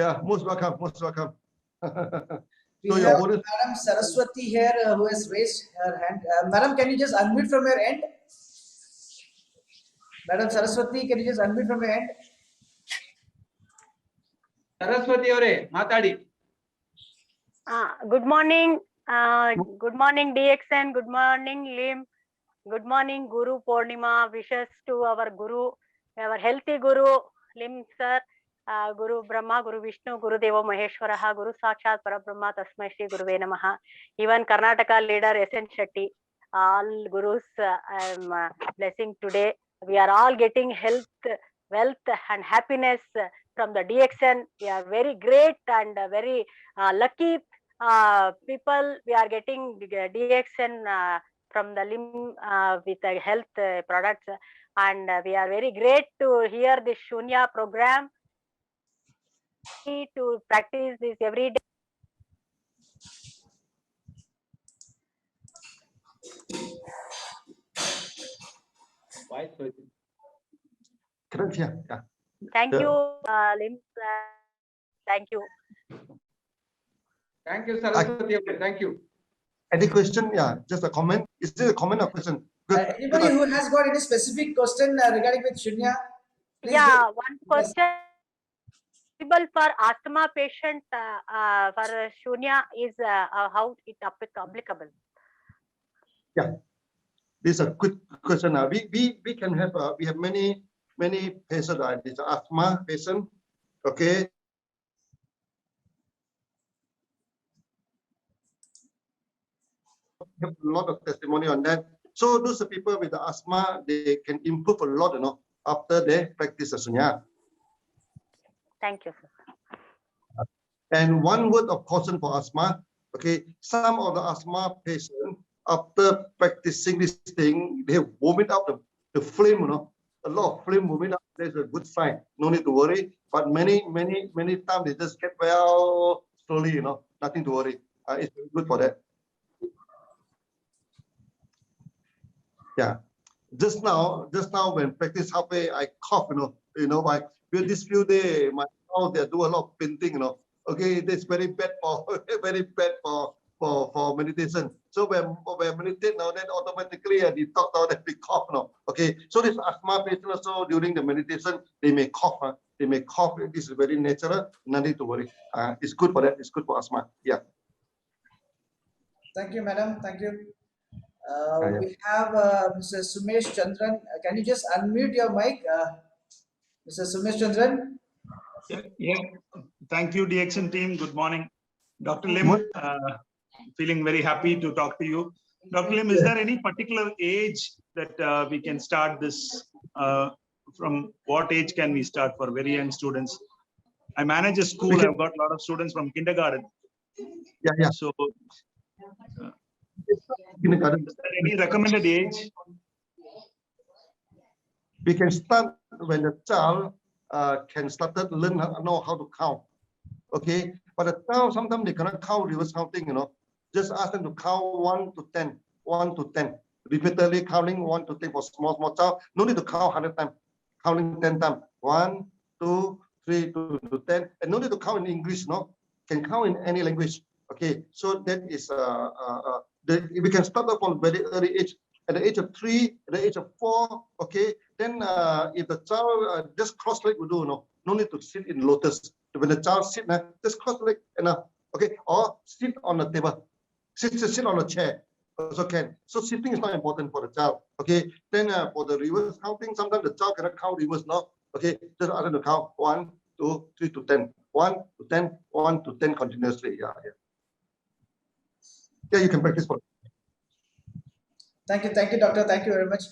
Speaker 2: Yeah, most welcome. Most welcome.
Speaker 1: We
Speaker 2: So
Speaker 1: have
Speaker 2: your bonus.
Speaker 1: Madam Saraswati here who has raised her hand. Madam, can you just unmute from your end? Madam Saraswati, can you just unmute from your end?
Speaker 4: Saraswati ಅವರೇ ಮಾತಾಡಿ.
Speaker 7: Good morning. Good morning, DXN. Good morning, Lim. Good morning, Guru Purnima. Wishes to our Guru, our healthy Guru, Lim sir. Guru Brahma, Guru Vishnu, Guru Devo Maheshwaraha, Guru Sakshat Parabrahma, Tasmai Shri Guruve Namaha. Even Karnataka leader SN Shetty, all Gurus I am blessing today. We are all getting health, wealth and happiness from the DXN. We are very great and very lucky people. We are getting DXN from the Lim with the health products, and we are very great to hear this Shunya program, to practice this every day.
Speaker 2: Correct, yeah. Yeah.
Speaker 7: Thank
Speaker 2: Yeah.
Speaker 7: you, Lim. Thank you.
Speaker 4: Thank you, Saraswati ಅವರೇ. Thank you.
Speaker 2: Any question? Yeah, just a comment. Is this a comment or question? Good.
Speaker 1: Anybody who has got any specific question regarding with Shunya? Please
Speaker 7: Yeah,
Speaker 1: do.
Speaker 7: one question. For asthma patient for Shunya is how it applicable?
Speaker 2: This is a quick question. We can have we have many patients. This asthma patient. Okay. Have a lot of testimony on that. So those people with the asthma, they can improve a lot, after they practice Sunya.
Speaker 7: Thank you, sir.
Speaker 2: And one word of caution for asthma. Okay, some of the asthma patients, after practicing this thing, they vomit out the flame, a lot of flame vomit out. That's a good sign. No need to worry. But many times they just get well slowly, nothing to worry. It's good for that. Yeah. Just now when practice halfway, I cough, like this few days, my house, they do a lot of painting, Okay, that's very bad for meditation. So when meditate now, then automatically the thought now that we cough now. Okay, so this asthma patient also during the meditation, they may cough. They may cough. This is very natural. Nothing to worry. It's good for that. It's good for asthma. Yeah.
Speaker 1: Thank you, madam. Thank you.
Speaker 2: Yeah.
Speaker 1: We have Mr. Sumesh Chandran. Can you just unmute your mic, Mr. Sumesh Chandran?
Speaker 8: Yeah. Thank you, DXN team. Good morning. Dr. Lim, feeling very happy to talk to you. Dr. Lim, is there any particular age that we can start this? From what age can we start for very young students? I manage a school. I've got a lot of students from kindergarten.
Speaker 2: Yeah.
Speaker 8: So,
Speaker 2: Kindergarten.
Speaker 8: is there any recommended age?
Speaker 2: We can start when the child can start to know how to count. Okay, but the child sometimes they cannot count reverse counting. Just ask them to count 1 to 10, 1 to 10, repeatedly counting 1 to 10 for small child. No need to count 100 times, counting 10 times. 1, 2, 3 to 10, and no need to count in English. No, can count in any language. Okay, so that is we can start off from very early age. At the age of 3, at the age of 4, okay, then if the child just cross leg will do, no need to sit in lotus. When the child sit, just cross leg enough, okay, or sit on the table, sit on a chair, also can. So sitting is not important for the child, okay. Then for the reverse counting, sometimes the child cannot count reverse, no, okay, just ask them to count 1, 2, 3 to 10, 1 to 10, 1 to 10 continuously, yeah. Yeah, you can practice for.
Speaker 1: Thank you, doctor. Thank you very much.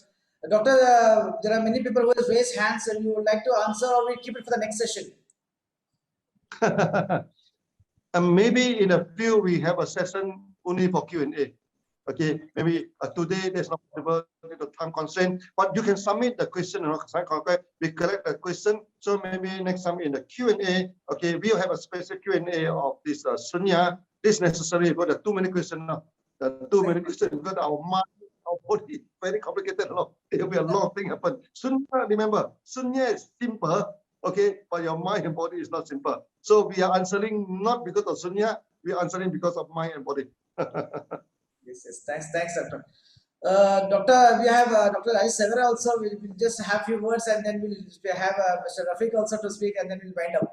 Speaker 1: Doctor, there are many people who have raised hands and you would like to answer, or we keep it for the next session?
Speaker 2: Maybe in a few we have a session only for Q&A. Okay, maybe today there's not possible due to time constraint, but you can submit the question. We collect the question, so maybe next time in the Q&A, okay, we'll have a special Q&A of this Sunya. This necessary because there are too many questions now. There are too many questions because our mind, our body, very complicated. There will be a lot of things happen. Sunya, remember, Sunya is simple, okay, but your mind and body is not simple. So we are answering not because of Sunya, we are answering because of mind and body.
Speaker 1: Yes. Thanks, doctor. Doctor, we have Dr. Rajesh Severa also. We'll just have few words and then we'll have Mr. Rafiq also to speak and then we'll wind up.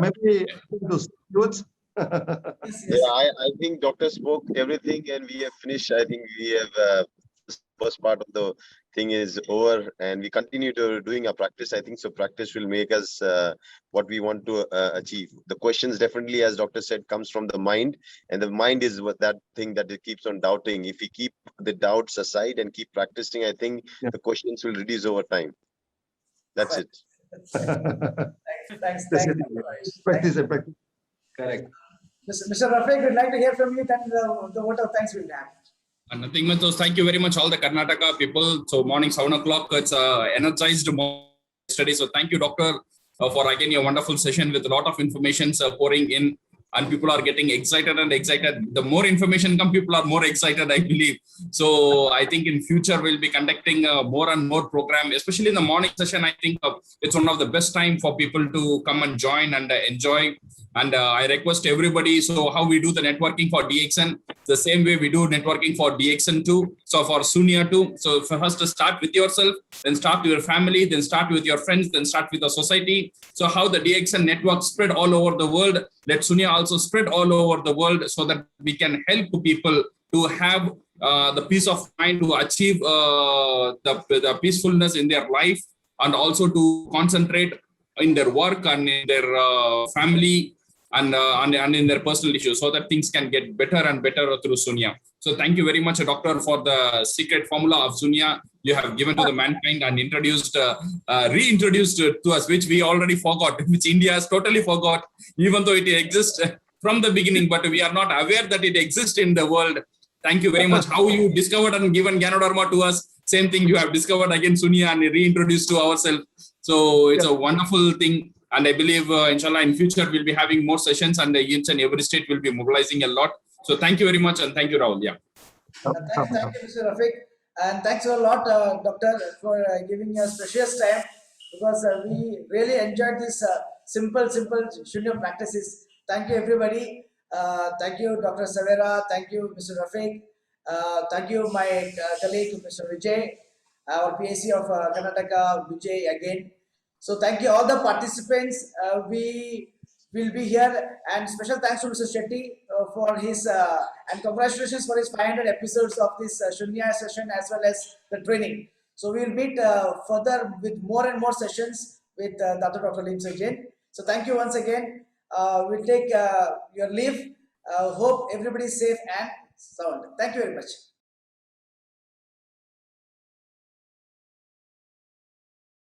Speaker 2: Maybe those words.
Speaker 1: Yes.
Speaker 3: Yeah, I think doctor spoke everything and we have finished. I think we have first part of the thing is over and we continue to doing our practice. I think so practice will make us what we want to achieve. The questions definitely, as doctor said, comes from the mind, and the mind is what that thing that it keeps on doubting. If we keep the doubts aside and keep practicing, I think the questions will reduce over time. That's it.
Speaker 1: Thanks.
Speaker 2: Practice and practice.
Speaker 5: Correct.
Speaker 1: Mr. Rafiq, we'd like to hear from you. Then the vote of thanks we'll have.
Speaker 5: And nothing much. So thank you very much, all the Karnataka people. So morning 7 o'clock, it's energized study. So thank you, doctor, for again your wonderful session with a lot of information pouring in, and people are getting excited and excited. The more information come, people are more excited, I believe. So I think in future we'll be conducting more and more program, especially in the morning session. I think it's one of the best time for people to come and join and enjoy. And I request everybody, so how we do the networking for DXN, the same way we do networking for DXN too, so for Sunya too. So first to start with yourself, then start with your family, then start with your friends, then start with the society. So how the DXN network spread all over the world, let Sunya also spread all over the world so that we can help people to have the peace of mind, to achieve the peacefulness in their life, and also to concentrate in their work and in their family and in their personal issues, so that things can get better and better through Sunya. So thank you very much, doctor, for the secret formula of Sunya you have given to the mankind and introduced, reintroduced to us, which we already forgot, which India has totally forgot, even though it exists from the beginning, but we are not aware that it exists in the world. Thank you very much. How you discovered and given Gyanodharma to us, same thing you have discovered again Sunya and reintroduced to ourselves. So it's a wonderful thing. And I believe, inshallah, in future, we'll be having more sessions and each and every state will be mobilizing a lot. So thank you very much. And thank you, Rahul. Yeah.
Speaker 1: Thank you, Mr. Rafiq. And thanks a lot, Doctor, for giving us precious time, because we really enjoyed this simple Shunya practices. Thank you, everybody. Thank you, Dr. Severa. Thank you, Mr. Rafiq. Thank you, my colleague, Mr. Vijay, our PAC of Karnataka, Vijay again. So thank you all the participants. We will be here, and special thanks to Mr. Shetty for his and congratulations for his 500 episodes of this Shunya session as well as the training. So we will meet further with more and more sessions with Dr. Lim Sajen. So thank you once again. We'll take your leave. Hope everybody is safe and sound. Thank you very much.